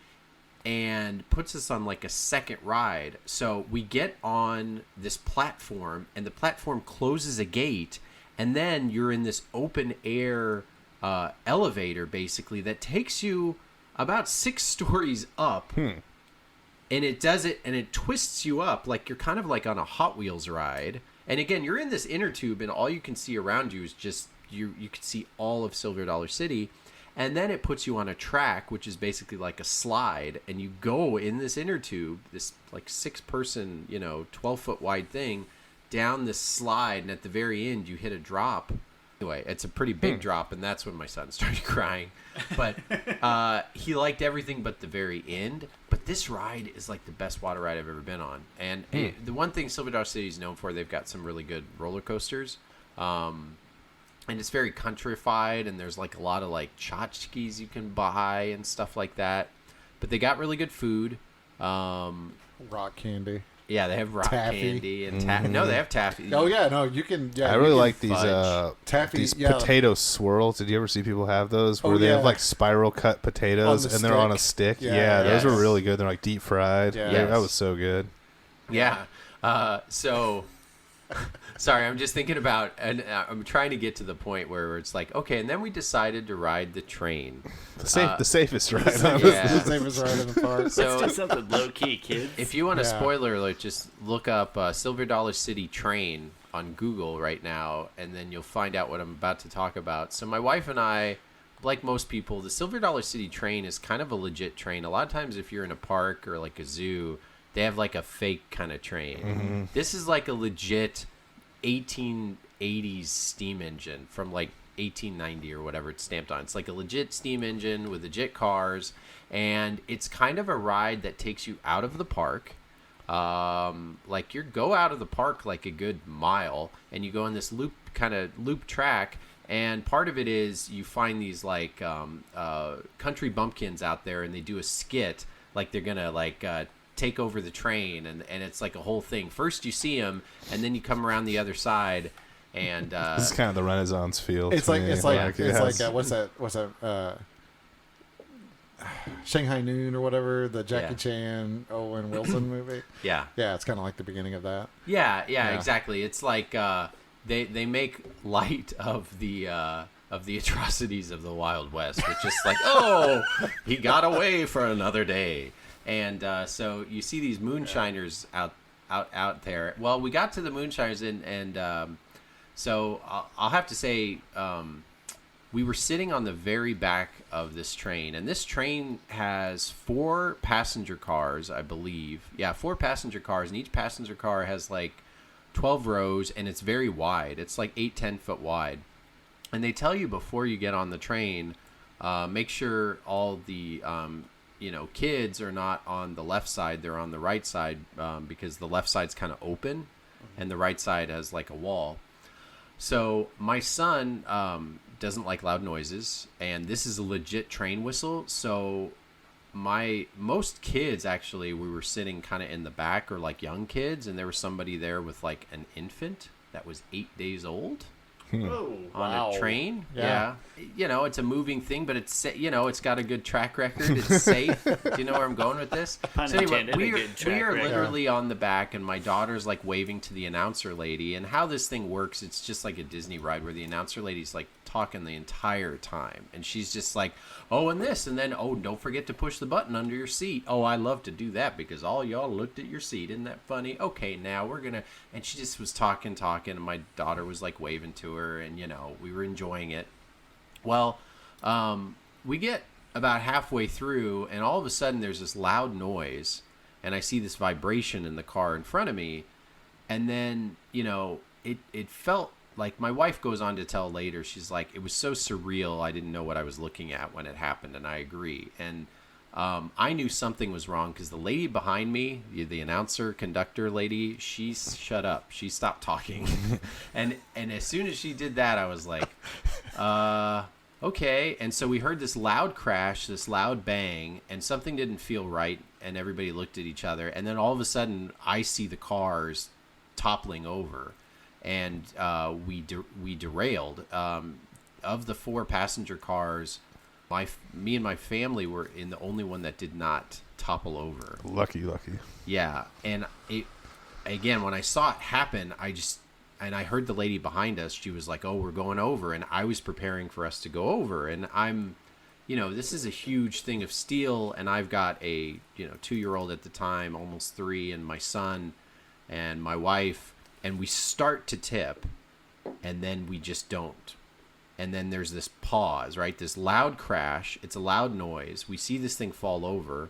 and puts us on like a second ride. So we get on this platform, and the platform closes a gate, and then you're in this open air elevator, basically, that takes you about 6 stories up. And it does it, and it twists you up like you're kind of like on a Hot Wheels ride. And again, you're in this inner tube, and all you can see around you is just you can see all of Silver Dollar City. And then it puts you on a track, which is basically like a slide, and you go in this inner tube, this like 6-person, 12-foot wide thing, down this slide, and at the very end you hit a drop. Anyway, it's a pretty big drop, and that's when my son started crying. But he liked everything but the very end. But this ride is like the best water ride I've ever been on. And the one thing Silver Dollar City is known for, they've got some really good roller coasters. And it's very countrified, and there's like a lot of like tchotchkes you can buy and stuff like that. But they got really good food. Rock candy. Yeah, they have rock candy and no, they have taffy. Oh yeah, no, you can. Yeah, I really like these taffy. These potato swirls. Did you ever see people have those where they have like spiral cut potatoes and they're on a stick? Yeah, those were really good. They're like deep fried. Yeah, that was so good. Yeah. So. Sorry, I'm just thinking about, and I'm trying to get to the point where it's like, okay, and then we decided to ride the train. The safest ride. The safest ride in the park. So, let's do something low-key, kids. If you want a spoiler alert, just look up Silver Dollar City train on Google right now, and then you'll find out what I'm about to talk about. So my wife and I, like most people, the Silver Dollar City train is kind of a legit train. A lot of times if you're in a park or like a zoo, they have like a fake kind of train. This is like a legit 1880s steam engine from like 1890 or whatever it's stamped on. It's like a legit steam engine with legit cars, and it's kind of a ride that takes you out of the park. Like you go out of the park like a good mile, and you go on this loop track. And part of it is you find these like country bumpkins out there, and they do a skit like they're gonna like take over the train, and it's like a whole thing. First you see them, and then you come around the other side, and this is kind of the Renaissance feel. It's like what's that Shanghai Noon or whatever, the Jackie Chan Owen Wilson movie. Yeah, it's kind of like the beginning of that. Yeah, exactly. It's like they make light of the atrocities of the Wild West, which is like, oh, he got away for another day. And so you see these moonshiners out there. Well, we got to the moonshiners, and so I'll have to say we were sitting on the very back of this train, and this train has 4 passenger cars, I believe. Yeah, 4 passenger cars, and each passenger car has like 12 rows, and it's very wide. It's like 8-10 foot wide. And they tell you before you get on the train, make sure all the kids are not on the left side, they're on the right side, because the left side's kind of open and the right side has like a wall. So my son doesn't like loud noises, and this is a legit train whistle. So most kids, actually, we were sitting kind of in the back, or like young kids, and there was somebody there with like an infant that was 8 days old. Oh, on a train. Yeah. You know, it's a moving thing, but it's, you know, it's got a good track record. It's safe. Do you know where I'm going with this? Pun intended, a good track we are record. literally on the back, and my daughter's like waving to the announcer lady. And how this thing works, it's just like a Disney ride where the announcer lady's like talking the entire time, and she's just like, oh, and this, and then, oh, don't forget to push the button under your seat. Oh, I love to do that because all y'all looked at your seat. Isn't that funny? Okay, now we're gonna, and she just was talking, and my daughter was like waving to her, and you know, we were enjoying it. Well, we get about halfway through, and all of a sudden there's this loud noise, and I see this vibration in the car in front of me, and then, you know, it felt like, my wife goes on to tell later, she's like, it was so surreal, I didn't know what I was looking at when it happened, and I agree. And I knew something was wrong because the lady behind me, the announcer conductor lady, she shut up. She stopped talking. and as soon as she did that, I was like, okay. And so we heard this loud crash, this loud bang, and something didn't feel right, and everybody looked at each other. And then all of a sudden, I see the cars toppling over, and we derailed. Of the 4 passenger cars, me and my family were in the only one that did not topple over. Lucky. Yeah, and again, when I saw it happen, I heard the lady behind us. She was like, "Oh, we're going over," and I was preparing for us to go over. And I'm, you know, this is a huge thing of steel, and I've got a 2-year-old at the time, almost 3, and my son, and my wife, and we start to tip, and then we just don't. And then there's this pause, right? This loud crash. It's a loud noise. We see this thing fall over.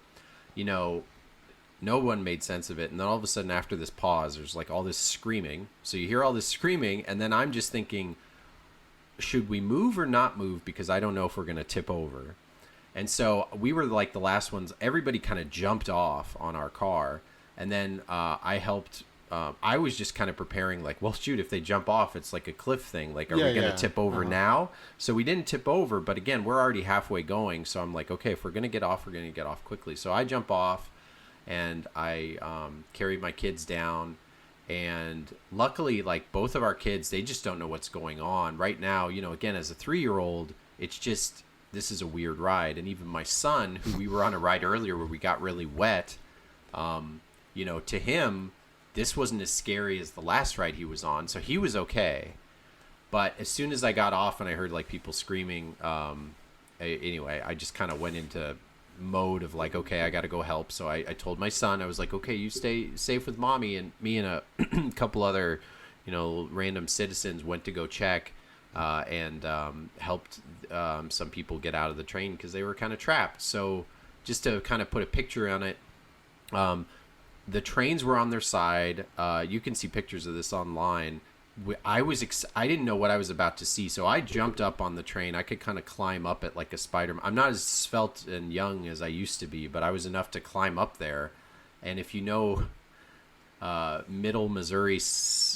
You know, no one made sense of it. And then all of a sudden, after this pause, there's like all this screaming. So you hear all this screaming, and then I'm just thinking, should we move or not move? Because I don't know if we're going to tip over. And so we were like the last ones. Everybody kind of jumped off on our car. And then I helped. I was just kind of preparing, like, well, shoot, if they jump off, it's like a cliff thing. Like, are we going to tip over now? So we didn't tip over, but again, we're already halfway going. So I'm like, okay, if we're going to get off, we're going to get off quickly. So I jump off, and I carried my kids down. And luckily, like, both of our kids, they just don't know what's going on. Right now, you know, again, as a 3-year-old, it's just, this is a weird ride. And even my son, who we were on a ride earlier where we got really wet, you know, to him, this wasn't as scary as the last ride he was on, so he was okay. But as soon as I got off and I heard like people screaming, anyway, I just kind of went into mode of like, okay, I got to go help. So I told my son, I was like, okay, you stay safe with mommy, and me and a couple other, you know, random citizens went to go check and helped some people get out of the train because they were kind of trapped. So just to kind of put a picture on it, the trains were on their side. You can see pictures of this online. I didn't know what I was about to see, so I jumped up on the train. I could kind of climb up it like a Spider-Man. I'm not as svelte and young as I used to be, but I was enough to climb up there. And if you know middle Missouri,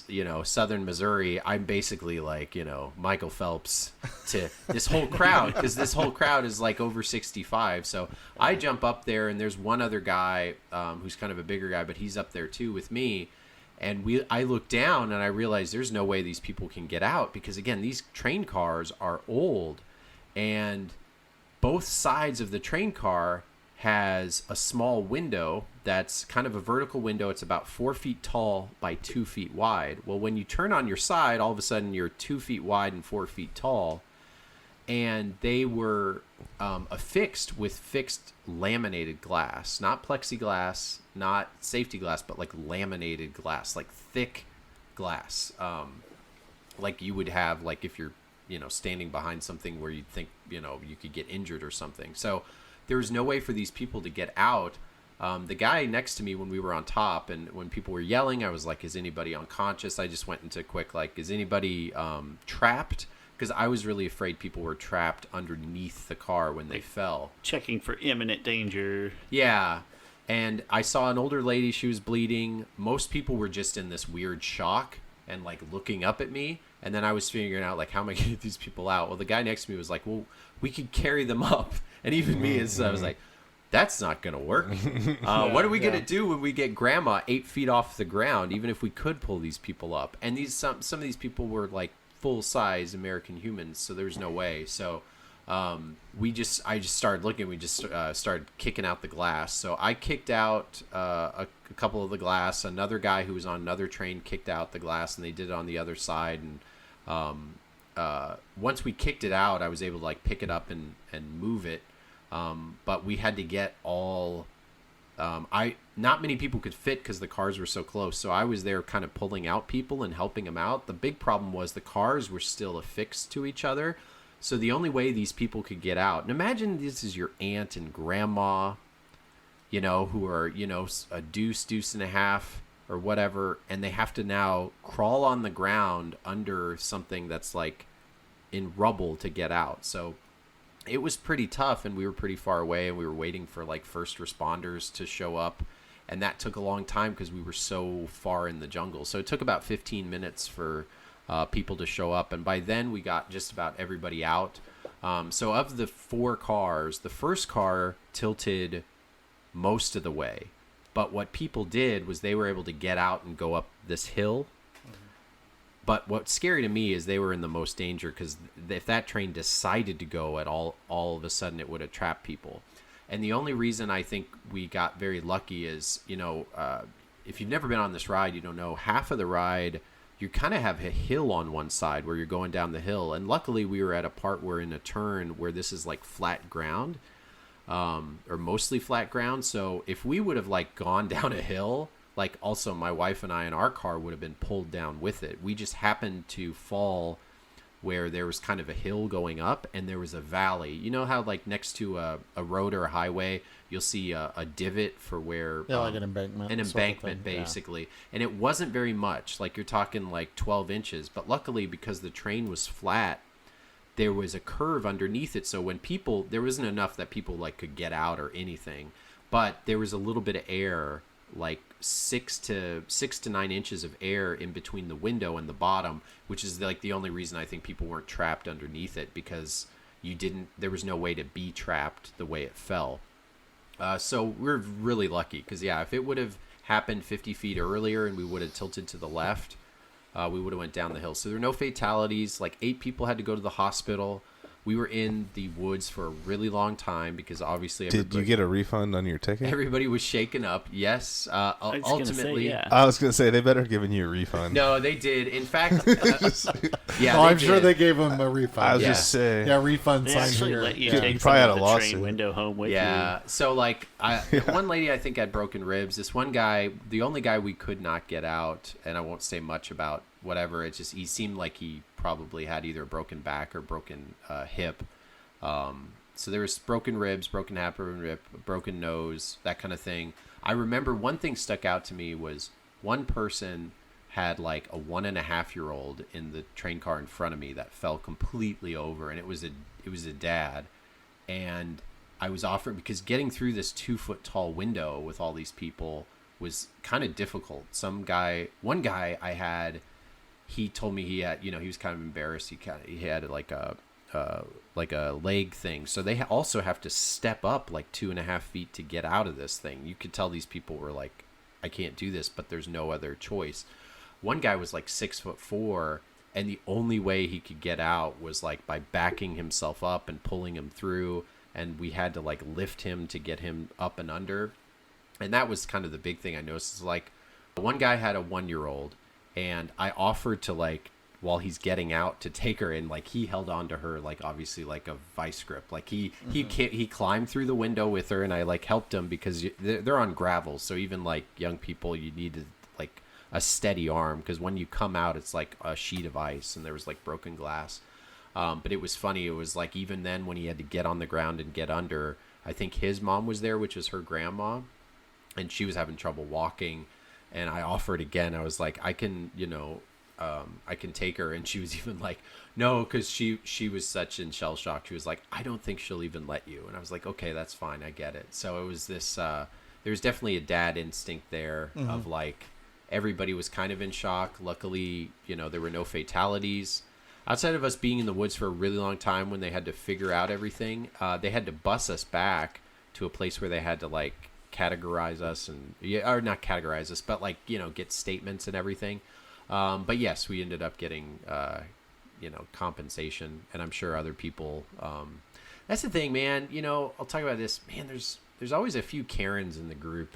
you know, southern Missouri, I'm basically like, you know, Michael Phelps to this whole crowd, because this whole crowd is like over 65. So I jump up there, and there's one other guy who's kind of a bigger guy, but he's up there too with me. And I look down, and I realize there's no way these people can get out, because again, these train cars are old, and both sides of the train car has a small window that's kind of a vertical window. It's about 4 feet tall by 2 feet wide. Well, when you turn on your side, all of a sudden you're 2 feet wide and 4 feet tall. And they were affixed with fixed laminated glass, not plexiglass, not safety glass, but like laminated glass, like thick glass, like you would have, like if you're, you know, standing behind something where you'd think, you know, you could get injured or something. So there was no way for these people to get out. The guy next to me when we were on top, and when people were yelling, I was like, is anybody unconscious? I just went into quick, like, is anybody trapped? Because I was really afraid people were trapped underneath the car when they fell. Checking for imminent danger. Yeah. And I saw an older lady, she was bleeding. Most people were just in this weird shock and like looking up at me. And then I was figuring out, like, how am I going to get these people out? Well, the guy next to me was like, well, we could carry them up. And even me, I was like, that's not going to work. What are we going to do when we get grandma 8 feet off the ground, even if we could pull these people up? And some of these people were like full size American humans, so there's no way. So I just started looking. We just started kicking out the glass. So I kicked out a couple of the glass. Another guy who was on another train kicked out the glass, and they did it on the other side. And once we kicked it out, I was able to like pick it up and move it. But we had to get all. Not many people could fit because the cars were so close. So I was there kind of pulling out people and helping them out. The big problem was the cars were still affixed to each other. So the only way these people could get out, and imagine this is your aunt and grandma, you know, who are, you know, a deuce and a half or whatever, and they have to now crawl on the ground under something that's like in rubble to get out. So it was pretty tough, and we were pretty far away, and we were waiting for like first responders to show up, and that took a long time because we were so far in the jungle. So it took about 15 minutes for people to show up, and by then we got just about everybody out. So of the 4 cars, the first car tilted most of the way, but what people did was they were able to get out and go up this hill. But what's scary to me is they were in the most danger, because if that train decided to go at all of a sudden, it would have trapped people. And the only reason I think we got very lucky is, you know, if you've never been on this ride, you don't know, half of the ride you kind of have a hill on one side where you're going down the hill. And luckily we were at a part where in a turn where this is like flat ground, or mostly flat ground. So if we would have like gone down a hill, like also my wife and I in our car would have been pulled down with it. We just happened to fall where there was kind of a hill going up and there was a valley. You know how like next to a road or a highway, you'll see a divot for where... Yeah, like an embankment. An embankment, basically. Yeah. And it wasn't very much. Like you're talking like 12 inches. But luckily, because the train was flat, there was a curve underneath it. So when people... There wasn't enough that people like could get out or anything. But there was a little bit of air, like 6 to 9 inches of air in between the window and the bottom, which is like the only reason I think people weren't trapped underneath it, because there was no way to be trapped the way it fell. So we're really lucky, because yeah, if it would have happened 50 feet earlier and we would have tilted to the left, we would have went down the hill. So there were no fatalities. Like 8 people had to go to the hospital. We were in the woods for a really long time because obviously... Did you get a refund on your ticket? Everybody was shaken up, yes. Ultimately... I was going to say, they better have given you a refund. No, they did. In fact... yeah, I'm sure they gave them a refund. I was just saying... Yeah, refund sign here. Let you take probably had a the lawsuit. train window home with you. Yeah, so like, one lady I think had broken ribs. This one guy, the only guy we could not get out, and I won't say much about whatever, it's just he seemed like he probably had either a broken back or broken hip. So there was broken ribs, broken half of a rib, broken nose, that kind of thing. I remember one thing stuck out to me was one person had like a 1.5-year-old in the train car in front of me that fell completely over, and it was a dad. And I was offering, because getting through this 2-foot tall window with all these people was kind of difficult. One guy I had, he told me he had, he was kind of embarrassed. He had like a leg thing, so they also have to step up like 2.5 feet to get out of this thing. You could tell these people were like, I can't do this, but there's no other choice. One guy was like 6'4", and the only way he could get out was like by backing himself up and pulling him through, and we had to like lift him to get him up and under. And that was kind of the big thing I noticed, is like one guy had a 1-year-old, and I offered to like, while he's getting out, to take her, and like he held on to her like obviously like a vice grip, like he climbed through the window with her, and I like helped him because they're on gravel, so even like young people, you need like a steady arm, because when you come out it's like a sheet of ice, and there was like broken glass. But it was funny, it was like even then when he had to get on the ground and get under, I think his mom was there, which is her grandma, and she was having trouble walking, and I offered again. I was like, I can take her, and she was even like, no, because she was such in shell shock. She was like, I don't think she'll even let you. And I was like, okay, that's fine, I get it. So it was this, there's definitely a dad instinct there, of like, everybody was kind of in shock. Luckily, there were no fatalities. Outside of us being in the woods for a really long time when they had to figure out everything, they had to bus us back to a place where they had to like categorize us, or not categorize us, but like, get statements and everything. But yes, we ended up getting compensation, and I'm sure other people. That's the thing, man. I'll talk about this, man. There's always a few Karens in the group,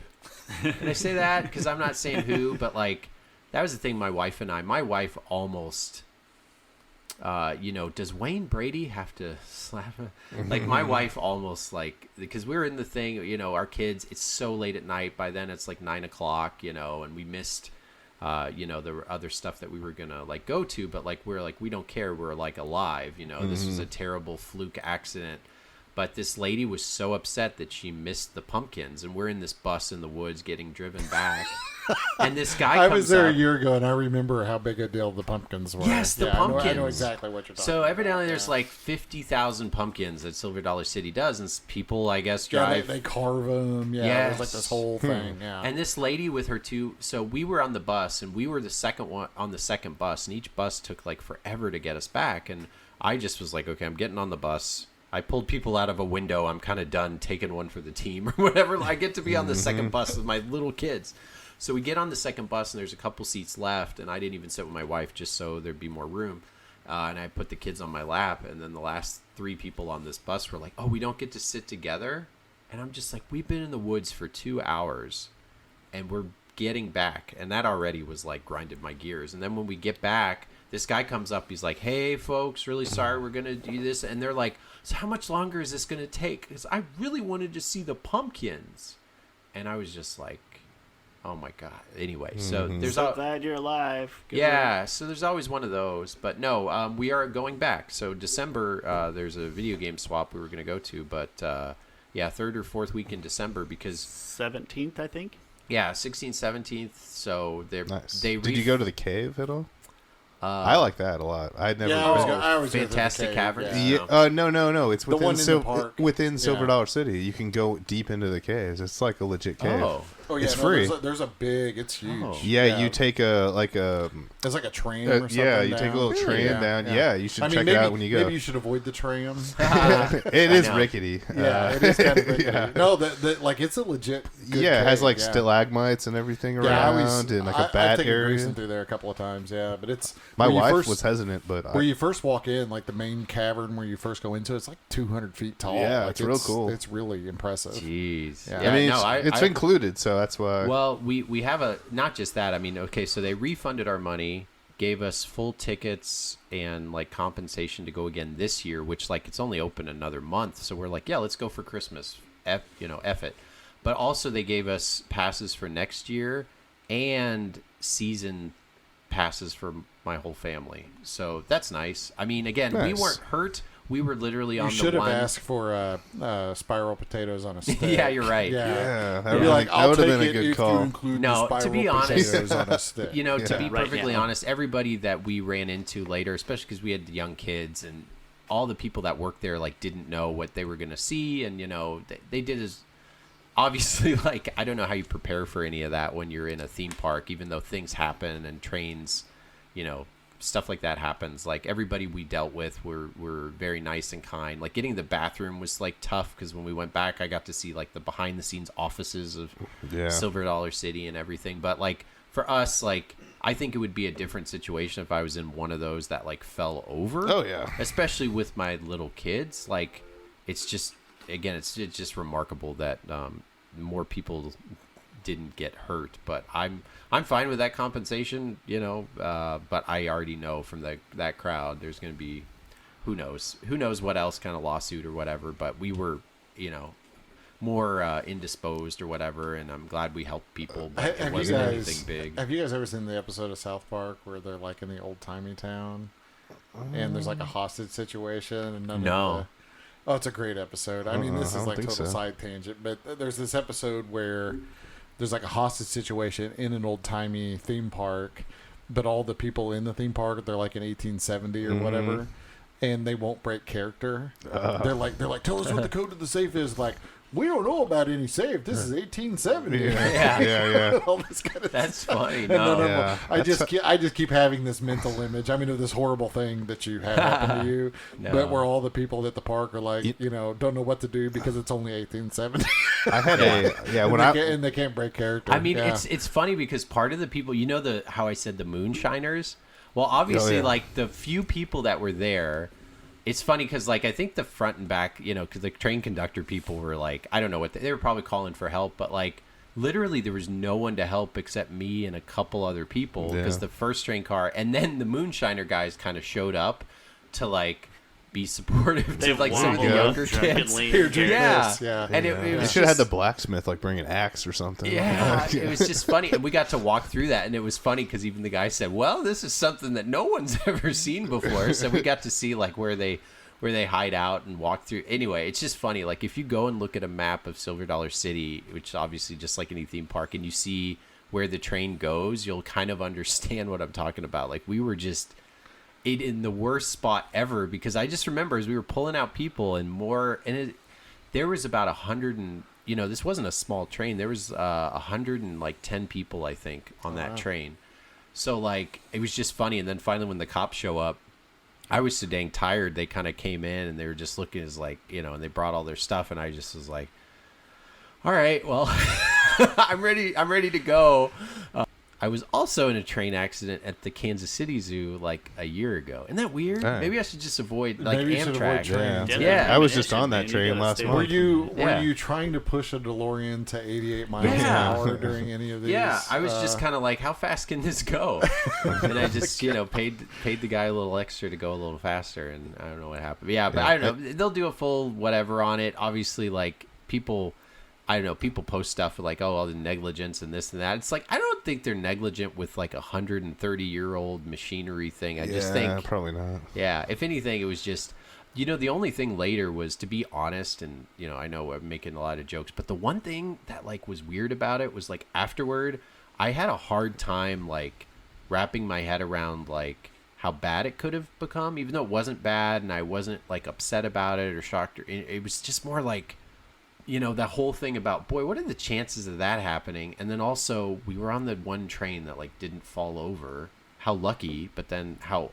and I say that because I'm not saying who, but like that was the thing. My wife almost. Does Wayne Brady have to slap him? Like my wife almost because we're in the thing, our kids, it's so late at night. By then it's like 9:00, and we missed, there were other stuff that we were going to like go to, but like, we're like, we don't care. We're like alive, this was a terrible fluke accident. But this lady was so upset that she missed the pumpkins, and we're in this bus in the woods getting driven back. And this guy comes up. I was there a year ago, and I remember how big a deal the pumpkins were. Yes, the pumpkins. I know exactly what you're talking about. So evidently there's like 50,000 pumpkins that Silver Dollar City does, and people, I guess, drive. Yeah, they carve them. Yeah, yes. It was like this whole thing. Yeah. And this lady with her two. So we were on the bus, and we were the second one on the second bus, and each bus took like forever to get us back. And I just was like, okay, I'm getting on the bus. I pulled people out of a window. I'm kind of done taking one for the team or whatever. I get to be on the second bus with my little kids. So we get on the second bus, and there's a couple seats left, and I didn't even sit with my wife just so there'd be more room. And I put the kids on my lap, and then the last 3 people on this bus were like, oh, we don't get to sit together? And I'm just like, we've been in the woods for 2 hours, and we're getting back. And that already was like grinded my gears. And then when we get back, this guy comes up. He's like, hey, folks, really sorry we're going to do this. And they're like, so how much longer is this going to take? Because I really wanted to see the pumpkins. And I was just like, oh, my God. Anyway, so there's... So glad you're alive. Good yeah, work. so there's always one of those. But no, we are going back. So December, there's a video game swap we were going to go to. But, 3rd or 4th week in December because... 17th, I think? Yeah, 16th, 17th. So they're... Nice. Did you go to the cave at all? I like that a lot. I'd never. Yeah, I always Fantastic Caverns. Yeah. No. It's within one in the park. within Silver Dollar City. You can go deep into the caves. It's like a legit cave. Oh yeah, it's free. There's a big. It's huge. Oh. Yeah, you take it's like a tram or something. Yeah, you take a little tram down. Yeah, you should check it out when you go. Maybe you should avoid the tram. It is rickety. Yeah, it is kind of rickety. Yeah. No, it's a legit. Good it has like cave, stalagmites and everything around, and like a bat I've area. Grayson through there a couple of times. Yeah, but it's my wife was hesitant, but where you first walk in, like the main cavern where you first go into, it's like 200 feet tall. Yeah, it's real cool. It's really impressive. Jeez. Yeah. I mean, it's included, so that's why. Well, we have not just that. I mean, okay, so they refunded our money, gave us full tickets and like compensation to go again this year, which like it's only open another month. So we're like, yeah, let's go for Christmas. F it. But also they gave us passes for next year and season passes for my whole family. So that's nice. I mean, again, we weren't hurt. We were literally on the one. You should have asked for spiral potatoes on a stick. Yeah, you're right. Yeah. That would have been a good call. No, to be honest, on a stick. To be perfectly honest, everybody that we ran into later, especially because we had young kids and all the people that worked there, like didn't know what they were going to see, and they did as obviously like I don't know how you prepare for any of that when you're in a theme park, even though things happen and trains, stuff like that happens. Like everybody we dealt with were very nice and kind. Like getting the bathroom was like tough because when we went back, I got to see like the behind the scenes offices of Silver Dollar City and everything. But like for us, like I think it would be a different situation if I was in one of those that like fell over. Oh yeah, especially with my little kids. Like it's just it's just remarkable that more people didn't get hurt, but I'm fine with that compensation, but I already know from that crowd there's going to be who knows what else kind of lawsuit or whatever, but we were more indisposed or whatever, and I'm glad we helped people, but it wasn't anything big. Have you guys ever seen the episode of South Park where they're like in the old-timey town and there's like a hostage situation and Oh, it's a great episode. I mean, this is like total side tangent, but there's this episode where there's like a hostage situation in an old-timey theme park, but all the people in the theme park, they're like in 1870 or whatever, and they won't break character. They're like, tell us what the code to the safe is. Like, we don't know about any safe. This is 1870. Yeah. All this kind of That's stuff. funny. No. I just keep having this mental image. I mean, of this horrible thing that you had happen to you, but where all the people at the park are like, don't know what to do because it's only 1870. I had and they can't break character. I mean, it's funny because part of the people, how I said the moonshiners. Well, obviously, yeah. like the few people that were there, it's funny because like I think the front and back, because the train conductor people were like, I don't know what they were probably calling for help, but like literally there was no one to help except me and a couple other people because the first train car and then the Moonshiner guys kind of showed up to like be supportive to like some of the younger kids. Yeah. And it they should have had the blacksmith like bring an axe or something. Yeah, it was just funny, and we got to walk through that, and it was funny because even the guy said, "Well, this is something that no one's ever seen before." So we got to see like where they hide out and walk through. Anyway, it's just funny. Like if you go and look at a map of Silver Dollar City, which is obviously just like any theme park, and you see where the train goes, you'll kind of understand what I'm talking about. Like we were just in the worst spot ever because I just remember as we were pulling out people there was about 100 and this wasn't a small train. There was 110 people I think on that train. So like it was just funny. And then finally when the cops show up, I was so dang tired. They kind of came in and they were just looking as like and they brought all their stuff and I just was like, all right, well, I'm ready to go. I was also in a train accident at the Kansas City Zoo like a year ago. Isn't that weird? Right. Maybe I should just avoid like Maybe you should avoid Amtrak. trains. Yeah. I was just on that train last month. Were you trying to push a DeLorean to 88 miles an hour during any of these? Yeah, I was just kind of like, how fast can this go? And I just, paid the guy a little extra to go a little faster, and I don't know what happened. But yeah, but I don't know. They'll do a full whatever on it. Obviously, like people post stuff like, oh, all the negligence and this and that. It's like, I don't think they're negligent with like 130-year-old machinery thing. I just think probably not. Yeah, if anything, it was just, the only thing later was, to be honest, and I know I'm making a lot of jokes, but the one thing that like was weird about it was like afterward, I had a hard time like wrapping my head around like how bad it could have become, even though it wasn't bad and I wasn't like upset about it or shocked. It was just more like, that whole thing about, boy, what are the chances of that happening? And then also we were on the one train that like didn't fall over. How lucky, but then how,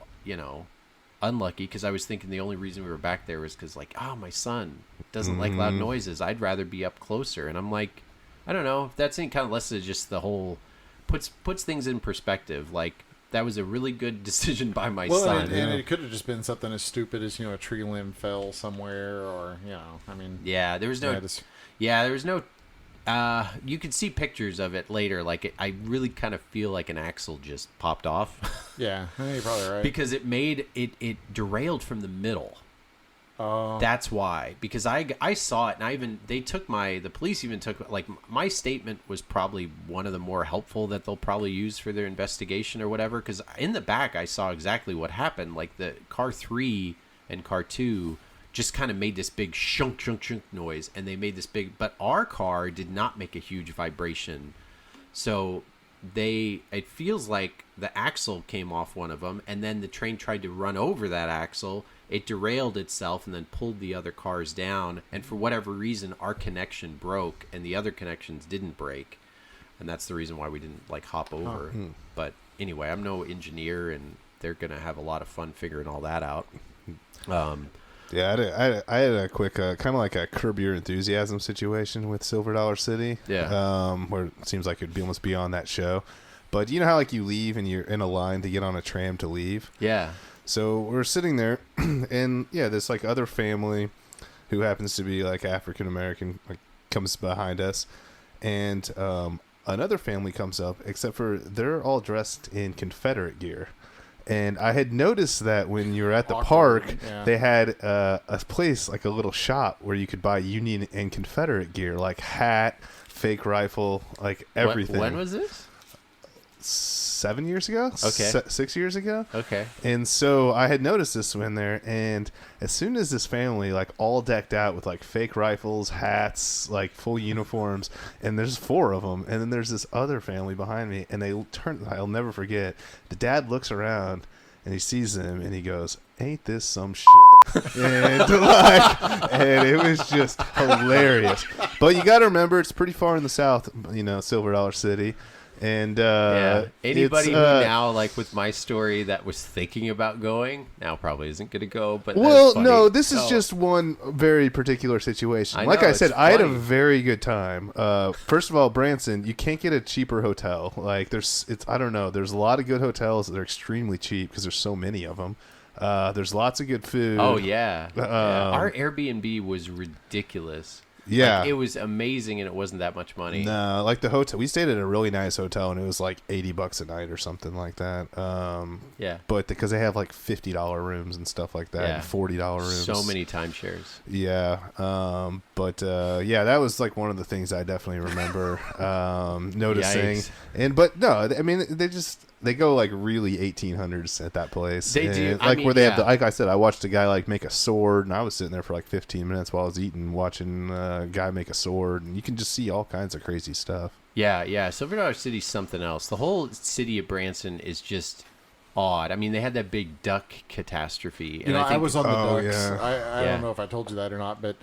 unlucky, because I was thinking the only reason we were back there was because like, my son doesn't like loud noises. I'd rather be up closer. And I'm like, I don't know if that's any kind of less of just the whole puts things in perspective. Like that was a really good decision by my son. And it could have just been something as stupid as a tree limb fell somewhere, or there was no you could see pictures of it later. Like I really kind of feel like an axle just popped off. Yeah, you're probably right. Because it made it derailed from the middle. Oh, that's why. Because I saw it, and the police even took, like, my statement was probably one of the more helpful that they'll probably use for their investigation or whatever. Because in the back, I saw exactly what happened. Like the car 3 and car 2 just kind of made this big shunk, shunk, shunk noise, and they made this big. But our car did not make a huge vibration, so it feels like the axle came off one of them, and then the train tried to run over that axle. It derailed itself and then pulled the other cars down, and for whatever reason our connection broke and the other connections didn't break, and that's the reason why we didn't like hop over. But anyway, I'm no engineer, and they're gonna have a lot of fun figuring all that out. Yeah, I had a quick kind of like a Curb Your Enthusiasm situation with Silver Dollar City. Yeah. Where it seems like it'd be almost beyond that show. But you know how like you leave and you're in a line to get on a tram to leave? Yeah. So we're sitting there, and this like other family who happens to be like African American like comes behind us, and another family comes up, except for they're all dressed in Confederate gear. And I had noticed that when you were at the park, they had a place, like a little shop, where you could buy Union and Confederate gear, like hat, fake rifle, like everything. When was this? 7 years ago? Okay. 6 years ago? Okay. And so I had noticed this when there, and as soon as this family, like all decked out with like fake rifles, hats, like full uniforms, and there's 4 of them, and then there's this other family behind me, and I'll never forget, the dad looks around and he sees them and he goes, "Ain't this some shit?" and it was just hilarious. But you got to remember, it's pretty far in the south, Silver Dollar City. And anybody who it's, now, like with my story, that was thinking about going, now probably isn't going to go. But well, that's funny. no, this is just one very particular situation. Like I said, I had a very good time. First of all, Branson, you can't get a cheaper hotel. Like I don't know. There's a lot of good hotels that are extremely cheap because there's so many of them. There's lots of good food. Oh yeah. Our Airbnb was ridiculous. Yeah, like, it was amazing, and it wasn't that much money. No, like the hotel, we stayed at a really nice hotel, and it was like $80 a night or something like that. Yeah, but because they have like $50 rooms and stuff like that, and $40 rooms. So many timeshares. Yeah, yeah, that was like one of the things I definitely remember noticing. Yikes. But no, I mean they go like really 1800s at that place. They do, like where they have like I said, I watched a guy like make a sword, and I was sitting there for like 15 minutes while I was eating, watching a guy make a sword, and you can just see all kinds of crazy stuff. Yeah. Silver Dollar City's something else. The whole city of Branson is just odd. I mean, they had that big duck catastrophe. And I was on the ducks. Yeah. I don't know if I told you that or not, but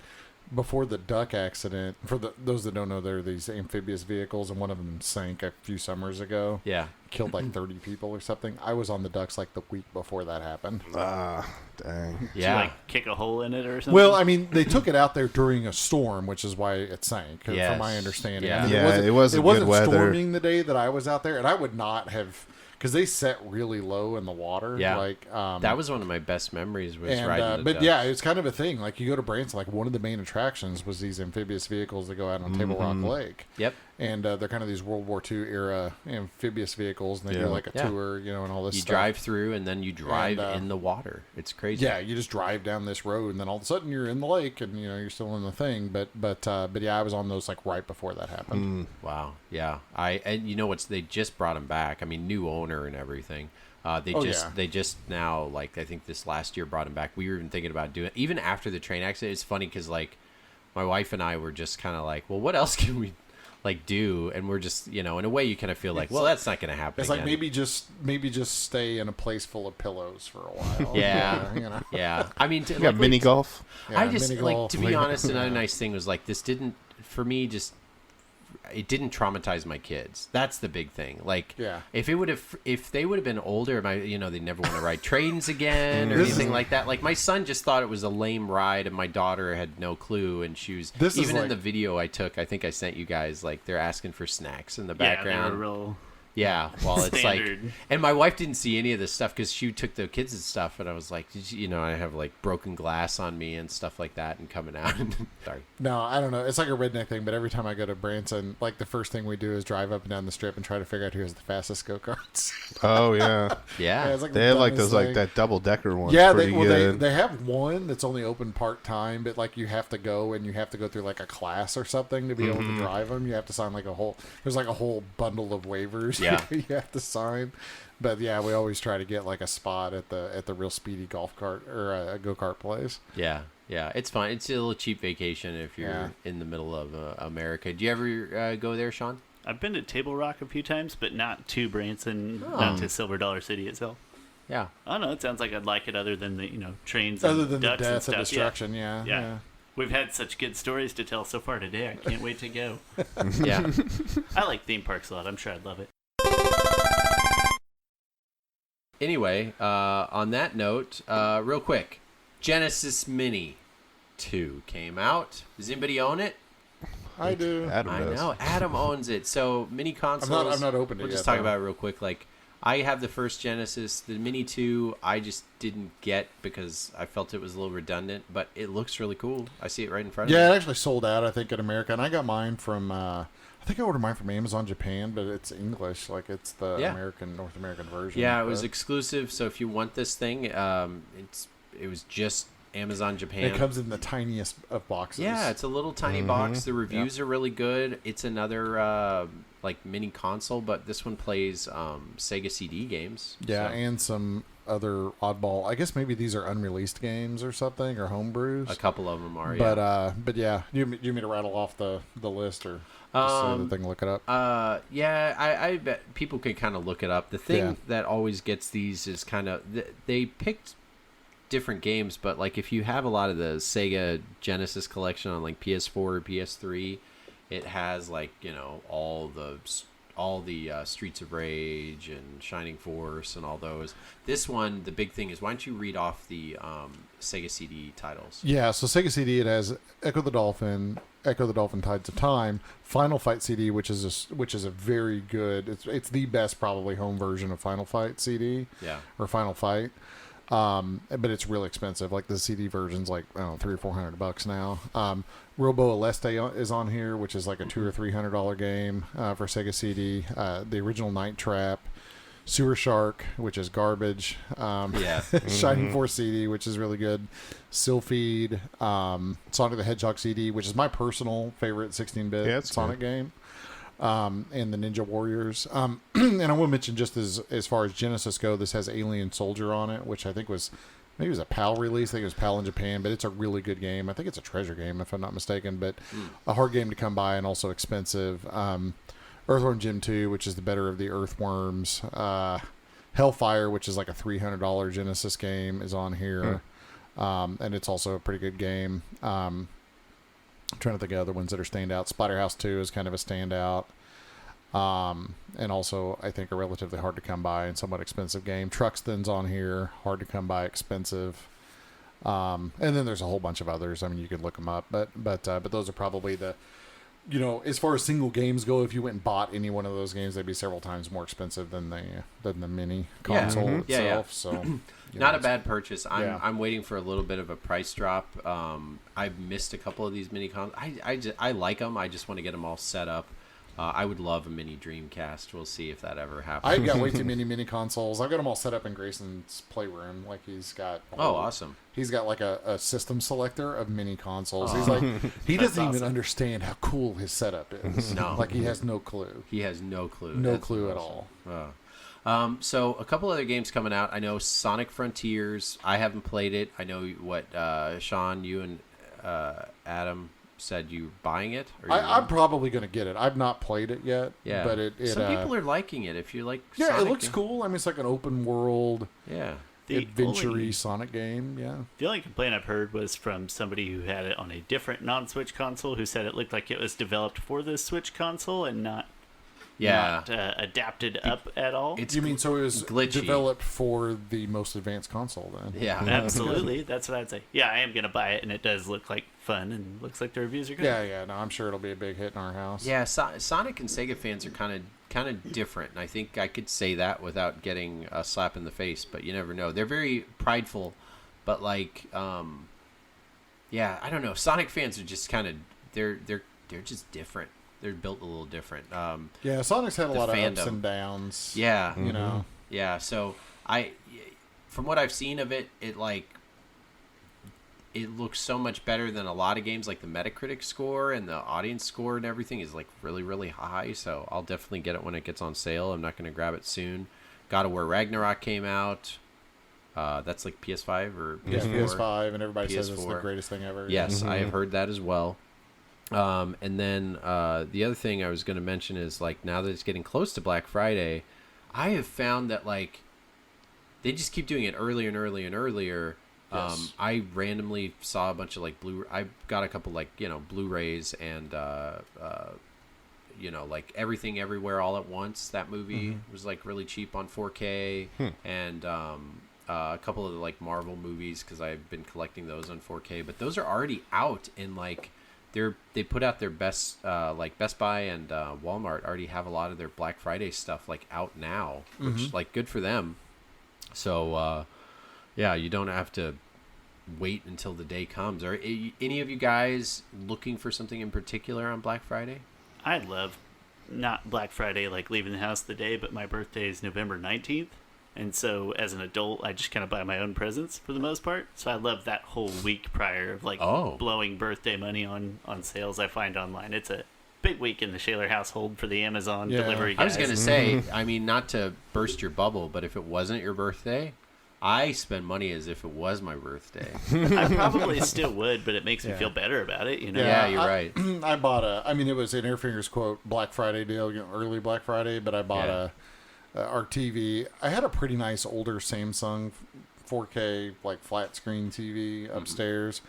before the duck accident, for those that don't know, there are these amphibious vehicles, and one of them sank a few summers ago. Yeah. Killed like 30 people or something. I was on the ducks like the week before that happened. Ah, dang. Did you, like, kick a hole in it or something? Well, I mean, they took it out there during a storm, which is why it sank, from my understanding. Yeah, I mean, it wasn't good weather. Storming the day that I was out there, and I would not have... Because they set really low in the water. Yeah. Like, that was one of my best memories was riding the But ducks. yeah, it's kind of a thing. Like, you go to Branson, like, one of the main attractions was these amphibious vehicles that go out on Table Rock Lake. Yep. And they're kind of these World War II era amphibious vehicles, and they do like a tour, and all this stuff. You drive through, and then you drive in the water. It's crazy. Yeah, you just drive down this road, and then all of a sudden you're in the lake, and you're still in the thing. But yeah, I was on those like right before that happened. Wow. Yeah. And you know what's? They just brought them back. I mean, new owner and everything. They just now, like, I think this last year brought them back. We were even thinking about doing, even after the train accident. It's funny because like my wife and I were just kind of like, well, what else can we like do? And we're just, in a way you kind of feel like, well, that's not going to happen. It's again. like maybe just stay in a place full of pillows for a while. Yeah. Yeah. I mean, you got mini golf. Yeah, I just mini like golf. to be honest. Another nice thing was like this didn't for me just. It didn't traumatize my kids. That's the big thing. Like, if they would have been older, they never want to ride trains again or anything like that. Like, my son just thought it was a lame ride, and my daughter had no clue. And she was in the video I took. I think I sent you guys. Like, they're asking for snacks in the background. Yeah, they were real. Yeah, well, it's standard. like, and my wife didn't see any of this stuff because she took the kids' stuff, and I was like, I have like broken glass on me and stuff like that, and coming out. Sorry. No, I don't know. It's like a redneck thing, but every time I go to Branson, like the first thing we do is drive up and down the strip and try to figure out who has the fastest go-karts. Oh yeah, yeah. It's like they have like those like that double-decker one. Yeah, they have one that's only open part-time, but like you have to go through like a class or something to be able to drive them. You have to sign like there's like a whole bundle of waivers. Yeah. You have to sign. But yeah, we always try to get like a spot at the real speedy golf cart or a go-kart place. Yeah, it's fun. It's a little cheap vacation if you're in the middle of America. Do you ever go there, Sean? I've been to Table Rock a few times, but not to Branson, not to Silver Dollar City itself. Yeah. I don't know. It sounds like I'd like it other than the trains other and than ducks the and death stuff. and destruction. Yeah. We've had such good stories to tell so far today. I can't wait to go. Yeah. I like theme parks a lot. I'm sure I'd love it. Anyway, on that note, real quick, Genesis Mini 2 came out. Does anybody own it? I do. Adam I does. know. Adam owns it. So mini consoles. I'm not open to it We'll just yet, talk though. about it real quick. Like, I have the first Genesis. The Mini 2, I just didn't get because I felt it was a little redundant, but it looks really cool. I see it right in front of me. Yeah, it actually sold out, I think, in America. And I got mine from, I think I ordered mine from Amazon Japan, but it's English. Like, it's the North American version. Yeah, it was exclusive. So if you want this thing, it was just Amazon Japan. It comes in the tiniest of boxes. Yeah, it's a little tiny box. The reviews are really good. It's another like mini console, but this one plays Sega CD games. Yeah, so. and some other oddball. I guess maybe these are unreleased games or something, or homebrews. A couple of them are. But yeah, you want me to rattle off the list or just so the thing look it up? Yeah, I bet people can kind of look it up. The thing that always gets these is kind of they picked different games, but like if you have a lot of the Sega Genesis collection on like PS4 or PS3, it has like all the all the Streets of Rage and Shining Force and all those. This one, the big thing is, why don't you read off the Sega CD titles? Yeah, so Sega CD, it has Echo the Dolphin Tides of Time, Final Fight CD, which is a very good. It's the best probably home version of Final Fight CD. Yeah. Or Final Fight. But it's really expensive. Like the CD version's like, I don't know, $300 or $400 now. Robo Aleste is on here, which is like a $200 or $300 game for Sega CD. The original Night Trap, Sewer Shark, which is garbage. Shining Force CD, which is really good. Sylphied, Sonic the Hedgehog CD, which is my personal favorite 16-bit Sonic game. And the Ninja Warriors. And I will mention, just as far as Genesis go, this has Alien Soldier on it, which I think was a PAL release. I think it was PAL in Japan, but it's a really good game. I think it's a treasure game, if I'm not mistaken, but a hard game to come by and also expensive. Earthworm Jim 2, which is the better of the Earthworms. Hellfire, which is like a $300 Genesis game, is on here. And it's also a pretty good game. I'm trying to think of other ones that are standout. Splatterhouse 2 is kind of a standout. And also, I think, a relatively hard to come by and somewhat expensive game. Truxton's on here. Hard to come by, expensive. And then there's a whole bunch of others. I mean, you could look them up. But those are probably the... as far as single games go, if you went and bought any one of those games, they'd be several times more expensive than the mini console itself. So, not a bad purchase. I'm waiting for a little bit of a price drop. I've missed a couple of these mini consoles. I like them. I just want to get them all set up. I would love a mini Dreamcast. We'll see if that ever happens. I've got way too many mini consoles. I've got them all set up in Grayson's playroom. Like he's got. Awesome. He's got like a system selector of mini consoles. He's like, he doesn't even understand how cool his setup is. No, like he has no clue. He has no clue. No clue at all. So a couple other games coming out. I know Sonic Frontiers. I haven't played it. I know what Sean, you and Adam said you buying it. I'm probably going to get it. I've not played it yet. Yeah, but some people are liking it. If you like, yeah, Sonic, it looks cool. I mean, it's like an open world, adventure-y Sonic game. Yeah. The only complaint I've heard was from somebody who had it on a different non-Switch console, who said it looked like it was developed for the Switch console and not adapted up at all. You mean so it was glitchy. Developed for the most advanced console then? Yeah, absolutely. That's what I'd say. Yeah, I am gonna buy it, and it does look like fun, and looks like the reviews are good. Yeah. No, I'm sure it'll be a big hit in our house. Yeah, Sonic and Sega fans are kind of different, and I think I could say that without getting a slap in the face. But you never know. They're very prideful, but like, I don't know. Sonic fans are just kind of they're just different. They're built a little different. Sonic's had a lot of ups and downs. Yeah, you know. Yeah, so from what I've seen of it, it looks so much better than a lot of games. Like the Metacritic score and the audience score and everything is like really, really high. So I'll definitely get it when it gets on sale. I'm not going to grab it soon. God of War Ragnarok came out. That's like PS5 or PS4. Yeah, PS5, and everybody says it's the greatest thing ever. Yes, I have heard that as well. And then the other thing I was going to mention is, like, now that it's getting close to Black Friday, I have found that, like, they just keep doing it earlier and earlier and earlier. Yes. I randomly saw a bunch of, like, I got a couple, like, Blu-rays and, like, Everything Everywhere All at Once. That movie was, like, really cheap on 4K. And a couple of the, like, Marvel movies, because I've been collecting those on 4K. But those are already out in, like... They put out their best, like Best Buy and Walmart already have a lot of their Black Friday stuff like out now, which like good for them. So, you don't have to wait until the day comes. Are any of you guys looking for something in particular on Black Friday? I'd love not Black Friday, like leaving the house the day, but my birthday is November 19th. And so as an adult, I just kind of buy my own presents for the most part. So I love that whole week prior of like blowing birthday money on sales I find online. It's a big week in the Shaler household for the Amazon delivery guys. I was going to say, I mean, not to burst your bubble, but if it wasn't your birthday, I spend money as if it was my birthday. I probably still would, but it makes me feel better about it, Yeah, you're right. I bought it was an Airfingers quote Black Friday deal, early Black Friday, but I bought our TV. I had a pretty nice older Samsung 4K like flat screen TV upstairs,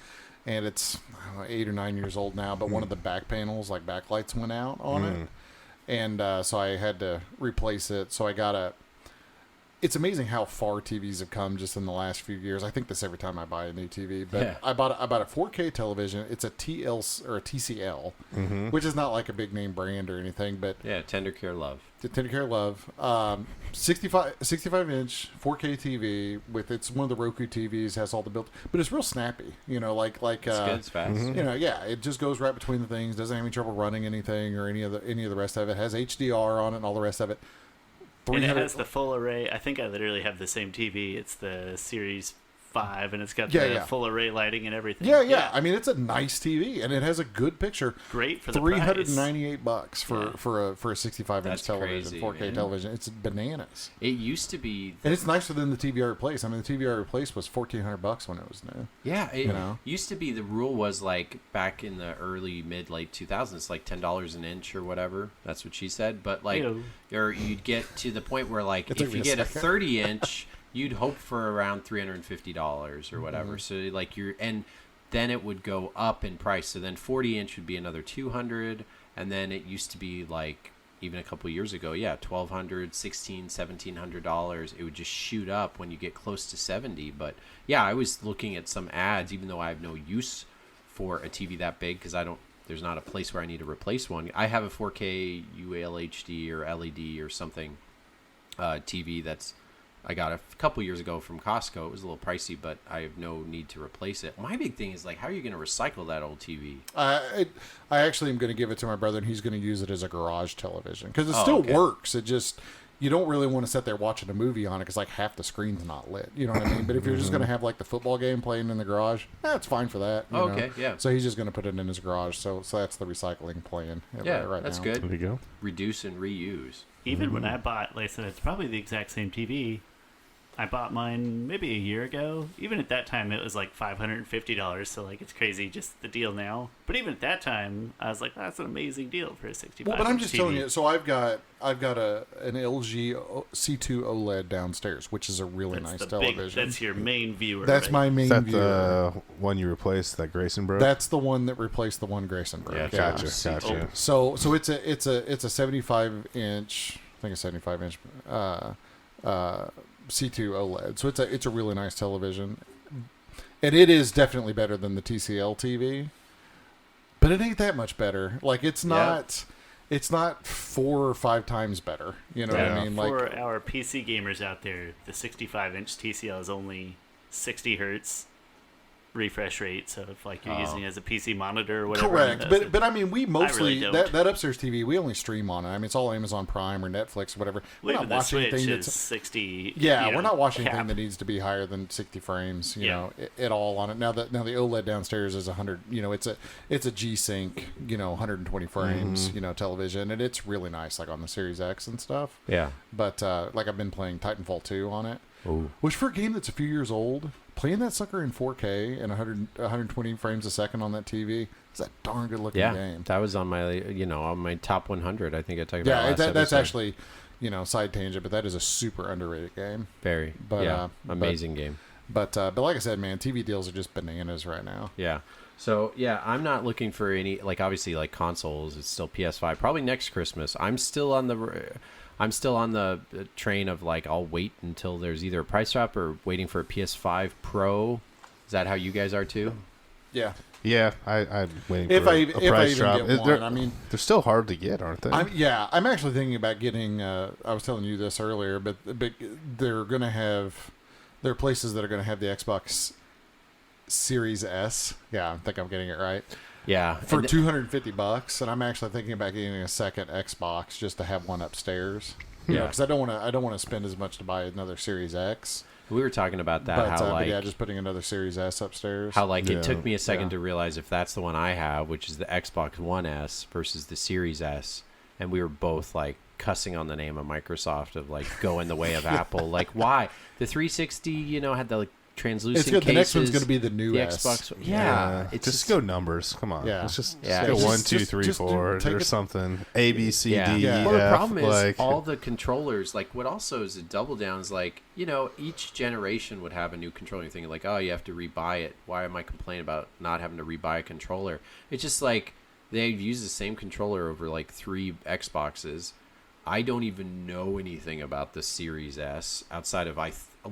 and it's 8 or 9 years old now. But one of the back panels, like backlights, went out on it, and so I had to replace it. So I got a. It's amazing how far TVs have come just in the last few years. I think this every time I buy a new TV, but Yeah. I bought a 4K television. It's a TL or a TCL, which is not like a big name brand or anything, but Yeah, Tender Care Love. the Tender Care Love, 65 inch 4K TV with it's one of the Roku TVs, has all the built, but it's real snappy. You know, like It's good. It's fast. you know, yeah, it just goes right between the things. Doesn't have any trouble running anything or any of the rest of it. Has HDR on it and all the rest of it. And it has the full array. I think I literally have the same TV. It's the Series 5, and it's got the full array lighting and everything. Yeah. I mean, it's a nice TV, and it has a good picture. Great for the price. $398 for a 65 inch That's television, crazy, 4K man. television. It's bananas, It used to be. and it's nicer than the TV I replaced. I mean, the TV I replaced was $1,400 when it was new. Yeah, it You know? used to be the rule was like back in the early late 2000s, like $10 an inch or whatever. That's what she said. But like, Ew. or you'd get to the point where like It if took you me a get a second. 30 inch, you'd hope for around $350 or whatever. So like and then it would go up in price. So then 40 inch would be another 200, and then it used to be like even a couple years ago, yeah, $1,200, $1,700. It would just shoot up when you get close to 70. But yeah, I was looking at some ads, even though I have no use for a TV that big because there's not a place where I need to replace one. I have a 4K ULHD or LED or something TV I got a couple years ago from Costco. It was a little pricey, but I have no need to replace it. My big thing is like, how are you going to recycle that old TV? I actually am going to give it to my brother, and he's going to use it as a garage television because it Oh, still okay. works. It just you don't really want to sit there watching a movie on it because like half the screen's not lit. You know what I mean? But if you're just going to have like the football game playing in the garage, that's fine for that. You Oh, know? okay, yeah. So he's just going to put it in his garage. So that's the recycling plan. Yeah, right that's now. good. There you go. Reduce and reuse. Even when I bought, like I said, it's probably the exact same TV. I bought mine maybe a year ago. Even at that time, it was like $550. So like it's crazy, just the deal now. But even at that time, I was like, that's an amazing deal for a 65. Well, but I'm just TV. telling you. So I've got an LG C2 OLED downstairs, which is a really That's nice the television. that's your main viewer. That's right? my main Is that viewer. the one you replaced that Grayson broke? That's the one that replaced the one Grayson broke. Yeah, Gotcha. Yeah. Gotcha. So it's a 75 inch. I think it's 75 inch C2 OLED. So it's a really nice television, and it is definitely better than the TCL TV. But it ain't that much better. Like it's not 4 or 5 times better. You know what I mean? Like For our PC gamers out there, the 65-inch TCL is only 60 hertz refresh rate. So if like you're using it as a PC monitor or whatever. correct. But I mean, we mostly don't. that upstairs TV we only stream on it. I mean, it's all Amazon Prime or Netflix or whatever. We're Well, not even the watching Switch anything is that's 60. Yeah, you know, we're not watching cap. anything that needs to be higher than 60 frames, you Yeah. know, at all on it. Now the OLED downstairs is 100, you know, it's a G-Sync, you know, 120 frames, you know, television, and it's really nice, like on the Series X and stuff. Yeah. But like I've been playing Titanfall 2 on it, Ooh. which for a game that's a few years old, playing that sucker in 4K and 120 frames a second on that TV is a darn good looking Yeah. game. That was on my top 100. I think I talked about Yeah, last that's episode. actually, you know, side tangent, but that is a super underrated game. very. but, yeah. but- Amazing game. But like I said, man, TV deals are just bananas right now. Yeah. So yeah, I'm not looking for any obviously consoles. It's still PS5. Probably next Christmas. I'm still on the train of I'll wait until there's either a price drop or waiting for a PS5 Pro. Is that how you guys are too? Yeah. Yeah, I'm waiting If for I a even price drop. get one, I mean, they're still hard to get, aren't they? I'm actually thinking about getting. I was telling you this earlier, but there are places that are going to have the Xbox Series S. Yeah, I think I'm getting it right. Yeah. For And $250, and I'm actually thinking about getting a second Xbox just to have one upstairs. Yeah. Because I don't want to spend as much to buy another Series X. we were talking about that. But, how but yeah, just putting another Series S upstairs. How Yeah. it took me a second Yeah. to realize if that's the one I have, which is the Xbox One S versus the Series S, and we were both cussing on the name of Microsoft of going the way of Apple. Why? The 360, had the translucent It's good. The next one's cases, going to be the new the S. Xbox. Yeah, it's just go numbers. Come on. Yeah. Let's just Yeah, go it's 1, just- 2, just- 3, just 4 take or it- something. A, B, C, Yeah. D, Yeah. E, Well, the F, problem is like- all the controllers. What also is a double down is each generation would have a new controller. You're thinking oh, you have to rebuy it. Why am I complaining about not having to rebuy a controller? It's just they've used the same controller over like 3 Xboxes. I don't even know anything about the Series S outside of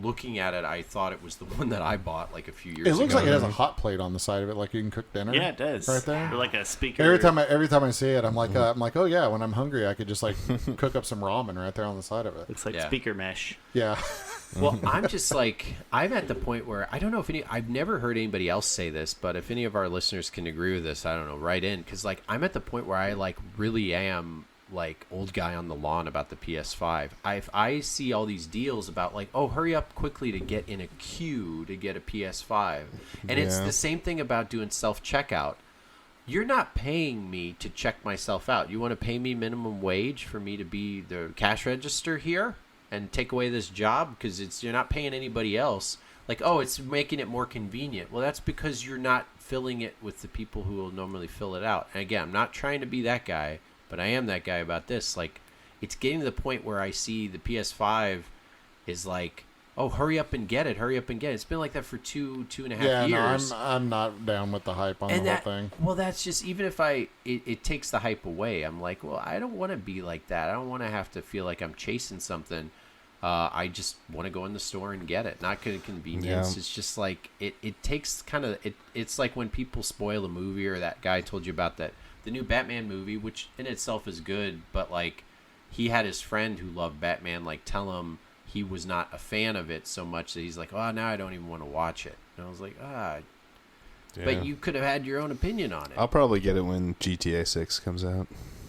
looking at it. I thought it was the one that I bought like a few years ago. It looks like it has a hot plate on the side of it, like you can cook dinner. Yeah, it does. Right there. Or like a speaker. Every time I see it, I'm like, oh yeah, when I'm hungry, I could just like cook up some ramen right there on the side of it. Looks like speaker mesh. Yeah. Well, I'm just like, I'm at the point where I don't know if I've never heard anybody else say this, but if any of our listeners can agree with this, I don't know, write in, because like I'm at the point where I like really am like old guy on the lawn about the PS5. I see all these deals about like, oh, hurry up quickly to get in a queue to get a PS5, and it's the same thing about doing self-checkout. You're not paying me to check myself out. You want to pay me minimum wage for me to be the cash register here and take away this job? Because you're not paying anybody else. Like, oh, it's making it more convenient. Well, that's because you're not filling it with the people who will normally fill it out. And again, I'm not trying to be that guy, but I am that guy about this. Like, it's getting to the point where I see the PS5 is like, oh, hurry up and get it. Hurry up and get it. It's been like that for two and a half years. No, I'm not down with the hype on the whole thing. Well, that's just, even if it takes the hype away, I'm like, well, I don't want to be like that. I don't want to have to feel like I'm chasing something. I just want to go in the store and get it. Not good convenience. Yeah. It's just like, it takes kind of, it's like when people spoil a movie, or that guy told you about that, the new Batman movie, which in itself is good, but like he had his friend who loved Batman like tell him he was not a fan of it so much that he's like, oh, now I don't even want to watch it. And I was like, but you could have had your own opinion on it. I'll probably get it when GTA 6 comes out.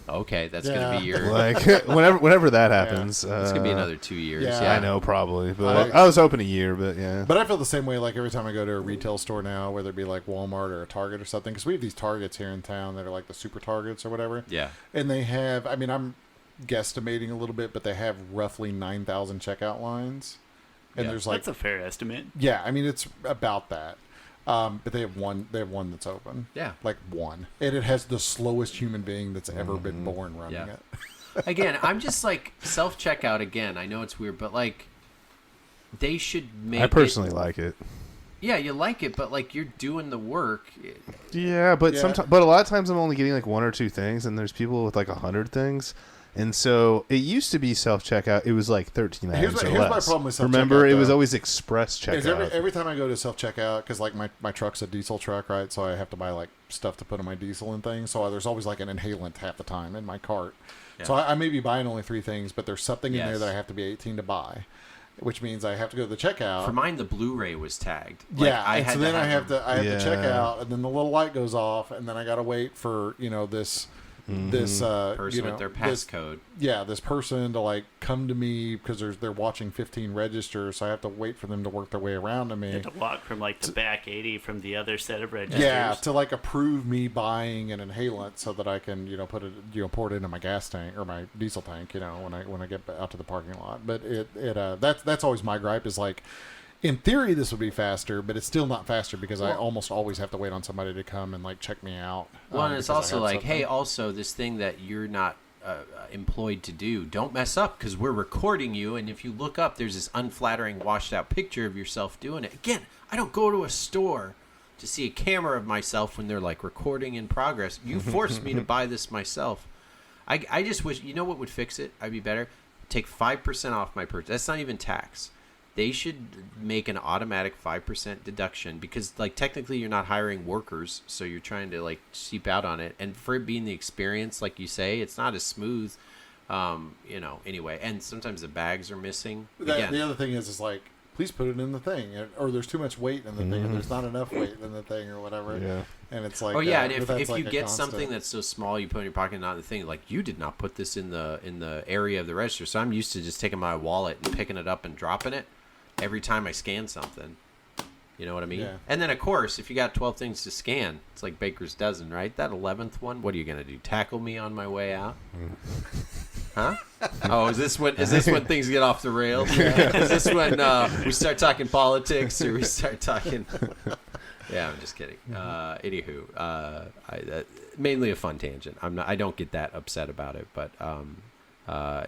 Okay, that's gonna be your like whenever that happens. It's gonna be another 2 years. Yeah. I know, probably, but I was hoping a year, but yeah. But I feel the same way. Like every time I go to a retail store now, whether it be like Walmart or a Target or something, because we have these Targets here in town that are like the super Targets or whatever. Yeah. And they have, I mean, I'm guesstimating a little bit, but they have roughly 9,000 checkout lines. And there's like, that's a fair estimate. Yeah, I mean it's about that. But they have one that's open. Yeah. Like one. And it has the slowest human being that's ever been born running it. Again, I'm just like, self-checkout again. I know it's weird, but like they should make I personally like it. Yeah, you like it, but like you're doing the work. Yeah, but sometimes, but a lot of times I'm only getting like 1 or 2 things, and there's people with like 100 things. And so it used to be self-checkout. It was like 13 items or less. Here's my problem with self-checkout. Remember, it was always express checkout. Every time I go to self-checkout, because like my truck's a diesel truck, right? So I have to buy like stuff to put in my diesel and things. So there's always like an inhalant half the time in my cart. Yeah. So I may be buying only 3 things, but there's something in there that I have to be 18 to buy, which means I have to go to the checkout. For mine, the Blu-ray was tagged. Like, yeah, I have to check out, and then the little light goes off, and then I got to wait for this person with their passcode. This person to like come to me because they're watching 15 registers, so I have to wait for them to work their way around to me. You have to walk from like the back 80 from the other set of registers. Yeah, to like approve me buying an inhalant so that I can put it pour it into my gas tank or my diesel tank when I get out to the parking lot. But that's always my gripe is like, in theory, this would be faster, but it's still not faster because I almost always have to wait on somebody to come and like check me out. Well, and it's also like, hey, also this thing that you're not employed to do, don't mess up because we're recording you. And if you look up, there's this unflattering, washed out picture of yourself doing it. Again, I don't go to a store to see a camera of myself when they're like recording in progress. You forced me to buy this myself. I just wish, you know what would fix it? I'd be better. Take 5% off my purchase. That's not even tax. They should make an automatic 5% deduction because, like, technically you're not hiring workers, so you're trying to, like, cheap out on it. And for it being the experience, like you say, it's not as smooth, anyway. And sometimes the bags are missing. The other thing is like, please put it in the thing, or there's too much weight in the thing, or there's not enough weight in the thing, or whatever. Yeah. And it's like, and if you get something that's so small you put in your pocket, not the thing, like you did not put this in the area of the register, so I'm used to just taking my wallet and picking it up and dropping it every time I scan something. You know what I mean? Yeah. And then, of course, if you got 12 things to scan, it's like Baker's dozen, right? That 11th one, what are you going to do? Tackle me on my way out? Huh? Oh, is this when things get off the rails? Yeah. Is this when we start talking politics or we start talking... Yeah, I'm just kidding. Anywho, mainly a fun tangent. I don't get that upset about it, but...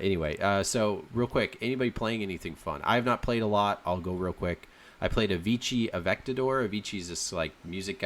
Anyway, so real quick, anybody playing anything fun? I have not played a lot. I'll go real quick. I played Avicii Avectador. Avicii's this like music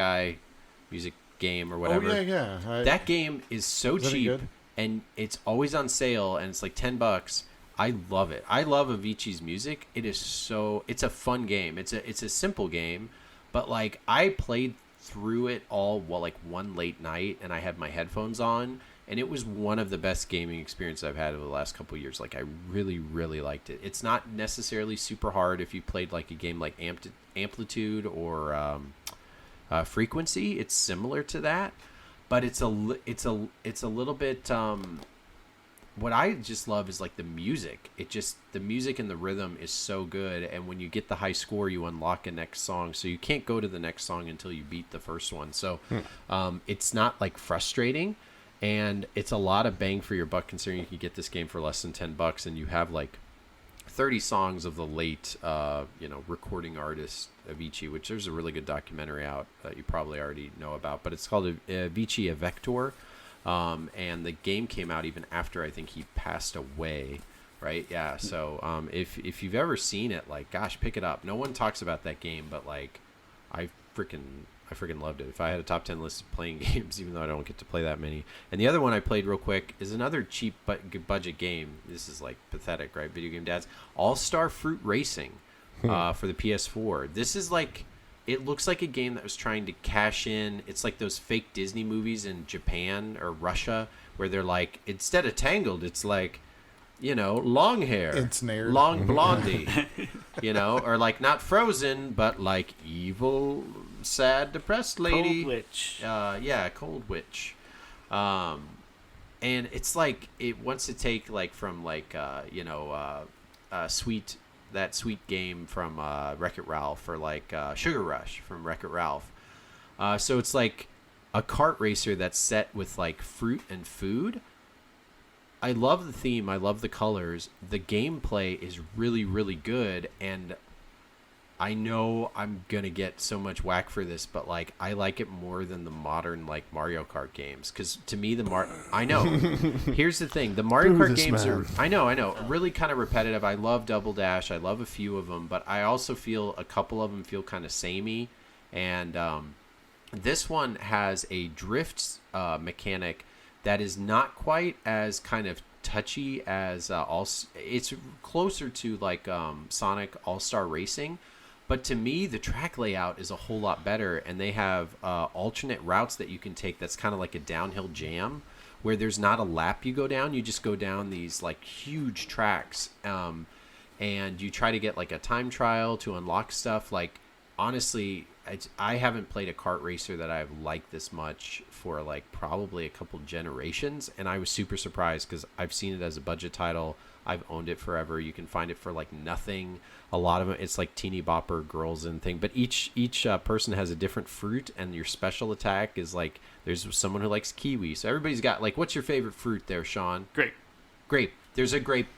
game or whatever. Oh yeah. That game is so Is that cheap, good? and it's always on sale, and it's like $10. I love it. I love Avicii's music. It's a fun game. It's a simple game, but like I played through it all like one late night, and I had my headphones on, and it was one of the best gaming experiences I've had over the last couple of years. Like I really, really liked it. It's not necessarily super hard if you played like a game like Amplitude or Frequency. It's similar to that, but it's a little bit. What I just love is like the music. The music and the rhythm is so good, and when you get the high score, you unlock a next song. So you can't go to the next song until you beat the first one. So it's not like frustrating, and it's a lot of bang for your buck considering you can get this game for less than $10, and you have like 30 songs of the late recording artist Avicii, which there's a really good documentary out that you probably already know about, but it's called Avicii A Vector. And the game came out even after I think he passed away, right? Yeah. So if you've ever seen it, like, gosh, pick it up. No one talks about that game, but like, I freaking loved it. If I had a top 10 list of playing games, even though I don't get to play that many. And the other one I played real quick is another cheap but budget game. This is like pathetic, right? Video Game Dads. All-Star Fruit Racing for the PS4. This is like. It looks like a game that was trying to cash in. It's like those fake Disney movies in Japan or Russia where they're like, instead of Tangled, it's like, long hair. Ensnared. Long blondie. or like not Frozen, but like evil, sad, depressed lady. Cold Witch. Cold Witch. And it's like, it wants to take like from like, that sweet game from Wreck-It Ralph, or like Sugar Rush from Wreck-It Ralph. So it's like a kart racer that's set with like fruit and food. I love the theme. I love the colors. The gameplay is really, really good. And I know I'm going to get so much whack for this, but like I like it more than the modern like Mario Kart games. Because to me, I know. Here's the thing. The Mario Kart games are, I know, really kind of repetitive. I love Double Dash. I love a few of them, but I also feel a couple of them feel kind of samey. And this one has a drift mechanic that is not quite as kind of touchy as it's closer to like Sonic All-Star Racing. But to me, the track layout is a whole lot better, and they have alternate routes that you can take that's kind of like a downhill jam, where there's not a lap you go down. You just go down these like huge tracks, and you try to get like a time trial to unlock stuff. Like, honestly, I haven't played a kart racer that I've liked this much for like probably a couple generations, and I was super surprised because I've seen it as a budget title. I've owned it forever. You can find it for like nothing. A lot of it, it's like teeny bopper girls and thing. But each person has a different fruit, and your special attack is like, there's someone who likes kiwi. So everybody's got like, what's your favorite fruit there, Sean? Grape. There's a grape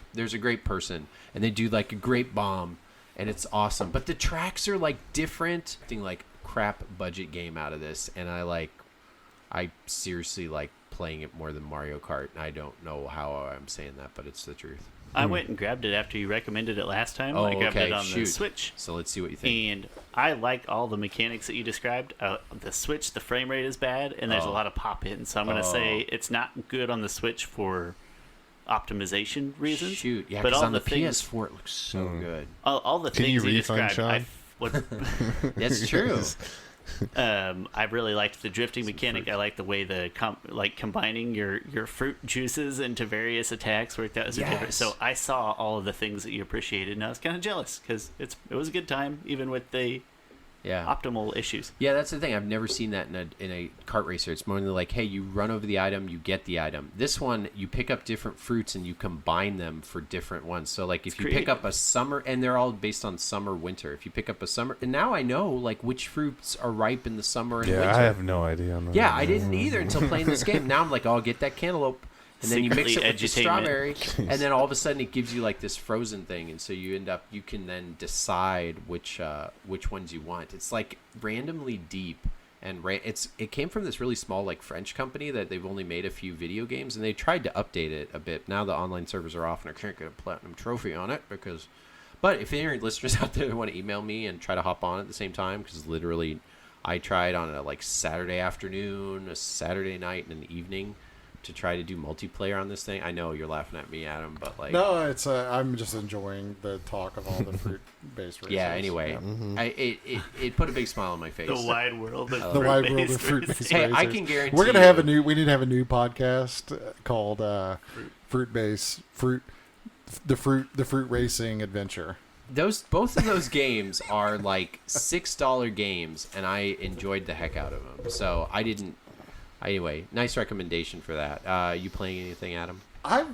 person, and they do like a grape bomb, and it's awesome. But the tracks are like different. Like crap budget game out of this, and I seriously like playing it more than Mario Kart. I don't know how I'm saying that, but it's the truth. I went and grabbed it after you recommended it last time. Oh, I grabbed okay. it on the Switch. So let's see what you think. And I like all the mechanics that you described. The Switch, the frame rate is bad, and there's a lot of pop-in. So I'm going to say it's not good on the Switch for optimization reasons. Shoot, yeah, but because all on the things, PS4 it looks so good. All the Can things you you refund, described, Sean? That's true. I really liked the drifting mechanic. I like the way combining your fruit juices into various attacks worked out as a different. So I saw all of the things that you appreciated, and I was kind of jealous because it was a good time, even with the optimal issues. Yeah, that's the thing. I've never seen that in a kart racer. It's more like, hey, you run over the item, you get the item. This one, you pick up different fruits and you combine them for different ones. So like if you pick up a summer, and they're all based on summer, winter. If you pick up a summer, and now I know like which fruits are ripe in the summer and winter. Yeah, I have no idea on that. Yeah, I didn't either until playing this game. Now I'm like, oh, I'll get that cantaloupe. And then you mix it with the strawberry, and then all of a sudden it gives you like this frozen thing, and so you can then decide which ones you want. It's like randomly deep, and it came from this really small like French company that they've only made a few video games, and they tried to update it a bit. Now the online servers are off, and I can't get a platinum trophy on it but if any listeners out there want to email me and try to hop on at the same time, because literally I tried on a like Saturday afternoon, a Saturday night, and an evening to try to do multiplayer on this thing. I know you're laughing at me, Adam, but like No, it's I'm just enjoying the talk of all the fruit-based races. yeah. Anyway, it put a big smile on my face. The wide world of The wide world of fruit-based fruit-based racing. Hey, racers. I can guarantee we're gonna you- have a new. We need to have a new podcast called the fruit racing adventure. Both of those games are like $6 games, and I enjoyed the heck out of them. So I didn't. Anyway, nice recommendation for that. You playing anything, Adam? I've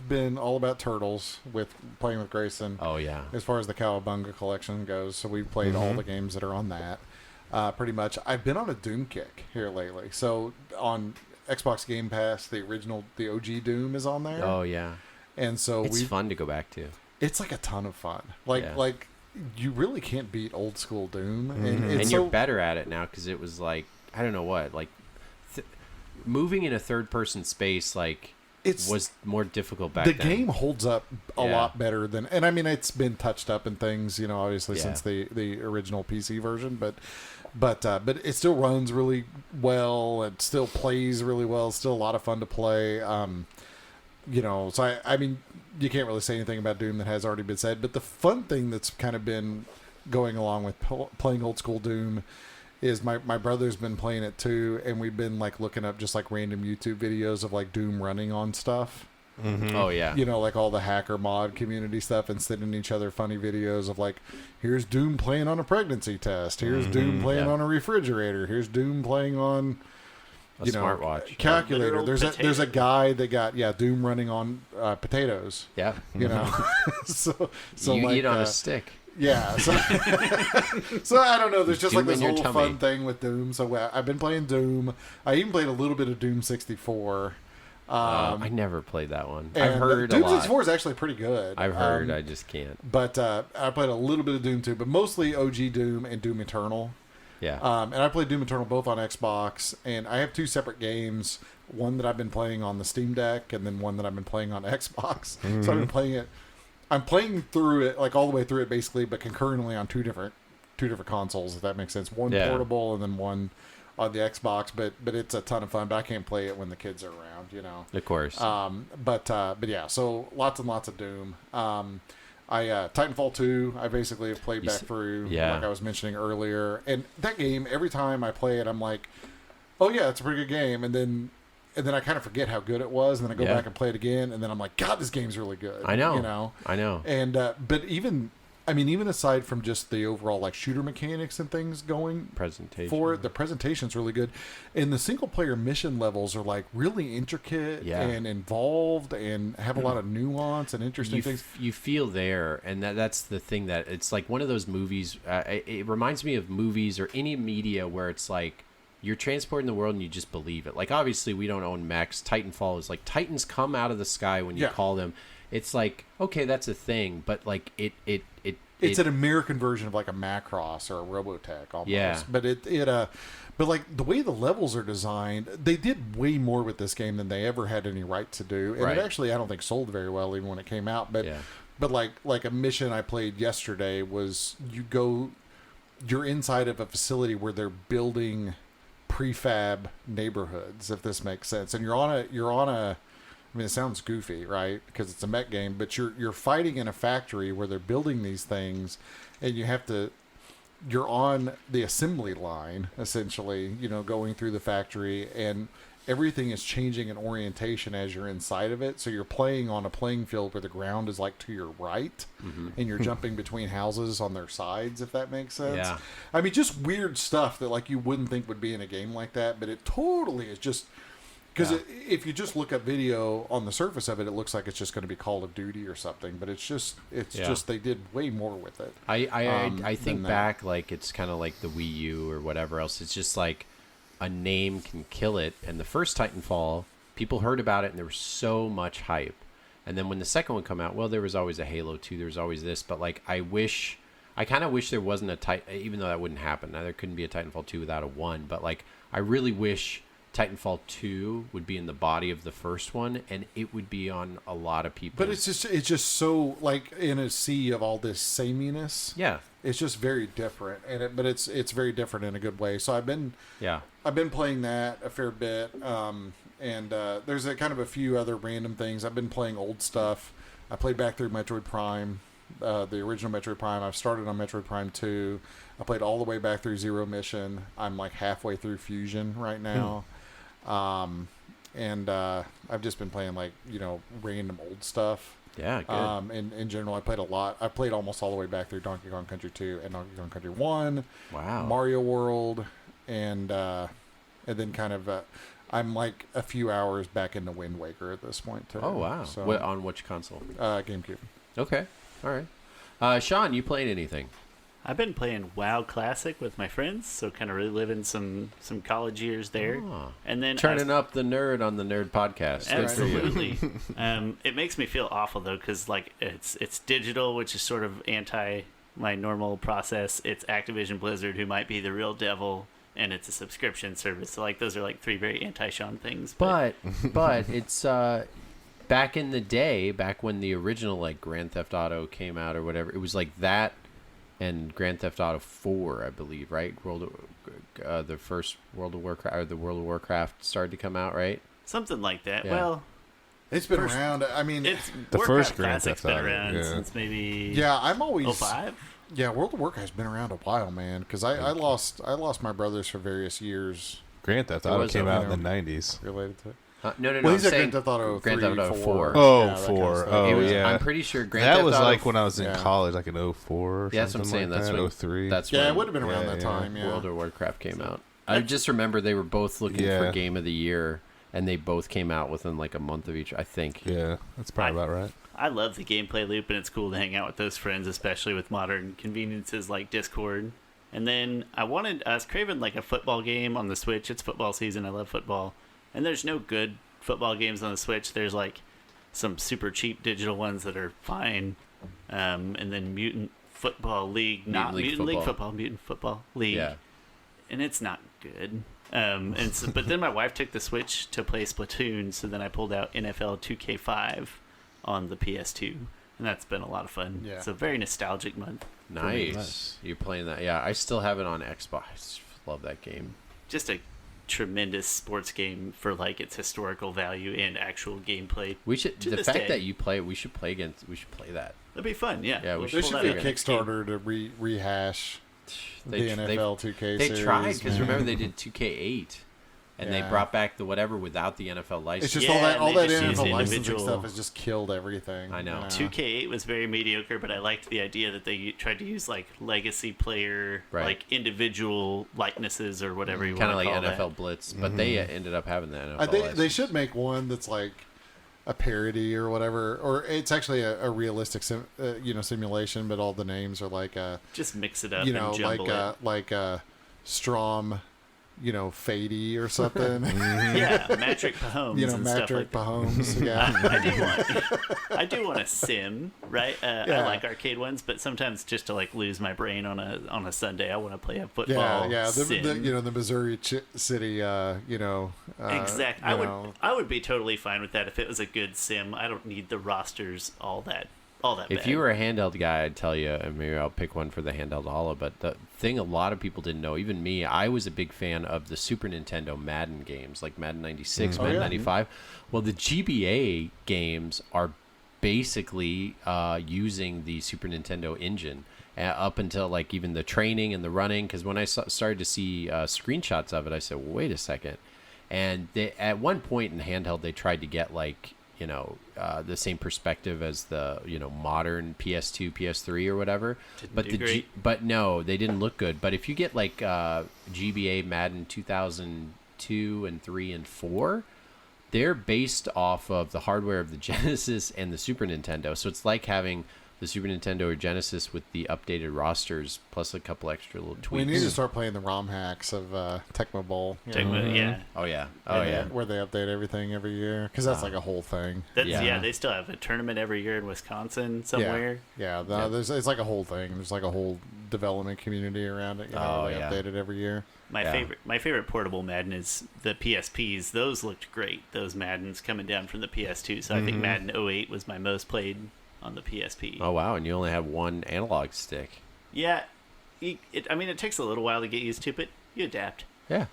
been all about turtles with playing with Grayson. Oh yeah. As far as the Cowabunga collection goes, so we've played all the games that are on that. Pretty much. I've been on a Doom kick here lately. So on Xbox Game Pass, the OG Doom is on there. Oh yeah. And so It's fun to go back to. It's like a ton of fun. Yeah. Like you really can't beat old school Doom, and And you're better at it now because it was like I don't know what moving in a third person space was more difficult back then. The game holds up a Yeah. lot better than, and I mean it's been touched up and things, obviously Yeah. since the original PC version, but it still runs really well. It still plays really well. It's still a lot of fun to play. So I mean, you can't really say anything about Doom that has already been said. But the fun thing that's kind of been going along with playing old school Doom is my brother's been playing it too, and we've been like looking up just like random YouTube videos of like Doom running on stuff. Oh yeah. Like all the hacker mod community stuff, and sending each other funny videos of like, here's Doom playing on a pregnancy test. Here's Doom playing on a refrigerator. Here's Doom playing on A smartwatch. calculator. Literal There's a guy that got Doom running on potatoes. Yeah. So You like, eat on a stick. yeah. So, so I don't know. There's just Doom like this in your whole tummy. fun thing with Doom. So I've been playing Doom. I even played a little bit of Doom 64. I never played that one. And I've heard Doom a lot. 64 is actually pretty good. I've heard. I just can't. But I played a little bit of Doom 2, but mostly OG Doom and Doom Eternal. Yeah. And I played Doom Eternal both on Xbox, and I have two separate games. One that I've been playing on the Steam Deck, and then one that I've been playing on Xbox. So I've been playing it. I'm playing through it, like all the way through it, basically, but concurrently on two different consoles, if that makes sense. One portable, and then one on the Xbox. But it's a ton of fun. But I can't play it when the kids are around, Of course. But yeah, so lots and lots of Doom. Titanfall 2, I basically have played back through, Yeah. like I was mentioning earlier. And that game, every time I play it, I'm like, oh yeah, it's a pretty good game. And then I kind of forget how good it was, and then I go Yeah. back and play it again, and then I'm like, God, this game's really good. I know. I know. And but even aside from just the overall like shooter mechanics and things going Presentation. for it, the presentation's really good, and the single player mission levels are like really intricate and involved, and have a lot of nuance and interesting things. You feel there, and that's the thing, that it's like one of those movies. It reminds me of movies or any media where it's like you're transporting the world and you just believe it. Like obviously we don't own mechs. Titanfall is like Titans come out of the sky when you call them. It's like, okay, that's a thing, but like it's an American version of like a Macross or a Robotech almost. Yeah. But but like the way the levels are designed, they did way more with this game than they ever had any right to do. And Right. it actually, I don't think, sold very well even when it came out. But but like a mission I played yesterday was you're inside of a facility where they're building prefab neighborhoods, if this makes sense. And you're on a I mean, it sounds goofy, right? Because it's a mech game, but you're fighting in a factory where they're building these things, and you're on the assembly line, essentially, going through the factory, and everything is changing in orientation as you're inside of it. So you're playing on a playing field where the ground is like to your right, and you're jumping between houses on their sides, if that makes sense. Yeah. I mean, just weird stuff that like you wouldn't think would be in a game like that, but it totally is just... Because if you just look up video on the surface of it, it looks like it's just going to be Call of Duty or something. But it's just they did way more with it. I think back, like it's kind of like the Wii U or whatever else. It's just like a name can kill it. And the first Titanfall, people heard about it and there was so much hype. And then when the second one come out, well, there was always a Halo 2. There was always this. But like I kind of wish there wasn't a even though that wouldn't happen. Now there couldn't be a Titanfall 2 without a 1. But like I really wish Titanfall 2 would be in the body of the first one, and it would be on a lot of people. But it's just so like in a sea of all this sameness. Yeah. It's just very different, but it's very different in a good way. So I've been playing that a fair bit, and there's a kind of a few other random things. I've been playing old stuff. I played back through Metroid Prime, the original Metroid Prime. I've started on Metroid Prime 2. I played all the way back through Zero Mission. I'm like halfway through Fusion right now. And I've just been playing like, random old stuff. Yeah, good. In general, I played a lot. I played almost all the way back through Donkey Kong Country 2 and Donkey Kong Country 1. Wow. Mario World, and then kind of I'm like a few hours back into Wind Waker at this point too. Oh wow! So, on which console? GameCube. Okay, all right. Sean, you played anything? I've been playing WoW Classic with my friends, so kind of reliving some college years there. Oh. And then Turning up the nerd on the Nerd Podcast. Good for you. Absolutely. It makes me feel awful though, because like it's digital, which is sort of anti my normal process. It's Activision Blizzard, who might be the real devil, and it's a subscription service. So like those are like three very anti-Sean things. But it's back in the day, back when the original like Grand Theft Auto came out or whatever, it was like that and Grand Theft Auto 4, I believe, right? The first World of Warcraft, or the World of Warcraft started to come out, right? Something like that. Yeah. Well, it's been around. I mean, it's the Warcraft first Grand Classic's Theft been Auto, around since maybe I'm always 05. Yeah, World of Warcraft's been around a while, man. Because I lost my brothers for various years Grand Theft Auto came out in the 90s. related to it. No. Well, I'm he's at saying Grand Theft Auto 3, Grand Theft Auto 4. Oh, Yeah, that kind of 4. stuff. Oh, yeah. I'm pretty sure Grand That Theft was Auto like when I was in yeah. college, like in 04 or Yeah, that's what I'm something saying. like That's that. when 03. That's Yeah, when it would have been around Yeah, that yeah. time. Yeah. World of Warcraft came out. I just remember they were both looking for Yeah. Game of the Year, and they both came out within like a month of each, I think. Yeah, that's probably about right. I love the gameplay loop, and it's cool to hang out with those friends, especially with modern conveniences like Discord. And then I was craving like a football game on the Switch. It's football season. I love football. And there's no good football games on the Switch. There's like some super cheap digital ones that are fine. And then Mutant Football League, not Mutant League Football, Mutant Football League. Yeah. And it's not good. But then my wife took the Switch to play Splatoon, so then I pulled out NFL 2K5 on the PS2, and that's been a lot of fun. Yeah. It's a very nostalgic month. Nice. You're playing that. Yeah, I still have it on Xbox. I just love that game. Just a tremendous sports game for like its historical value and actual gameplay. We should. To The this fact day. that you play it, we should play that. That'd be fun. Yeah. Yeah, we We'll should pull There that should be a out. Kickstarter to rehash the NFL 2K They series. tried because man. remember they did 2K8, and they Yeah. brought back the whatever without the NFL license. It's just Yeah, all and that they just use NFL licensing individual- stuff has just killed everything. I know. 2K8 was very mediocre, but I liked the idea that they tried to use like legacy player, Right. like individual likenesses or whatever you kind want of to like call NFL that. Blitz, but they ended up having the NFL. I think license. they should make one that's like a parody or whatever, or it's actually a realistic simulation, but all the names are like Just mix it up you know and jumble it. like Strom, Fady or something. Yeah, Patrick Mahomes and stuff Patrick like that. Mahomes. Yeah. I do want a sim, right? I Yeah. like arcade ones, but sometimes just to like lose my brain on a Sunday, I want to play a football Yeah. sim. The Missouri City. Exactly. I would be totally fine with that if it was a good sim. I don't need the rosters all that If bad. you were a handheld guy, I'd tell you, and maybe I'll pick one for the handheld holo. But the thing a lot of people didn't know, even me, I was a big fan of the Super Nintendo Madden games, like Madden 96, Madden 95. Well, the GBA games are basically using the Super Nintendo engine up until like even the training and the running. Because when I started to see screenshots of it, I said, wait a second. And at one point in handheld, they tried to get like, the same perspective as the modern PS2, PS3 or whatever. But no, they didn't look good. But if you get like GBA Madden 2002 and 3 and 4, they're based off of the hardware of the Genesis and the Super Nintendo. So it's like having the Super Nintendo or Genesis with the updated rosters plus a couple extra little tweaks. We need to start playing the ROM hacks of Tecmo Bowl. Yeah. Oh yeah. Where they update everything every year, because that's like a whole thing. They still have a tournament every year in Wisconsin somewhere. It's like a whole thing. There's like a whole development community around it. They update it every year. My favorite portable Madden is the PSPs. Those looked great. Those Maddens coming down from the PS2. So I think Madden 08 was my most played on the PSP. Oh wow! And you only have one analog stick. Yeah, it takes a little while to get used to, but you adapt. Yeah.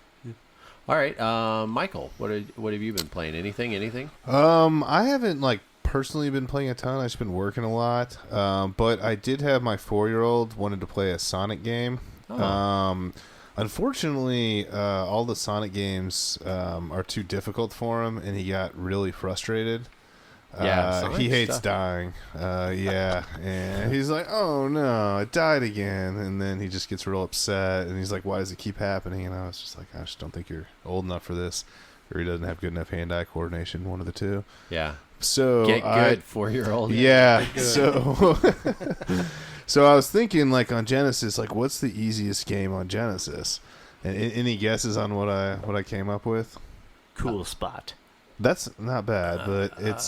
All right, Michael, what have you been playing? Anything? I haven't personally been playing a ton. I've just been working a lot. But I did have my 4-year-old wanted to play a Sonic game. Oh. Unfortunately, all the Sonic games are too difficult for him, and he got really frustrated. Yeah, he hates dying. And he's like, "Oh no, it died again!" And then he just gets real upset, and he's like, "Why does it keep happening?" And I was just like, "I just don't think you're old enough for this, or he doesn't have good enough hand-eye coordination. One of the two." Yeah. So get good, 4-year-old. Yeah. So, so I was thinking, on Genesis, what's the easiest game on Genesis? And any guesses on what I came up with? Cool Spot. That's not bad, but it's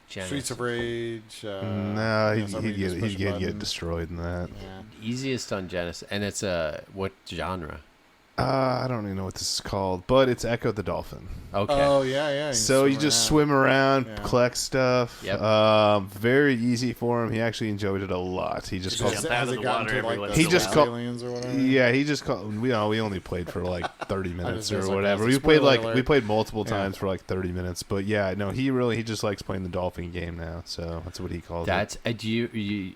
Streets of Rage. No, he'd get destroyed in that. Yeah. Easiest on Genesis, and it's what genre? I don't even know what this is called, but it's Echo the Dolphin. Okay. Oh yeah. So you just swim around, collect stuff. Yep. Very easy for him. He actually enjoyed it a lot. He just called. Jump out of the water every once He in a just while. called. Aliens or whatever. Yeah, he just called. We only played for 30 minutes or was like, whatever. that's a We played spoiler alert. we played multiple times for 30 minutes. But yeah, no, he just likes playing the dolphin game now. So that's what he calls That's it. do you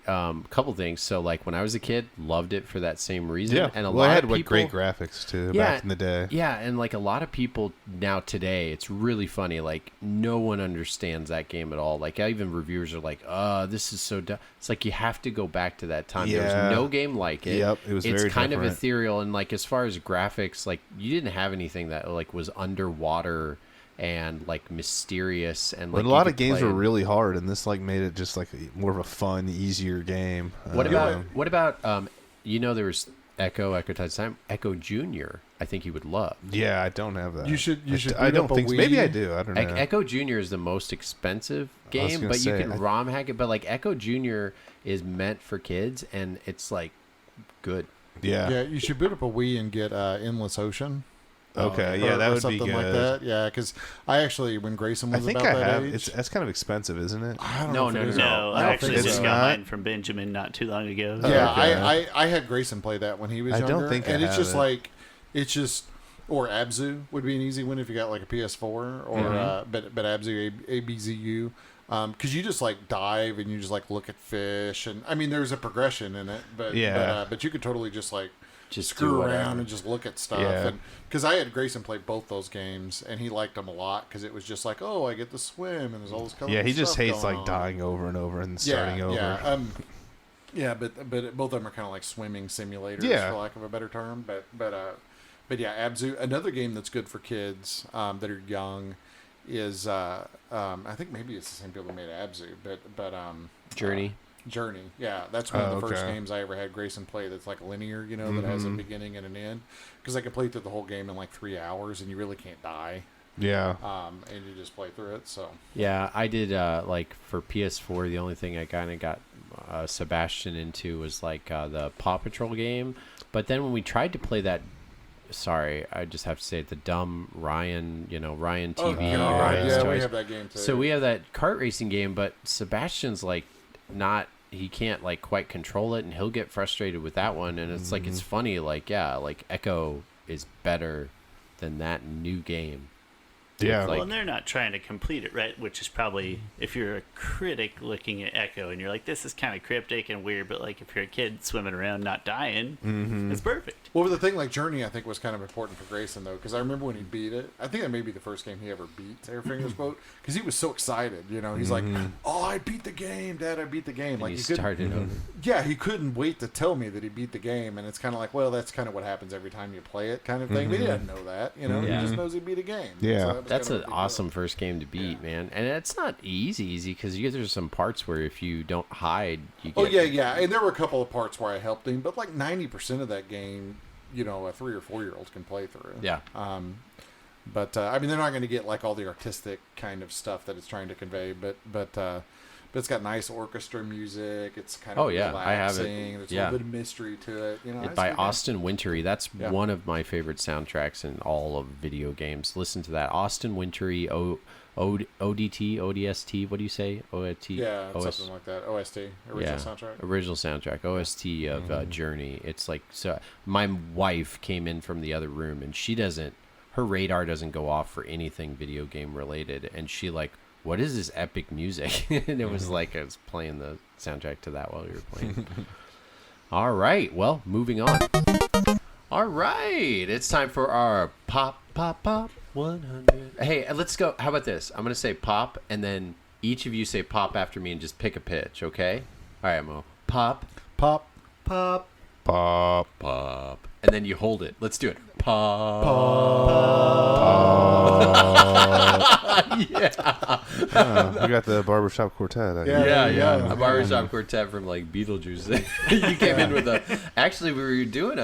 couple things. So when I was a kid, loved it for that same reason. Yeah, and a well, lot I had of people, great graphics too back in the day. Yeah, and a lot of people now today, it's really funny. No one understands that game at all. Even reviewers are like, this is so dumb. It's you have to go back to that time. Yeah. There was no game like it. Yep, it was it's very kind different. of ethereal, and as far as graphics, you didn't have anything that was underwater and mysterious, and But a lot of games were really hard, and this made it just more of a fun, easier game. What about there was Echo Tides Time, Echo Junior. I think you would love. Yeah, I don't have that. You should. I don't think so. Wii. Maybe I do. I don't know. Echo Junior is the most expensive game, but you can ROM hack it. But Echo Junior is meant for kids, and it's good. Yeah, you should boot up a Wii and get Endless Ocean. Okay, yeah, that would be good. Something like that. Yeah, because I actually, when Grayson was think about I that have. age, That's kind of expensive, isn't it? I don't know. No, I actually think just so. got mine from Benjamin not too long ago. Yeah, Okay. I had Grayson play that when he was I younger. don't think I and it's have just it. it's just, or Abzu would be an easy one if you got a PS4, or but Abzu ABZU. Because you just dive and you just look at fish, and I mean there's a progression in it, but but you could totally just screw around and just look at stuff. Yeah. And because I had Grayson play both those games, and he liked them a lot because it was just oh, I get to swim and there's all this colorful Yeah, he just stuff hates going on. dying over and over and starting over. Yeah, but both of them are kind of like swimming simulators, Yeah. for lack of a better term. But yeah, Abzu. Another game that's good for kids that are young is I think maybe it's the same people that made Abzu, but Journey. Journey, yeah, that's one of the first okay. games I ever had Grayson play. That's linear, that has a beginning and an end. Because I could play through the whole game in 3 hours, and you really can't die. Yeah. And you just play through it. So Yeah, I did for PS4. The only thing I kind of got Sebastian into was the Paw Patrol game. But then when we tried to play that, sorry, I just have to say it, the dumb Ryan, Ryan TV, Ryan's yeah, Toys. we have that game too. So we have that kart racing game, but Sebastian's he can't quite control it, and he'll get frustrated with that one. And it's it's funny, Echo is better than that new game. Yeah. Well, and they're not trying to complete it, right? Which is probably, if you're a critic looking at Echo and you're this is kind of cryptic and weird, but if you're a kid swimming around not dying, it's perfect. Well, the thing Journey, I think, was kind of important for Grayson, though, because I remember when he beat it. I think that may be the first game he ever beat, Airfinger's Boat, because he was so excited. He's like, "Oh, I beat the game, Dad! I beat the game!" And he started over. Yeah, he couldn't wait to tell me that he beat the game, and it's kind of well, that's kind of what happens every time you play it, kind of thing. But he didn't know that, He just knows he beat a game. Yeah. So that was That's kind an of a big awesome first game to beat, man. And it's not easy because there's some parts where if you don't hide, you get... Oh, yeah. And there were a couple of parts where I helped him, but 90% of that game, a 3 or 4 year old can play through. Yeah. But I mean, they're not going to get all the artistic kind of stuff that it's trying to convey. But But it's got nice orchestra music. It's kind of I have it. There's a little bit of mystery to it. You know, By Austin Wintory. That's one of my favorite soundtracks in all of video games. Listen to that. Austin Wintory, ODT, ODST, what do you say? OST? Yeah, something like that. OST, original soundtrack. Original soundtrack, OST of Journey. It's like, so my wife came in from the other room, and her radar doesn't go off for anything video game related, and she like, what is this epic music? And it was like I was playing the soundtrack to that while we were playing. All right, well, moving on. All right, it's time for our Pop 100. Hey, let's go. How about this? I'm going to say pop, and then each of you say pop after me and just pick a pitch, okay? All right, Mo. Pop. Pop. Pop. Pop. Pop. And then you hold it. Let's do it. Pop. Pop. Yeah. We got the barbershop quartet. A barbershop quartet from like Beetlejuice. You came in with actually we were doing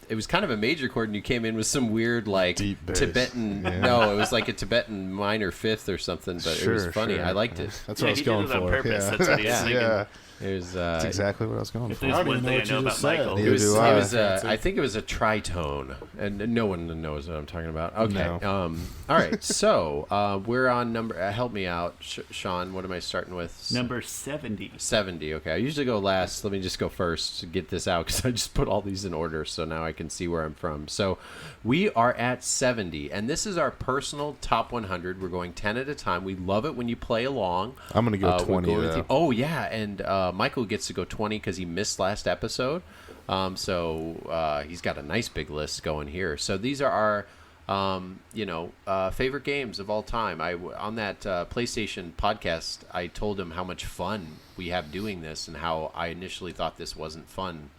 it was kind of a major chord, and you came in with some weird like deep bass. Tibetan. Yeah. No, it was like a Tibetan minor fifth or something, but it was funny. I liked it. That's what I was going for. On purpose. That's what he was thinking. Yeah. It was. That's exactly what I was going for. If there's one thing I know about Michael, it was. I think it was a tritone, and no one knows what I'm talking about. Okay. No. All right. So we're on number. Help me out, Sean. What am I starting with? Number 70. 70. Okay. I usually go last. Let me just go first to get this out because I just put all these in order, so now I can see where I'm from. So we are at 70, and this is our personal top 100. We're going 10 at a time. We love it when you play along. I'm gonna go 20. Oh yeah, and Michael gets to go 20 because he missed last episode. So he's got a nice big list going here. So these are our, favorite games of all time. On that PlayStation podcast, I told him how much fun we have doing this and how I initially thought this wasn't fun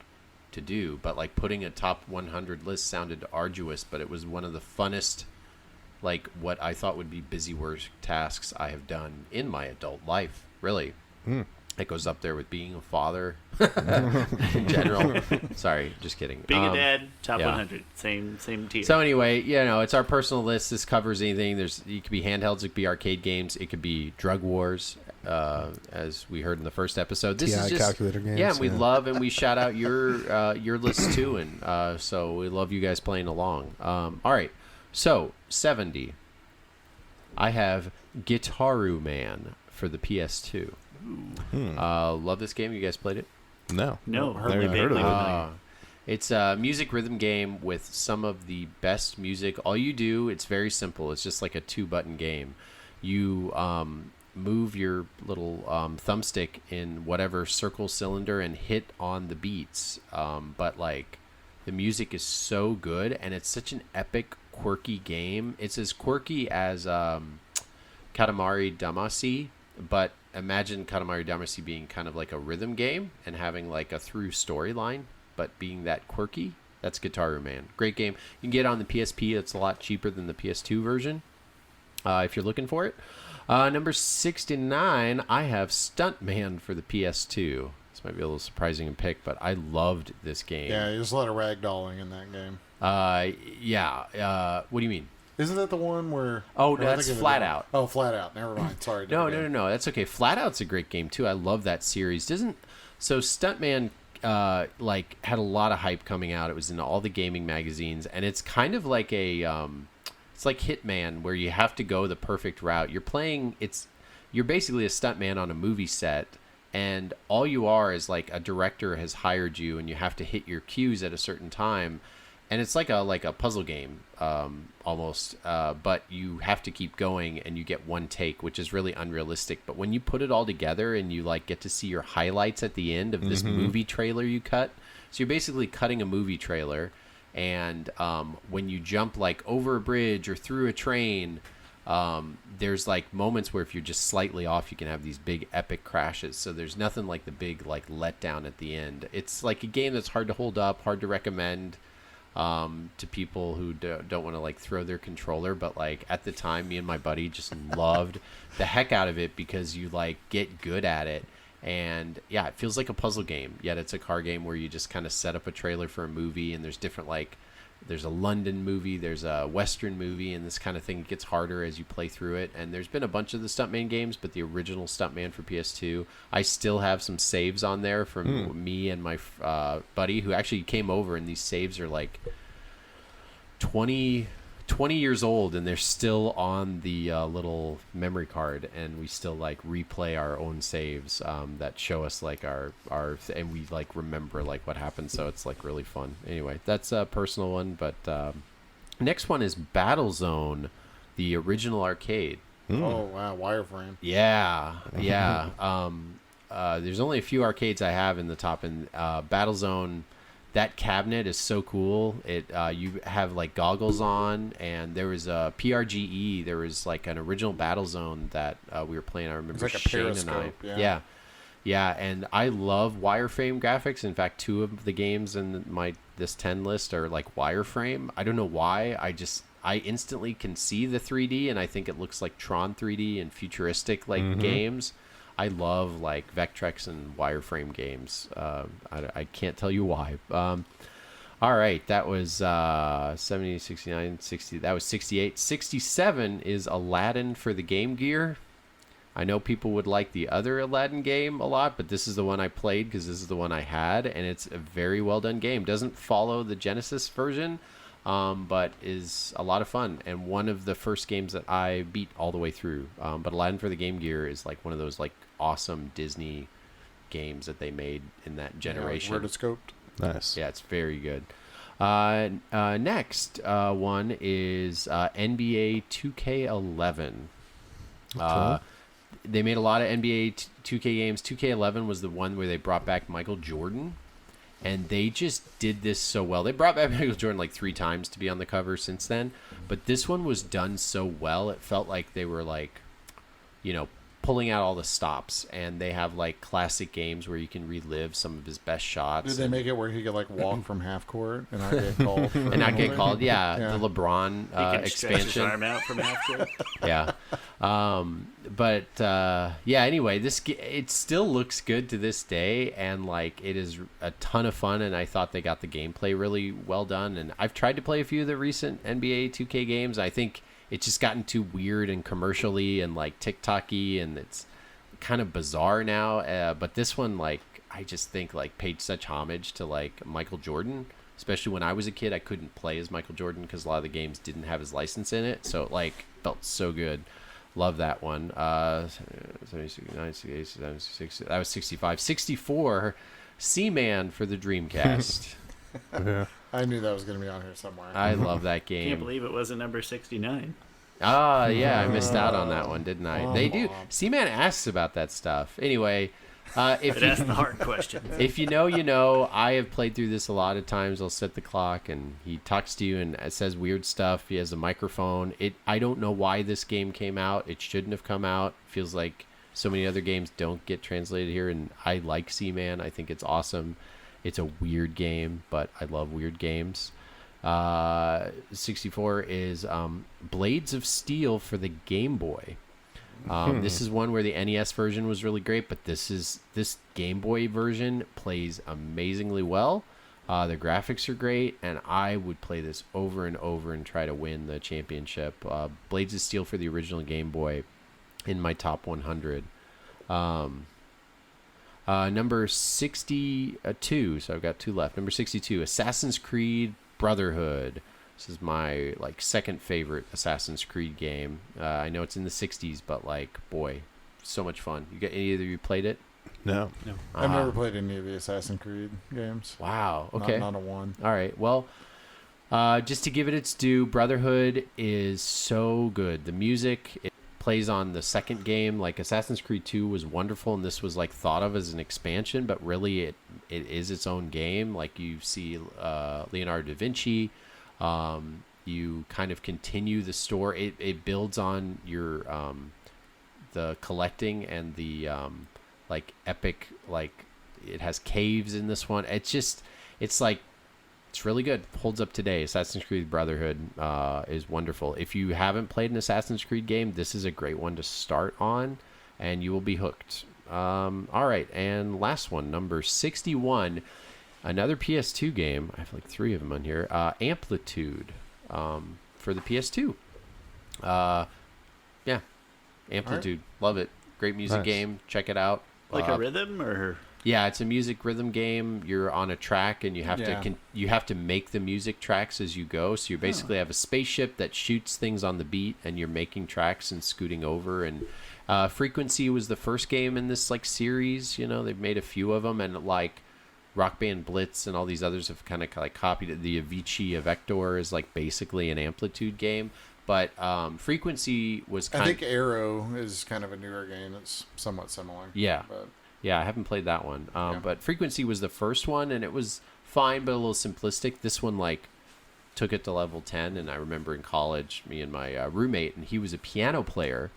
to do. But like putting a top 100 list sounded arduous, but it was one of the funnest, like what I thought would be busy work tasks I have done in my adult life. Really. It goes up there with being a father in general. Sorry, just kidding. Being a dad, top 100, same tier. So anyway, it's our personal list. This covers anything. It could be handhelds, it could be arcade games, it could be drug wars, as we heard in the first episode. This is just calculator games. Yeah, and we love and we shout out your list too, and so we love you guys playing along. All right, so 70. I have Guitaru Man for the PS2. Love this game. You guys played it? No, never even heard of it. It's a music rhythm game with some of the best music. All you do, it's very simple. It's just like a 2-button game. You move your little thumbstick in whatever circle cylinder and hit on the beats. But like the music is so good, and it's such an epic, quirky game. It's as quirky as Katamari Damacy, but imagine Katamari Damacy being kind of like a rhythm game and having like a through storyline, but being that quirky. That's Guitaru Man. Great game. You can get it on the PSP. It's a lot cheaper than the PS2 version if you're looking for it. Number 69, I have Stuntman for the PS2. This might be a little surprising to pick, but I loved this game. Yeah, there's a lot of ragdolling in that game. What do you mean? Isn't that the one where... Oh, no, that's Flat Out. Oh, Flat Out. Never mind. Sorry. No. That's okay. Flat Out's a great game, too. I love that series. So Stuntman, had a lot of hype coming out. It was in all the gaming magazines, and it's kind of like it's like Hitman, where you have to go the perfect route. You're basically a stuntman on a movie set, and all you are is like a director has hired you, and you have to hit your cues at a certain time. And it's like a puzzle game, almost, but you have to keep going, and you get one take, which is really unrealistic. But when you put it all together, and you like get to see your highlights at the end of this movie trailer you cut, so you're basically cutting a movie trailer, and when you jump like over a bridge or through a train, there's like moments where if you're just slightly off, you can have these big epic crashes. So there's nothing like the big like letdown at the end. It's like a game that's hard to hold up, hard to recommend to people who don't want to like throw their controller, but like at the time, me and my buddy just loved the heck out of it because you like get good at it, and yeah, it feels like a puzzle game, yet it's a car game where you just kind of set up a trailer for a movie, and there's different like there's a London movie, there's a Western movie, and this kind of thing gets harder as you play through it. And there's been a bunch of the Stuntman games, but the original Stuntman for PS2, I still have some saves on there from me and my buddy who actually came over, and these saves are like 20 years old, and they're still on the little memory card, and we still like replay our own saves that show us like our and we like remember like what happened, so it's like really fun. Anyway, that's a personal one, but next one is Battlezone, the original arcade. Oh wow, wireframe. Yeah. There's only a few arcades I have in the top, and Battlezone, that cabinet is so cool. It you have like goggles on, and there was a PRGE. There was like an original Battlezone that we were playing. I remember It's like a Shane periscope, and I. Yeah, and I love wireframe graphics. In fact, 2 of the games in this 10 list are like wireframe. I don't know why. I instantly can see the 3D, and I think it looks like Tron 3D and futuristic like games. I love like Vectrex and wireframe games. I can't tell you why. All right, that was 70, 69, 60. That was 68. 67 is Aladdin for the Game Gear. I know people would like the other Aladdin game a lot, but this is the one I played because this is the one I had, and it's a very well done game. Doesn't follow the Genesis version, but is a lot of fun, and one of the first games that I beat all the way through. But Aladdin for the Game Gear is like one of those like awesome Disney games that they made in that generation. Yeah, rotoscoped. Nice. Yeah, it's very good. Next one is NBA 2K11. Okay. They made a lot of NBA 2K games. 2K11 was the one where they brought back Michael Jordan, and they just did this so well. They brought back Michael Jordan like 3 times to be on the cover since then, but this one was done so well. It felt like they were like, pulling out all the stops, and they have like classic games where you can relive some of his best shots. Did they make it where he could like walk from half court and not get called? And not get called? Yeah, the LeBron He can stretch his expansion. arm out from half court. Yeah. Anyway, it still looks good to this day, and like it is a ton of fun, and I thought they got the gameplay really well done. And I've tried to play a few of the recent NBA 2K games. I think it's just gotten too weird and commercially and like TikTok-y, and it's kind of bizarre now. But this one, like, I just think like paid such homage to like Michael Jordan. Especially when I was a kid, I couldn't play as Michael Jordan because a lot of the games didn't have his license in it. So it like felt so good. Love that one. 79, 68, 76, that was 65. 64, Seaman for the Dreamcast. Yeah. I knew that was going to be on here somewhere. I love that game. Can't believe it wasn't number 69. Yeah, I missed out on that one, didn't I? They do. Seaman asks about that stuff. Anyway, if It asked the hard questions. if you know, you know. I have played through this a lot of times. I'll set the clock, and he talks to you and says weird stuff. He has a microphone. I don't know why this game came out. It shouldn't have come out. Feels like so many other games don't get translated here, and I like Seaman. I think it's awesome. It's a weird game, but I love weird games. 64 is Blades of Steel for the Game Boy. This is one where the NES version was really great, but this Game Boy version plays amazingly well. The graphics are great, and I would play this over and over and try to win the championship. Blades of Steel for the original Game Boy in my top 100. Number 62, so I've got 2 left. Number 62, Assassin's Creed Brotherhood. This is my like second favorite Assassin's Creed game. I know it's in the 60s, but like, boy, so much fun. You got either of you played it? No. I've never played any of the Assassin's Creed games. Wow. Okay. Not a one. All right. Well, just to give it its due, Brotherhood is so good. The music, it plays on the second game. Like Assassin's Creed 2 was wonderful, and this was like thought of as an expansion, but really it is its own game. Like you see Leonardo da Vinci. You kind of continue the story. It builds on your the collecting and the like epic, like it has caves in this one. It's really good. Holds up today. Assassin's Creed Brotherhood is wonderful. If you haven't played an Assassin's Creed game, this is a great one to start on, and you will be hooked. All right, and last one, number 61. Another PS2 game. I have like 3 of them on here. Amplitude for the PS2. Yeah, Amplitude. Love it. Great music game. Check it out. Like a rhythm or? Yeah, it's a music rhythm game. You're on a track, and you have to make the music tracks as you go. So you basically have a spaceship that shoots things on the beat, and you're making tracks and scooting over. And Frequency was the first game in this like series. You know, they've made a few of them, and like Rock Band Blitz and all these others have kind of like copied it. The Avicii Vector is like basically an Amplitude game. But Frequency was I think Arrow is kind of a newer game that's somewhat similar. Yeah. But yeah, I haven't played that one. But Frequency was the first one, and it was fine, but a little simplistic. This one, like, took it to level 10, and I remember in college, me and my roommate, and he was a piano player.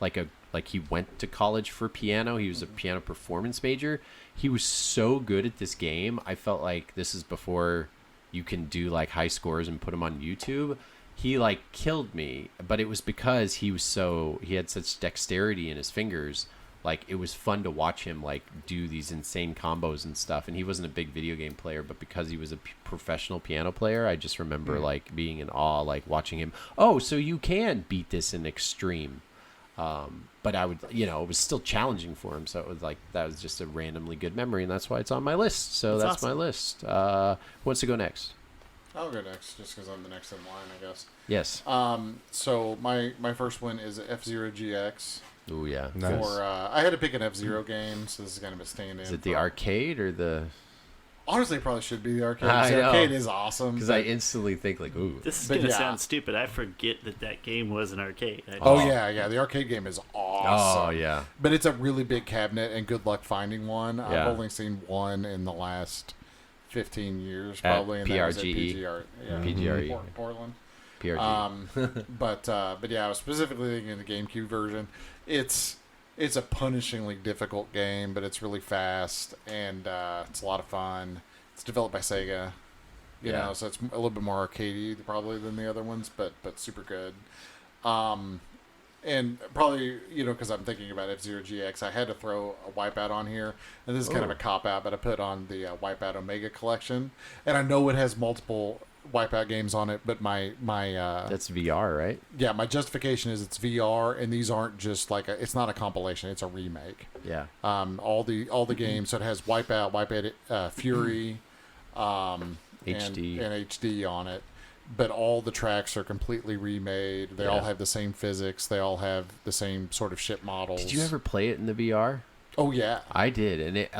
Like he went to college for piano. He was a piano performance major. He was so good at this game. I felt like this is before you can do, like, high scores and put them on YouTube. He like killed me, but it was because he had such dexterity in his fingers. Like it was fun to watch him like do these insane combos and stuff. And he wasn't a big video game player, but because he was a professional piano player, I just remember like being in awe, like watching him. Oh, so you can beat this in extreme. But I would, it was still challenging for him. So it was like, that was just a randomly good memory, and that's why it's on my list. So that's awesome. My list. Who wants to go next? I'll go next, just because I'm the next in line, I guess. Yes. So my first one is F-Zero GX. Oh yeah. Nice. I had to pick an F-Zero game, so this is kind of a stand-in. Is it the arcade or the? Honestly, it probably should be the arcade. The arcade is awesome. Because I instantly think like, ooh. This is gonna sound stupid. I forget that game was an arcade. The arcade game is awesome. Oh yeah. But it's a really big cabinet, and good luck finding one. Yeah. I've only seen one in the last 15 years, probably. At and PRGE. PGRE. Portland. PRG. But yeah, I was specifically thinking of the GameCube version. It's a punishingly difficult game, but it's really fast, and it's a lot of fun. It's developed by Sega, you know, so it's a little bit more arcadey probably than the other ones, but super good. And probably, because I'm thinking about F-Zero GX, I had to throw a Wipeout on here. And this is kind of a cop-out, but I put on the Wipeout Omega Collection. And I know it has multiple Wipeout games on it, but my that's VR, right? Yeah, my justification is it's VR, and these aren't just like it's not a compilation; it's a remake. Yeah. All the games, so it has Wipeout Fury, HD and HD on it. But all the tracks are completely remade. They all have the same physics. They all have the same sort of ship models. Did you ever play it in the VR? Oh yeah, I did, and it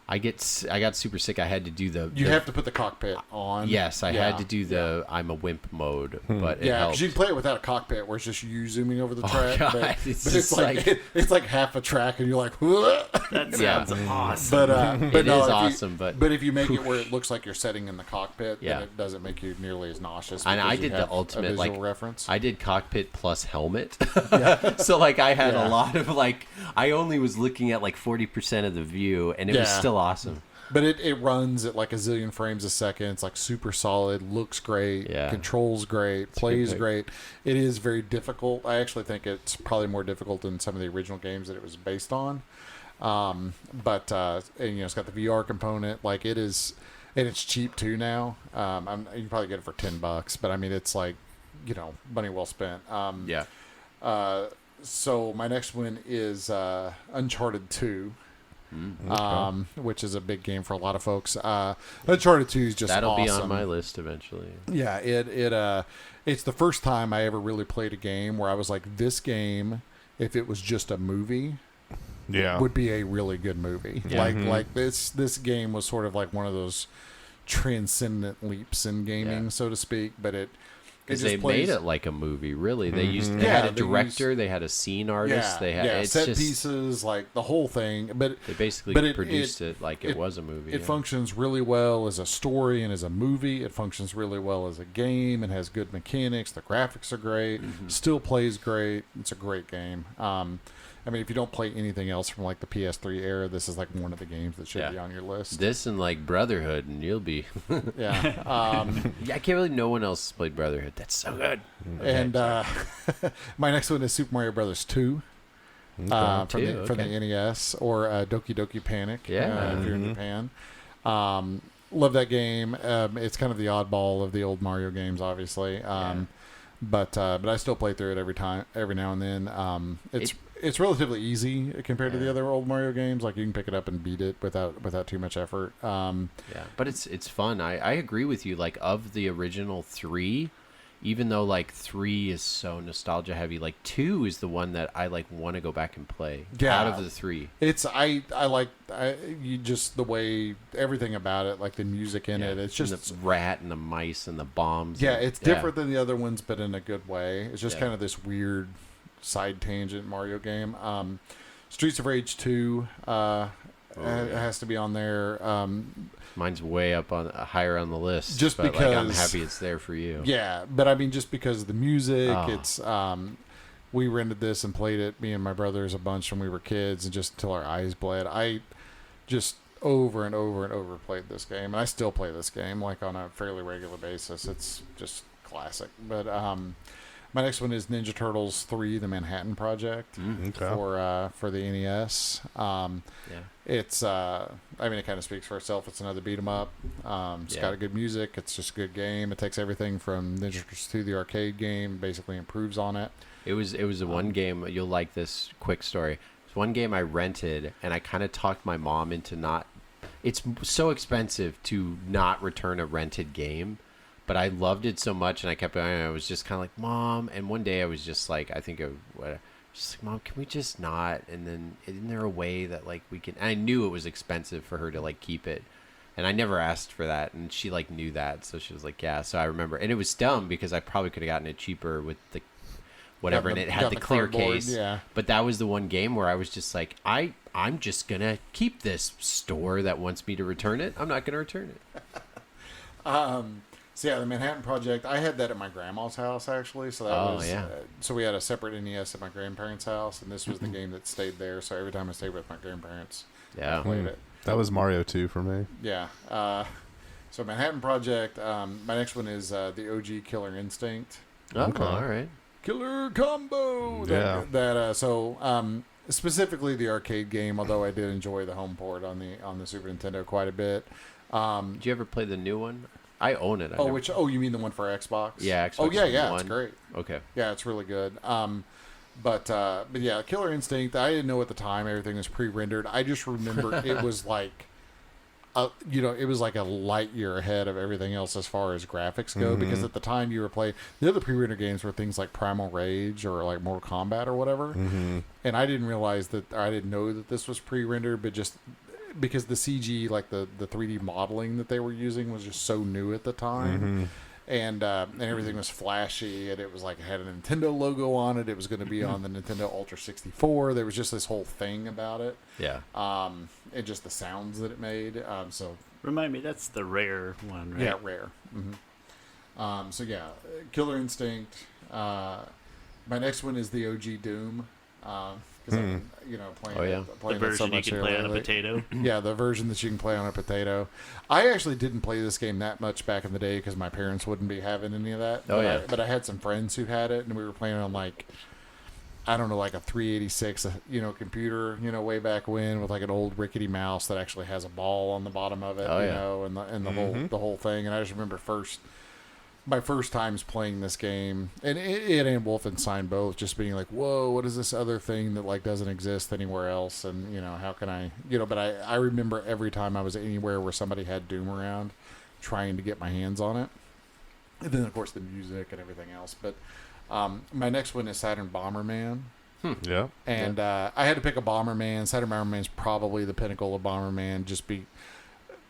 I got super sick. I had to do You have to put the cockpit on. Yes, I had to do the I'm a wimp mode, but it helped. Because you can play it without a cockpit, where it's just you zooming over the track. God, but it's like it's like half a track, and you're like, "Whoa." That sounds awesome. But it is awesome. But if you make it where it looks like you're sitting in the cockpit, Yeah. then it doesn't make you nearly as nauseous. And I because you did the have ultimate a visual reference. I did cockpit plus helmet. So like I had a lot of like I only was looking at like 40% of the view, and it was still awesome. But it runs at like a zillion frames a second. It's like super solid, looks great, controls great, plays great. It is very difficult. I actually think it's probably more difficult than some of the original games that it was based on. And, it's got the VR component. Like it is, and it's cheap too now. You can probably get it for $10, but I mean it's like, money well spent. So my next one is Uncharted 2. Which is a big game for a lot of folks. Uncharted 2 is just That'll be awesome. on my list eventually. Yeah, it's the first time I ever really played a game where I was like, this game, if it was just a movie, would be a really good movie. Yeah. Like this game was sort of like one of those transcendent leaps in gaming, so to speak. But because they made it like a movie, really. They they had a director, they had a scene artist, they had it's set just, pieces, like the whole thing. But they basically produced it like it was a movie. It functions really well as a story and as a movie. It functions really well as a game and has good mechanics. The graphics are great. Still plays great. It's a great game. I mean, if you don't play anything else from like the PS3 era, this is like one of the games that should be on your list. This and like Brotherhood, and you'll be. I can't believe no one else played Brotherhood. That's so good. And my next one is Super Mario Brothers 2. From the NES, or Doki Doki Panic if you're in Japan. love that game. It's kind of the oddball of the old Mario games, obviously. But I still play through it every now and then. It's relatively easy compared to the other old Mario games. Like you can pick it up and beat it without too much effort. But it's fun. I agree with you. Like of the original 3, even though like 3 is so nostalgia heavy, like 2 is the one that I like want to go back and play. Yeah. Out of the 3, I like you just the way everything about it, like the music in it. It's just and the rat and the mice and the bombs. Yeah, and, it's different than the other ones, but in a good way. It's just Yeah. kind of this weird side tangent Mario game. Streets of Rage 2 has to be on there. Mine's way up on higher on the list. Just but, like, I'm because- happy it's there for you. Yeah, but I mean, just because of the music, Oh. it's we rented this and played it, me and my brothers, a bunch when we were kids, and just until our eyes bled. I just over and over and over played this game, and I still play this game like on a fairly regular basis. It's just classic. But my next one is Ninja Turtles 3: The Manhattan Project for the NES. It's I mean, it kind of speaks for itself. It's another beat 'em up. It's got a good music. It's just a good game. It takes everything from Ninja Turtles 2, the arcade game, basically improves on it. It was the one game, you'll like this quick story. It's one game I rented, and I kind of talked my mom into not. It's so expensive to not return a rented game, but I loved it so much, and I kept. I was just kind of like, Mom. And one day I was just like, I think just like, Mom, can we just not? And then isn't there a way that like we can? And I knew it was expensive for her to like keep it, and I never asked for that, and she like knew that, so she was like, yeah. So I remember, and it was dumb because I probably could have gotten it cheaper with the whatever, and it had the clear cardboard, case. yeah. But that was the one game where I was just like, I'm just gonna keep this store that wants me to return it. I'm not gonna return it. So yeah, the Manhattan Project. I had that at my grandma's house actually. So that was yeah. So we had a separate NES at my grandparents' house, and this was the game that stayed there. So every time I stayed with my grandparents, I played it. That was Mario 2 for me. Yeah. So Manhattan Project. My next one is the OG Killer Instinct. Oh, all right. Killer Combo. Specifically the arcade game. Although I did enjoy the home port on the Super Nintendo quite a bit. Did you ever play the new one? I own it. You mean the one for Xbox? Yeah, Xbox. Oh yeah, One. it's great. Okay. Yeah, it's really good. But yeah, Killer Instinct. I didn't know at the time everything was pre-rendered. I just remember it was like, it was like a light year ahead of everything else as far as graphics go. Because at the time you were playing the other pre-rendered games were things like Primal Rage or like Mortal Kombat or whatever. And I didn't realize that, I didn't know that this was pre-rendered, but just because the CG, like the 3D modeling that they were using was just so new at the time. And everything was flashy, and it was like it had a Nintendo logo on it. It was going to be on the Nintendo Ultra 64. There was just this whole thing about it. Yeah. And just the sounds that it made. So Remind me, that's the rare one, right? yeah, rare. So yeah, Killer Instinct. My next one is the OG Doom. Because I'm, playing The playing it so version you much can play on a lately. potato. Yeah, the version that you can play on a potato. I actually didn't play this game that much back in the day because my parents wouldn't be having any of that. But I had some friends who had it, and we were playing on like a 386, computer, way back when, with like an old rickety mouse that actually has a ball on the bottom of it, and the whole thing. And I just remember my first times playing this game, and it and Wolfenstein both, just being like, whoa, what is this other thing that like doesn't exist anywhere else? And how can I, but I remember every time I was anywhere where somebody had Doom around, trying to get my hands on it. And then of course the music and everything else. But my next one is Saturn Bomberman. Yeah. And I had to pick a Bomberman. Saturn Bomberman's probably the pinnacle of Bomberman,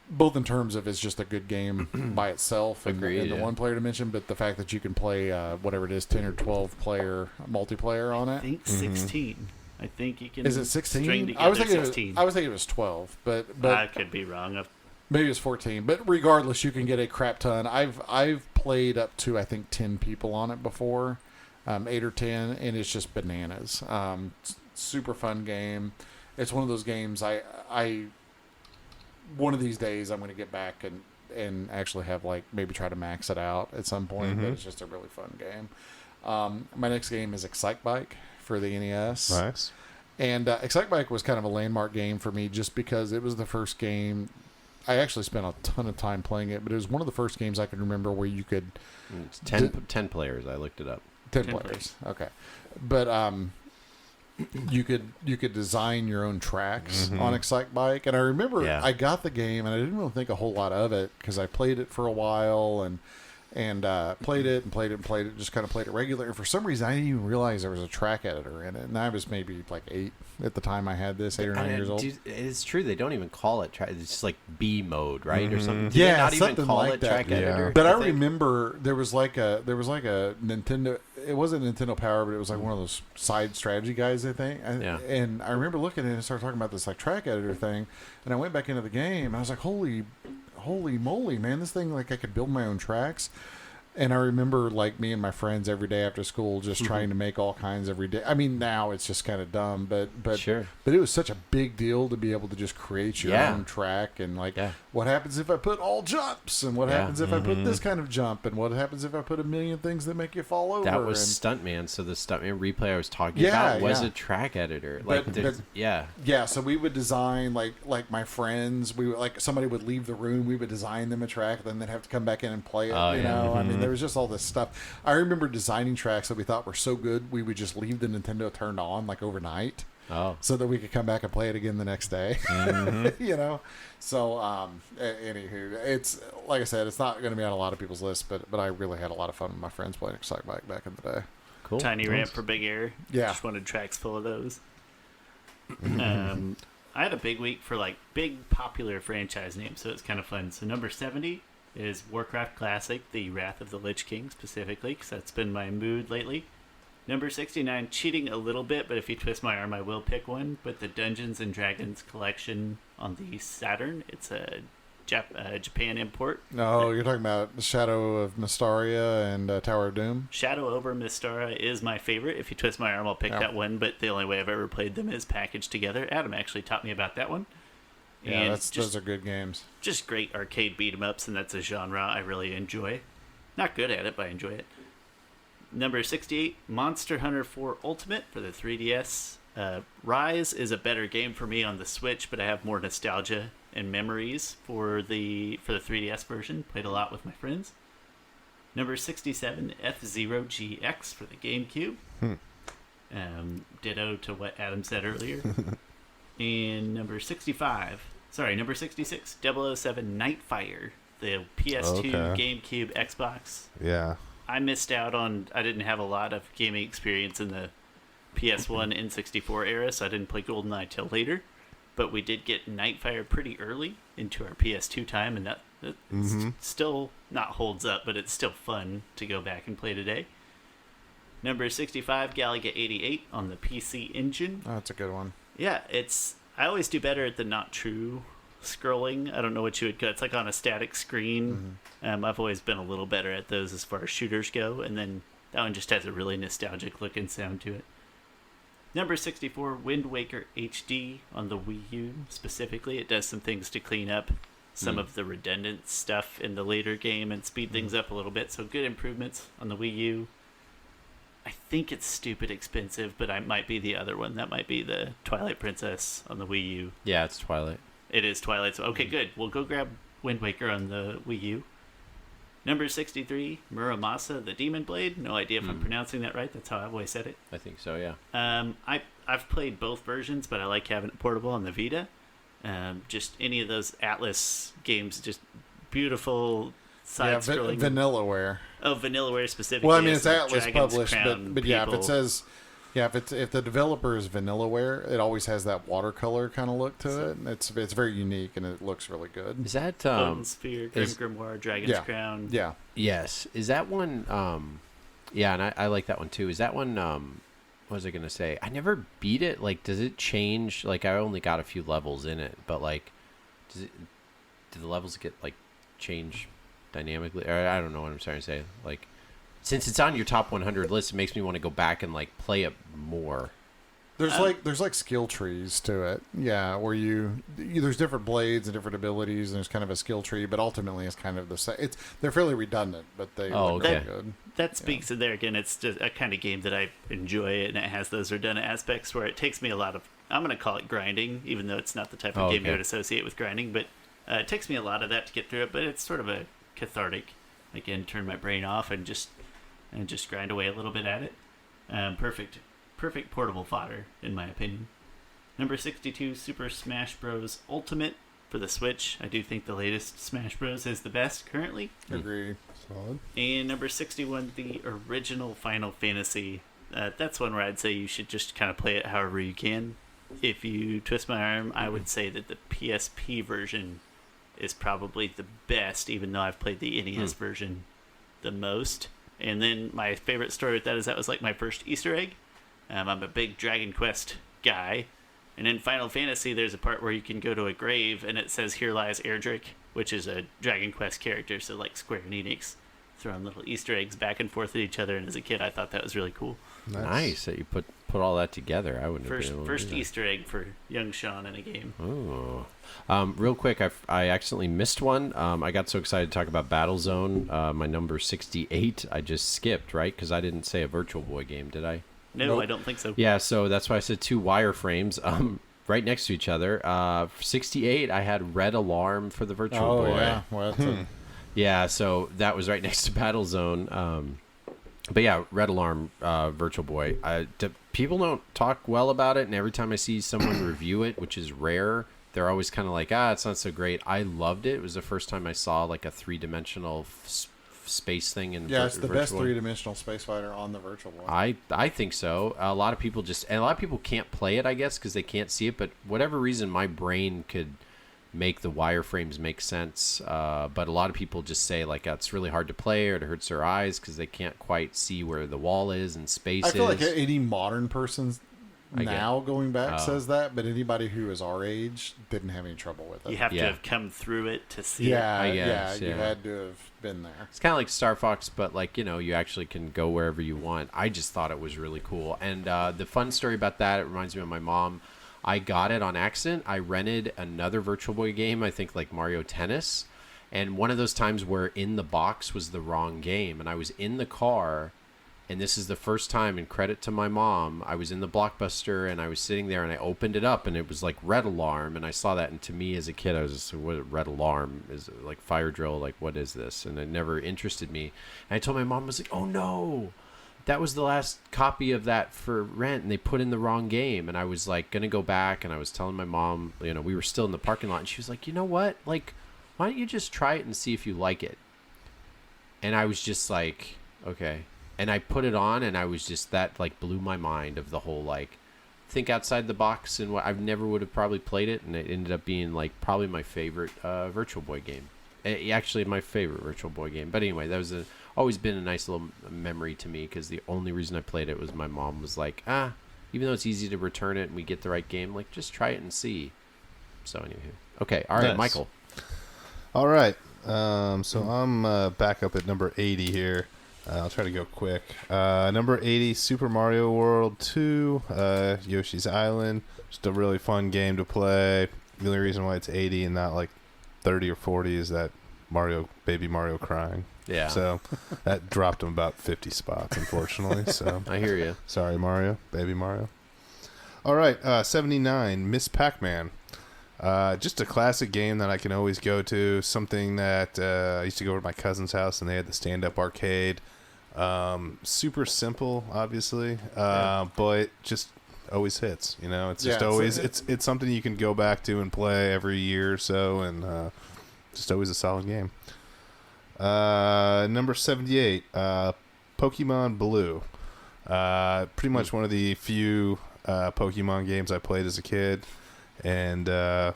both in terms of it's just a good game by itself and the one player dimension, but the fact that you can play whatever it is, 10 or 12 player multiplayer on it. I think 16. I think you can. Is it 16? String together I was thinking 16. I was thinking it was 12, but I could be wrong. Maybe it's 14. But regardless, you can get a crap ton. I've played up to I think 10 people on it before, 8 or 10, and it's just bananas. Super fun game. It's one of those games one of these days I'm going to get back and actually have maybe try to max it out at some point, but it's just a really fun game. My next game is Excite Bike for the NES. Nice. And Excite Bike was kind of a landmark game for me just because it was the first game I actually spent a ton of time playing it, but it was one of the first games I can remember where you could... It's 10 players. I looked it up. 10 players. Okay. But you could design your own tracks on Excite Bike. And I remember I got the game, and I didn't really think a whole lot of it because I played it for a while and played it, just kind of played it regular. And for some reason, I didn't even realize there was a track editor in it. And I was maybe like 8 at the time I had this, 8 or 9 years old. It's true. They don't even call it track. It's just like B mode, right? Or something. Do they not even something call like it that. track editor? But I remember there was like a Nintendo. It wasn't Nintendo Power, but it was like one of those side strategy guys, I think. And I remember looking at it and started talking about this like track editor thing. And I went back into the game and I was like, holy moly, man, this thing, like I could build my own tracks. And I remember, like, me and my friends every day after school just trying to make all kinds every day. I mean, now it's just kind of dumb, but Sure. But it was such a big deal to be able to just create your own track. And, like, what happens if I put all jumps? And what happens if I put this kind of jump? And what happens if I put a million things that make you fall over? That was Stuntman. So the Stuntman replay I was talking about was a track editor. Yeah, so we would design, like my friends, we would, like, somebody would leave the room, we would design them a track, then they'd have to come back in and play it, you know? I mean, there was just all this stuff. I remember designing tracks that we thought were so good, we would just leave the Nintendo turned on, like, overnight. So that we could come back and play it again the next day. You know? So, anywho, it's, like I said, it's not going to be on a lot of people's lists, but I really had a lot of fun with my friends playing Excite Bike back in the day. Cool. Tiny ramp for big air. Yeah. Just wanted tracks full of those. I had a big week for, like, big popular franchise names, so it's kind of fun. So number 70 is Warcraft Classic, The Wrath of the Lich King, specifically, because that's been my mood lately. Number 69, cheating a little bit, but if you twist my arm, I will pick one. But the Dungeons & Dragons collection on the Saturn, it's a Japan import. No, you're talking about Shadow of Mystaria and Tower of Doom? Shadow over Mystaria is my favorite. If you twist my arm, I'll pick that one, but the only way I've ever played them is packaged together. Adam actually taught me about that one. Yeah, those are good games. Just great arcade beat-em-ups, and that's a genre I really enjoy. Not good at it, but I enjoy it. Number 68, Monster Hunter 4 Ultimate for the 3DS. Rise is a better game for me on the Switch, but I have more nostalgia and memories for the 3DS version. Played a lot with my friends. Number 67, F-Zero GX for the GameCube. Ditto to what Adam said earlier. And number 66, 007 Nightfire, the PS2, GameCube, Xbox. Yeah. I missed out on, I didn't have a lot of gaming experience in the PS1 N64 era, so I didn't play GoldenEye till later. But we did get Nightfire pretty early into our PS2 time, and that still not holds up, but it's still fun to go back and play today. Number 65, Galaga 88 on the PC Engine. Oh, that's a good one. Yeah, I always do better at the not true scrolling. I don't know what you would call it. It's like on a static screen. I've always been a little better at those as far as shooters go, and then that one just has a really nostalgic look and sound to it. Number 64, Wind Waker HD on the Wii U specifically. It does some things to clean up some of the redundant stuff in the later game and speed things up a little bit, so good improvements on the Wii U. I think it's stupid expensive, but I might be the other one. That might be the Twilight Princess on the Wii U. Yeah, it's Twilight. It is Twilight. So, okay, good. We'll go grab Wind Waker on the Wii U. Number 63, Muramasa, the Demon Blade. No idea if I'm pronouncing that right. That's how I've always said it. I think so, yeah. I've played both versions, but I like having it portable on the Vita. Just any of those Atlas games, just beautiful side-scrolling. Vanillaware. Oh, Vanillaware specifically. Well, I mean, it's Atlas Dragon's published, Crown but yeah, if people. it says, if the developer is Vanillaware, it always has that watercolor kind of look to it. And it's very unique and it looks really good. Is that Golden Sphere, Grim Grimoire, Dragon's Crown. Yeah. Yes. Is that one? Yeah, and I like that one too. Is that one? What was I gonna say? I never beat it. Like, does it change? Like, I only got a few levels in it, but like, do the levels get like change dynamically? Or I don't know what I'm trying to say. Like, since it's on your top 100 list, it makes me want to go back and like play it more. There's like skill trees to it, yeah, where there's different blades and different abilities, and there's kind of a skill tree, but ultimately it's kind of the same. They're fairly redundant, but they look really good. That speaks to there again. It's just a kind of game that I enjoy, and it has those redundant aspects where it takes me a lot of, I'm going to call it grinding, even though it's not the type of game you would associate with grinding, but It takes me a lot of that to get through it, but it's sort of a cathartic. Again, turn my brain off and just grind away a little bit at it. Perfect portable fodder, in my opinion. Number 62, Super Smash Bros. Ultimate for the Switch. I do think the latest Smash Bros. Is the best currently. Agreed. Solid. And number 61, the original Final Fantasy. That's one where I'd say you should just kind of play it however you can. If you twist my arm, I would say that the PSP version is probably the best, even though I've played the NES version the most. And then my favorite story with that is that was like my first Easter egg. I'm a big Dragon Quest guy. And in Final Fantasy, there's a part where you can go to a grave and it says, "Here lies Erdrick," which is a Dragon Quest character. So like Square Enix throwing little Easter eggs back and forth at each other. And as a kid, I thought that was really cool. Nice that you put all that together. I wouldn't have been able to First do that. Easter egg for young Sean in a game. Oh, real quick, I accidentally missed one. I got so excited to talk about Battlezone, my number 68. I just skipped, right? Because I didn't say a Virtual Boy game, did I? No, Nope. I don't think so. Yeah, so that's why I said 2 wireframes right next to each other. For 68, I had Red Alarm for the Virtual Boy. Yeah. Well, that's Yeah, so that was right next to Battlezone. But yeah, Red Alarm, Virtual Boy. People don't talk well about it, and every time I see someone review it, which is rare, they're always kind of like, it's not so great. I loved it. It was the first time I saw like a 3-dimensional space thing in yeah, it's the best Virtual Boy. 3-dimensional space fighter on the Virtual Boy. I think so. A lot of people can't play it, I guess, because they can't see it. But whatever reason, my brain could make the wireframes make sense. But a lot of people just say like it's really hard to play, or it hurts their eyes because they can't quite see where the wall is and space I feel is. like any modern person now going back says that, but anybody who is our age didn't have any trouble with it. You have to Yeah. have come through it to see it. yeah, I guess, you yeah. had to have been there. It's kind of like Star Fox, but like, you actually can go wherever you want. I just thought it was really cool. And the fun story about that, it reminds me of my mom. I got it on accident. I rented another Virtual Boy game, I think like Mario Tennis. And one of those times where in the box was the wrong game. And I was in the car, and this is the first time, and credit to my mom, I was in the Blockbuster and I was sitting there and I opened it up and it was like Red Alarm. And I saw that, and to me as a kid, I was just, what, Red Alarm? Is it like fire drill? Like, what is this? And it never interested me. And I told my mom, I was like, oh no, that was the last copy of that for rent and they put in the wrong game. And I was like going to go back, and I was telling my mom, we were still in the parking lot, and she was like, you know what? Like, why don't you just try it and see if you like it? And I was just like, okay. And I put it on, and I was just, that like blew my mind of the whole like think outside the box, and what I've never would have probably played it, and it ended up being like probably my favorite Virtual Boy game. Actually, my favorite Virtual Boy game. But anyway, that was always been a nice little memory to me, because the only reason I played it was my mom was like, even though it's easy to return it and we get the right game, like just try it and see. So anyway, okay, all right, Nice. Michael. All right. So I'm back up at number 80 here. I'll try to go quick. Number 80, Super Mario World 2, Yoshi's Island. Just a really fun game to play. The only reason why it's 80 and not like 30 or 40 is that baby Mario crying. Yeah. So that dropped him about 50 spots, unfortunately. So I hear you. sorry, Mario, baby Mario. All right, 79, Miss Pac-Man. Just a classic game that I can always go to. Something that I used to go to my cousin's house, and they had the stand-up arcade. Super simple, obviously, but just always hits. It's just always it's something you can go back to and play every year or so, and just always a solid game. Number 78, Pokemon Blue. Pretty much one of the few Pokemon games I played as a kid. And I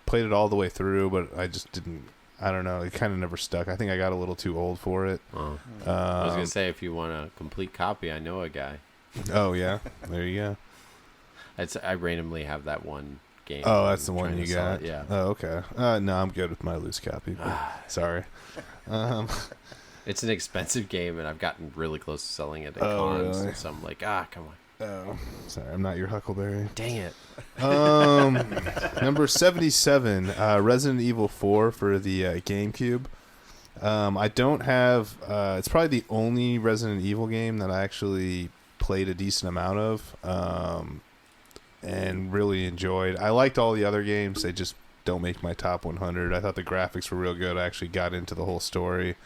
played it all the way through, but I just didn't. I don't know. It kind of never stuck. I think I got a little too old for it. Oh. I was gonna say, if you want a complete copy, I know a guy. Oh yeah, there you go. I randomly have that one game. Oh, that's the I'm one trying you to sell got. it, yeah. Oh, okay. No, I'm good with my loose copy. Sorry. It's an expensive game, and I've gotten really close to selling it at Oh, cons. really? So I'm like, come on. Oh, sorry. I'm not your Huckleberry. Dang it. Number 77, Resident Evil 4 for the GameCube. I don't have. It's probably the only Resident Evil game that I actually played a decent amount of, and really enjoyed. I liked all the other games. They just don't make my top 100. I thought the graphics were real good. I actually got into the whole story,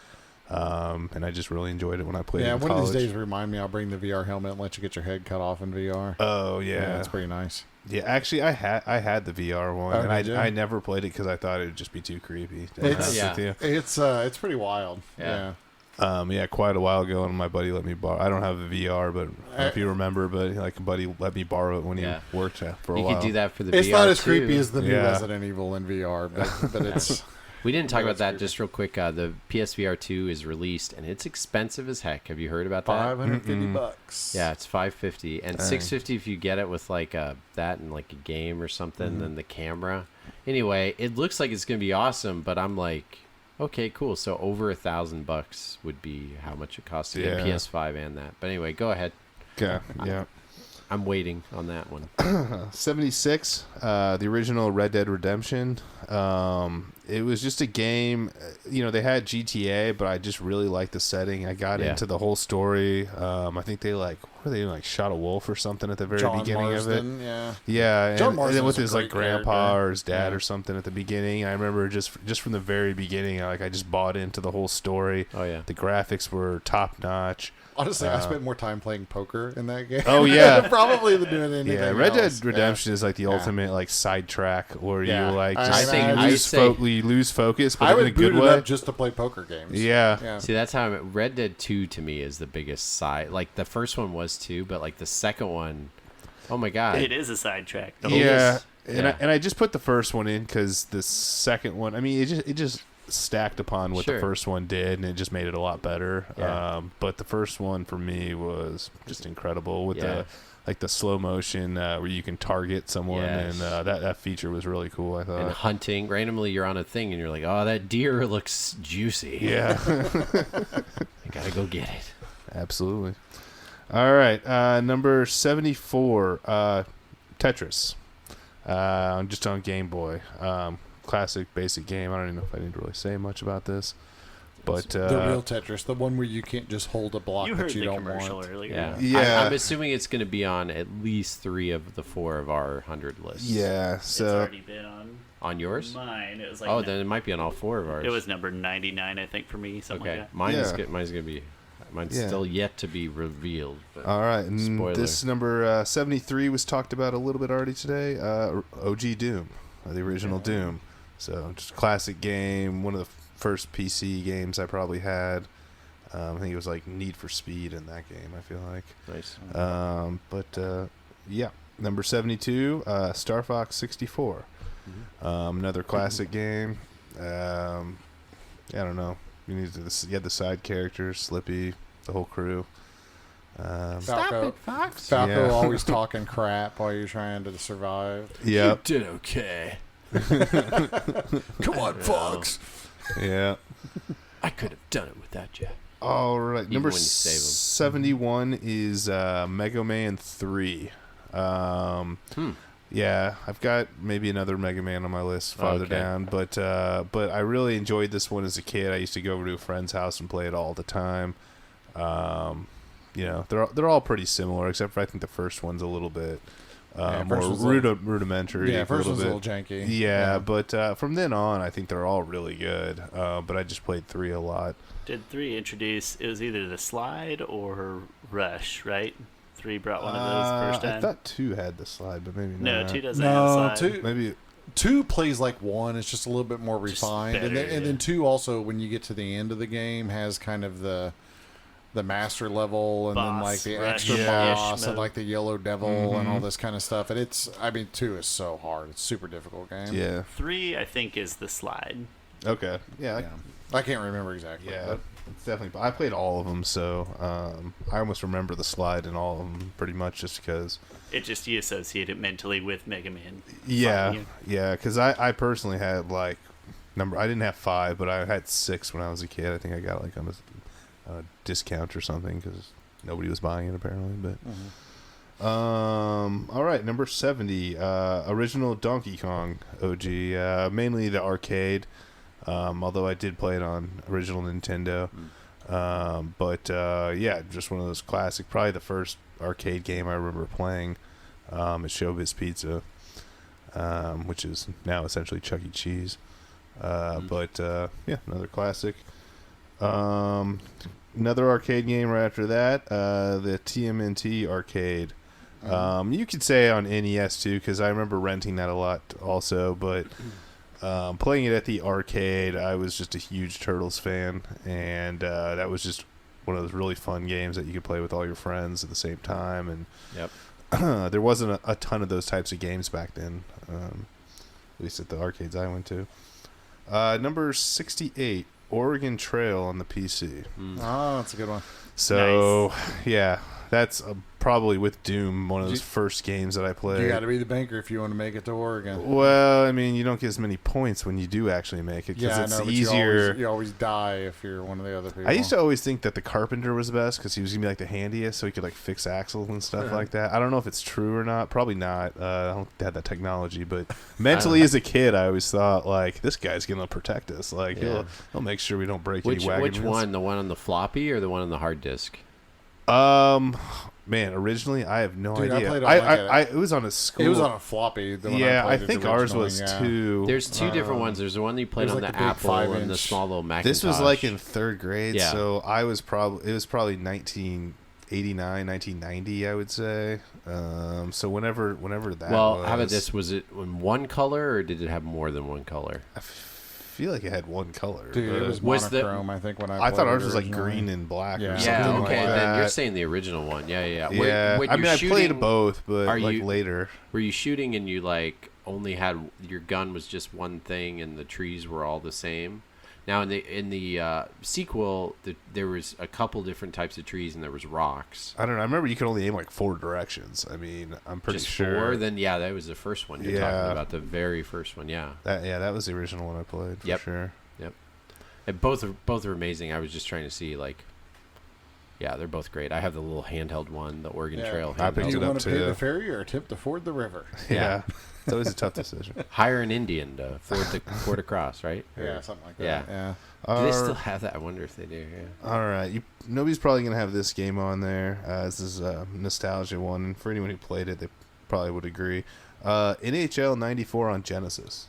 and I just really enjoyed it when I played it in one college. of these days, remind me, I'll bring the VR helmet and let you get your head cut off in VR. Oh, yeah. That's pretty nice. Yeah, actually, I had the VR one, Oh, and did you? I never played it because I thought it would just be too creepy. To be honest with you. It's pretty wild. Yeah. Quite a while ago, and my buddy let me borrow. I don't have a VR, but I don't know if you remember, but like a buddy let me borrow it when he worked for a while. You could do that for the VR. It's not as too. creepy as the new Resident Evil in VR, but it's. We didn't talk about that just real quick. The PSVR 2 is released, and it's expensive as heck. Have you heard about that? $550. Yeah, it's $550 and $650 if you get it with like that and like a game or something. Then the camera. Anyway, it looks like it's gonna be awesome, but I'm like, okay, cool. So over $1,000 would be how much it costs to get PS5 and that. But anyway, go ahead. Okay. Yeah. I'm waiting on that one. 76, the original Red Dead Redemption. It was just a game, they had GTA, but I just really liked the setting. I got into the whole story. I think they shot a wolf or something at the very beginning Marsden, of it. Yeah. Yeah. John And Marsden then with was a his great grandpa character. or his dad or something at the beginning. I remember just from the very beginning, I just bought into the whole story. Oh, yeah. The graphics were top notch. Honestly, I spent more time playing poker in that game. Oh, yeah. Probably than doing anything Yeah, Red else. Dead Redemption is like the ultimate sidetrack where you lose focus, but I in a would good boot it way. up just to play poker games. Yeah. See, that's how Red Dead 2 to me is the biggest side. Like the first one was too, but like the second one, oh my god, It is a sidetrack. And I just put the first one in because the second one, I mean, it just stacked upon what the first one did, and it just made it a lot better. Yeah. But the first one for me was just incredible with the slow motion where you can target someone, and that feature was really cool, I thought. And hunting randomly, you're on a thing, and you're like, oh, that deer looks juicy. Yeah. I gotta go get it. Absolutely. All right, number 74, Tetris. Just on Game Boy. Classic, basic game. I don't even know if I need to really say much about this. But the real Tetris, the one where you can't just hold a block You heard that you the don't commercial want. earlier. Yeah. I'm assuming it's going to be on at least 3 of the 4 of our 100 lists. Yeah, It's so already been on yours? mine. It was like Oh, then it might be on all 4 of ours. it was number 99, I think, for me. Something okay. like that. Mine's going to be. Mine's Yeah. still yet to be revealed. But all right, and spoiler. this number 73 was talked about a little bit already today. OG Doom, the original Doom. So just a classic game, one of the first PC games I probably had. I think it was like Need for Speed in that game, I feel like. Nice. Number 72, Star Fox 64. Another classic game. I don't know. You had the side characters, Slippy, the whole crew. Falco, Fox. Falco always talking crap while you're trying to survive. Yeah. You did okay. Come on, Fox. Yeah. I could have done it without you. All right. Number when you save 'em. 71 is Mega Man 3. Yeah, I've got maybe another Mega Man on my list farther down, but I really enjoyed this one as a kid. I used to go over to a friend's house and play it all the time. They're all pretty similar, except for I think the first one's a little bit more rudimentary. Yeah, first one's a little janky. Yeah, but from then on, I think they're all really good. But I just played 3 a lot. Did 3 introduce, it was either the slide or Rush, right? 3 brought one of those first time. I thought 2 had the slide, but maybe No, not. 2 doesn't have a slide. 2. Maybe 2 plays like 1. It's just a little bit more refined, better, and then 2 also, when you get to the end of the game, has kind of the master level, and then like the Rush, extra yeah. boss, and mode. like the yellow devil, and all this kind of stuff. And 2 is so hard. It's a super difficult game. Yeah. 3, I think, is the slide. Okay. Yeah. I can't remember exactly. Yeah. but It's definitely. I played all of them, so I almost remember the slide in all of them pretty much, just because. It just, you associate it mentally with Mega Man. Yeah, fighting yeah. Because I personally had I didn't have 5, but I had 6 when I was a kid. I think I got like on a discount or something because nobody was buying it apparently. But all right, number 70, original Donkey Kong OG, mainly the arcade. Although I did play it on original Nintendo. Just one of those classic, probably the first arcade game I remember playing at Showbiz Pizza. which is now essentially Chuck E. Cheese. But another classic. Another arcade game right after that, the TMNT arcade. You could say on NES too, because I remember renting that a lot also. But playing it at the arcade, I was just a huge Turtles fan, and that was just one of those really fun games that you could play with all your friends at the same time. And there wasn't a ton of those types of games back then, at least at the arcades I went to. Number 68, Oregon Trail on the PC. Oh, that's a good one. So, yeah, that's probably with Doom, one of those first games that I played. You got to be the banker if you want to make it to Oregon. Well, I mean, you don't get as many points when you do actually make it, because it's easier. You always die if you're one of the other people. I used to always think that the carpenter was best because he was going to be like the handiest, so he could like fix axles and stuff like that. I don't know if it's true or not. Probably not. I don't have that technology, but mentally as a kid, I always thought like, this guy's going to protect us. Like he'll make sure we don't break any wagon Which wheels. one? The one on the floppy or the one on the hard disk? Man, originally I have no idea. I played on it was on a school. It was on a floppy. I think ours was too. There's two different ones. There's the one that you played on like the the big Apple 5-inch. and the small little Macintosh. This was like in third grade, Yeah. so it was probably 1989, 1990, I would say. So whenever that. Well, was, how about this? Was it in one color or did it have more than one color? I feel like it had one color. Dude, it was Was the- monochrome. I think when I thought played ours it was like originally. green and black or something. Yeah, okay. like Then that. you're saying the original one. Yeah. Yeah, When I mean, you're I played shooting- both, but are like you- later. Were you shooting and you like only had your gun was just one thing and the trees were all the same? Now in the sequel, there was a couple different types of trees and there was rocks. I don't know. I remember you could only aim like 4 directions. I mean, I'm pretty Just sure. 4? Then yeah, that was the first one you're talking about, the very first one. Yeah. That was the original one I played for sure. Yep. And both are amazing. I was just trying to see like, yeah, they're both great. I have the little handheld one, the Oregon Trail. I picked Do it you up want to pay too. the ferry or attempt to ford the river? Yeah. It's always a tough decision. Hire an Indian to ford across, right? Yeah, something like that. Yeah. Yeah. Do they still have that? I wonder if they do. Yeah. All right. Nobody's probably going to have this game on there. This is a nostalgia one. And for anyone who played it, they probably would agree. NHL 94 on Genesis.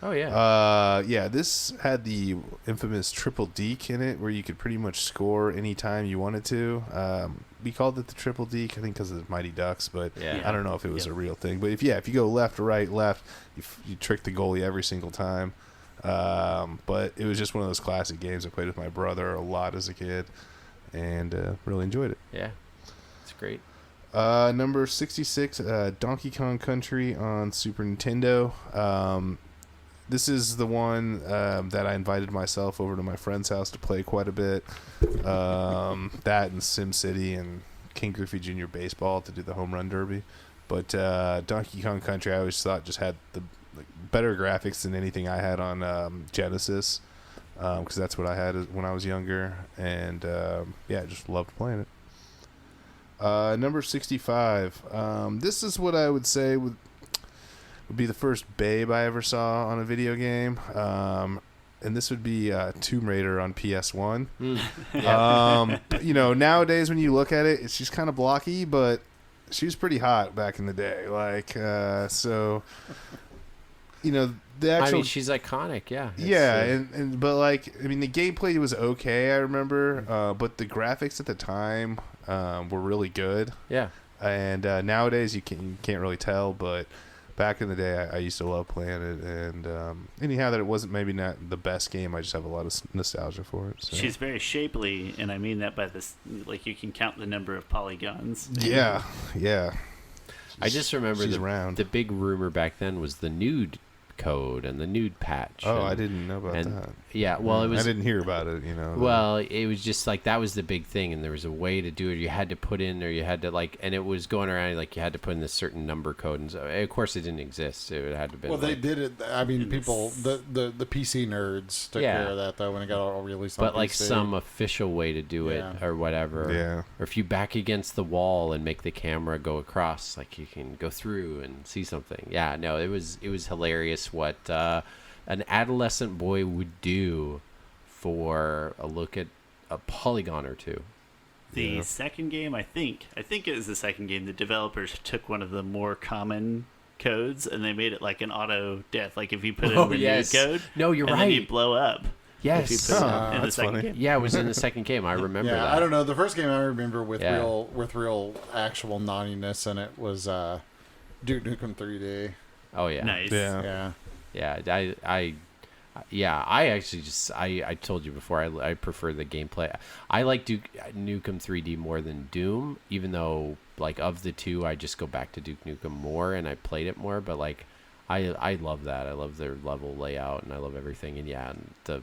Oh, yeah. Yeah, this had the infamous triple deke in it, where you could pretty much score anytime you wanted to. We called it the triple deke, I think, because of the Mighty Ducks, but Yeah. I don't know if it was a real thing. But if you go left, right, left, you trick the goalie every single time. But it was just one of those classic games I played with my brother a lot as a kid, and really enjoyed it. Yeah. It's great. Number 66, Donkey Kong Country on Super Nintendo. This is the one that I invited myself over to my friend's house to play quite a bit. That and SimCity and King Griffey Jr. Baseball to do the home run derby. But Donkey Kong Country, I always thought just had the better graphics than anything I had on Genesis, because that's what I had when I was younger. And I just loved playing it. Number 65. This is what I would say would be the first babe I ever saw on a video game. And this would be Tomb Raider on PS1. Nowadays when you look at it, she's kind of blocky, but she was pretty hot back in the day. The actual. I mean, she's iconic. Yeah. But the gameplay was okay. I remember, but the graphics at the time were really good. Yeah. And nowadays you can't really tell, but back in the day I used to love playing it. And anyhow, that it wasn't maybe not the best game, I just have a lot of nostalgia for it. So. She's very shapely, and I mean that by this, like you can count the number of polygons. Yeah. I just remember the big rumor back then was the nude code and the nude patch. Oh, I didn't know about that. Yeah, well, it was. I didn't hear about it. Well, it was just like that was the big thing, and there was a way to do it. You had to put in, or you had to and it was going around like you had to put in this certain number code, and so of course it didn't exist. It had to be. Well, they did it. I mean, people, the PC nerds took care of that though when it got all released on PC. But like some official way to do it or whatever. Yeah. Or if you back against the wall and make the camera go across, like you can go through and see something. Yeah, no, it was hilarious what an adolescent boy would do for a look at a polygon or two. The second game, I think it was the second game, the developers took one of the more common codes, and they made it like an auto death. Like if you put in Oh, the yes. new code, No, you're and right. then you blow up. Yes. If you put it in the That's second funny. game. Yeah, it was in the second game. I remember that. I don't know. The first game I remember with Yeah. real actual naughtiness in it was Duke Nukem 3D. Oh yeah. Nice. Yeah. Yeah. I actually I told you before I prefer the gameplay. I like Duke Nukem 3D more than Doom, even though like of the two I just go back to Duke Nukem more and I played it more. But like I love that. I love their level layout and I love everything. And yeah, and the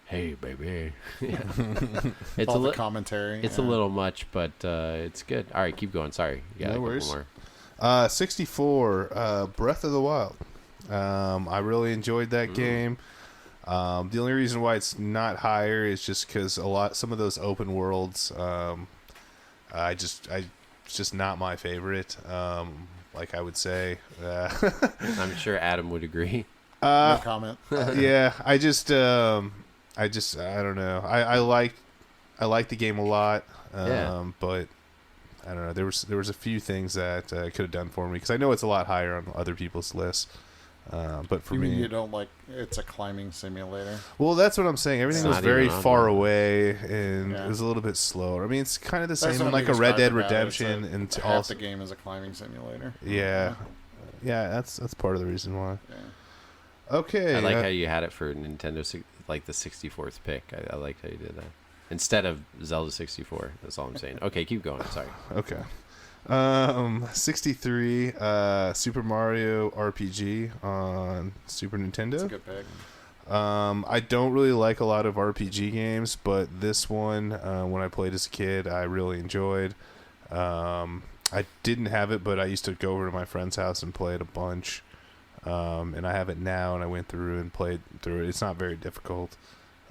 hey baby, it's All the commentary. It's a little much, but it's good. All right, keep going. Sorry, you got No a couple worries. more. 64, Breath of the Wild. I really enjoyed that game. The only reason why it's not higher is just because some of those open worlds, it's just not my favorite. Like I would say, I'm sure Adam would agree. No comment. yeah, I don't know. I like the game a lot. But I don't know. There was a few things that I could have done for me because I know it's a lot higher on other people's lists. But for You me, mean you don't like it's a climbing simulator? well, that's what I'm saying. Everything It's was not very even on far there. away and Yeah. it was a little bit slower. I mean, it's kind of the That's same what in I like a Red Dead described about it. Redemption It's and half also the game is a climbing simulator. yeah, that's part of the reason why. Yeah. Okay, I like how you had it for Nintendo, like the 64th pick. I liked how you did that instead of Zelda 64. That's all I'm saying. Okay, keep going. Sorry. Okay. 63, Super Mario RPG on Super Nintendo. It's a good pick. I don't really like a lot of RPG games, but this one, when I played as a kid, I really enjoyed. I didn't have it, but I used to go over to my friend's house and play it a bunch. And I have it now, and I went through and played through it. It's not very difficult.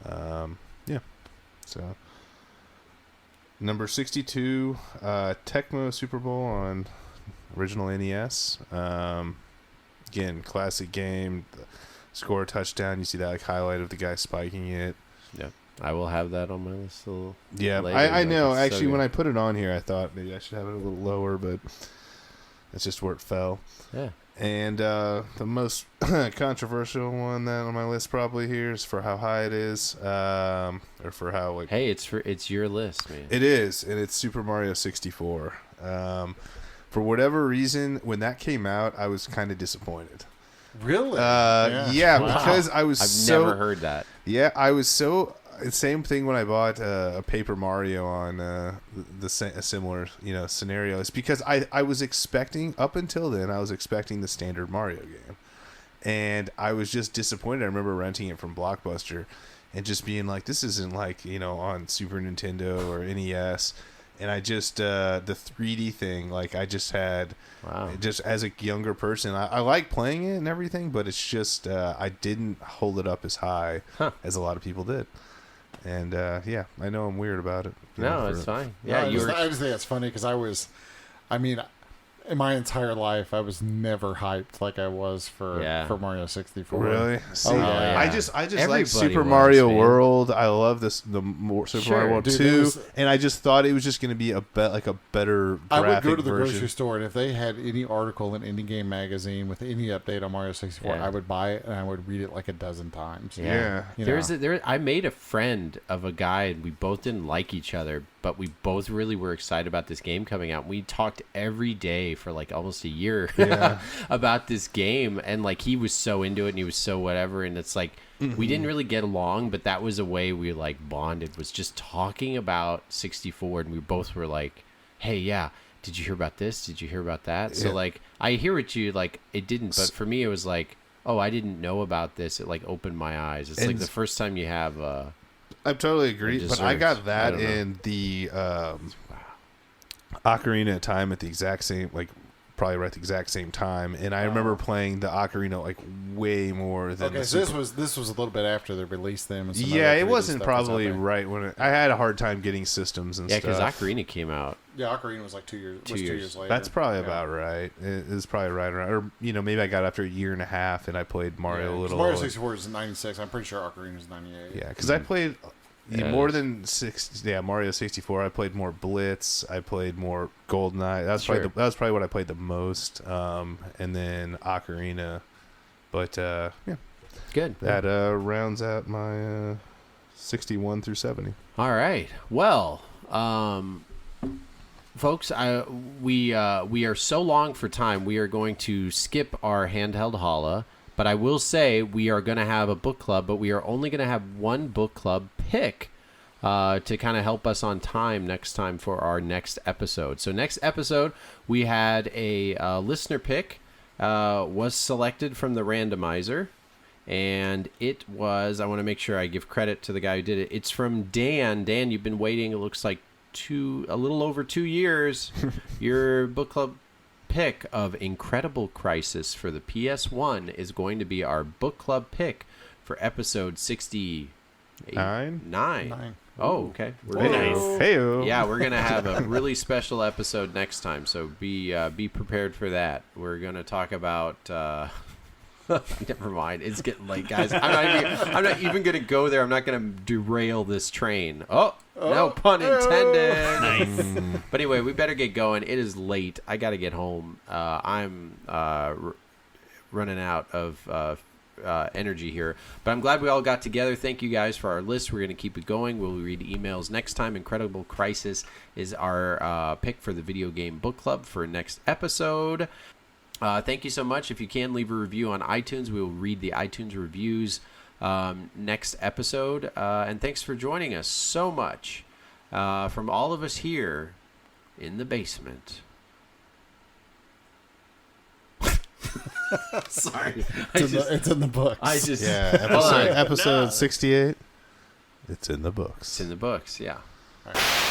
Yeah. So, number 62, Tecmo Super Bowl on original NES. Again, classic game. Score a touchdown. You see that like highlight of the guy spiking it. Yeah, I will have that on my list a little. Yeah, later, I but know. it's so Actually, when good. I put it on here, I thought maybe I should have it a little lower, but that's just where it fell. Yeah. And the most controversial one that on my list probably here is for how high it is, or for how like Hey, it's your list, man. it is, and it's Super Mario 64. For whatever reason, when that came out, I was kind of disappointed. Really? Yeah, Wow. because I was I've never heard that. Yeah, I was so. Same thing when I bought a Paper Mario on a similar scenario. It's because I was expecting, up until then, I was expecting the standard Mario game, and I was just disappointed. I remember renting it from Blockbuster and just being like, this isn't like on Super Nintendo or NES. And I just the 3D thing, like I just had, just as a younger person, I like playing it and everything, but it's just I didn't hold it up as high as a lot of people did. And yeah, I know I'm weird about it. No, it's fine. Yeah, No, you were. I just think it's funny because in my entire life, I was never hyped like I was for Mario 64. Really? See, yeah. I just like Everybody Super was, Mario man. World. I love Super Mario World Dude, 2, was, and I just thought it was just going to be a better graphic I would go to the version. grocery store, and if they had any article in any game magazine with any update on Mario 64, Yeah. I would buy it and I would read it like a dozen times. Yeah. I made a friend of a guy, and we both didn't like each other, but we both really were excited about this game coming out. We talked every day for like almost a year about this game, and like he was so into it and he was so whatever, and it's like we didn't really get along, but that was a way we like bonded, was just talking about 64, and we both were like, hey, yeah, did you hear about this? Did you hear about that? So like I hear what you like, it didn't, but for me it was like, oh, I didn't know about this. It like opened my eyes. It's like the first time you have I totally agree, but I desserts. got I that don't know. in the Ocarina of Time at the exact same, like probably right at the exact same time, and I remember playing the Ocarina like way more than. Okay, the so Super- this was a little bit after they released them. And some yeah, other it 3D wasn't stuff was out probably there. right when I had a hard time getting systems and yeah, because stuff. Ocarina came out. Yeah, Ocarina was like 2 years. Two was 2 years. years later. That's probably Yeah. about right. It was probably right around, or maybe I got after a year and a half, and I played Mario a 'cause little. Mario 64 is 96. I'm pretty sure Ocarina is 98. Yeah, because I played More than Mario 64. I played more Blitz. I played more GoldenEye. That's probably what I played the most. And then Ocarina. But yeah, good. That rounds out my 61 through 70. All right. Well, folks, we are so long for time. We are going to skip our handheld holla. But I will say we are going to have a book club, but we are only going to have one book club pick to kind of help us on time next time for our next episode. So next episode, we had a listener pick was selected from the randomizer, and it was, I want to make sure I give credit to the guy who did it. It's from Dan. Dan, you've been waiting, it looks like a little over 2 years. Your book club pick of Incredible Crisis for the PS1 is going to be our book club pick for episode 69. Nine. Oh, okay. We're Nice. Hey-o. we're gonna have a really special episode next time, so be prepared for that. We're gonna talk about. Never mind. It's getting late, guys. I'm not even gonna go there. I'm not gonna derail this train. No pun intended. Nice. But anyway, we better get going. It is late. I got to get home. I'm running out of energy here. But I'm glad we all got together. Thank you guys for our list. We're going to keep it going. We'll read emails next time. Incredible Crisis is our pick for the Video Game Book Club for next episode. Thank you so much. If you can, leave a review on iTunes. We will read the iTunes reviews next episode. And thanks for joining us so much from all of us here in the basement. Sorry. It's in the books. I just episode 68. It's in the books. It's in the books, yeah. All right.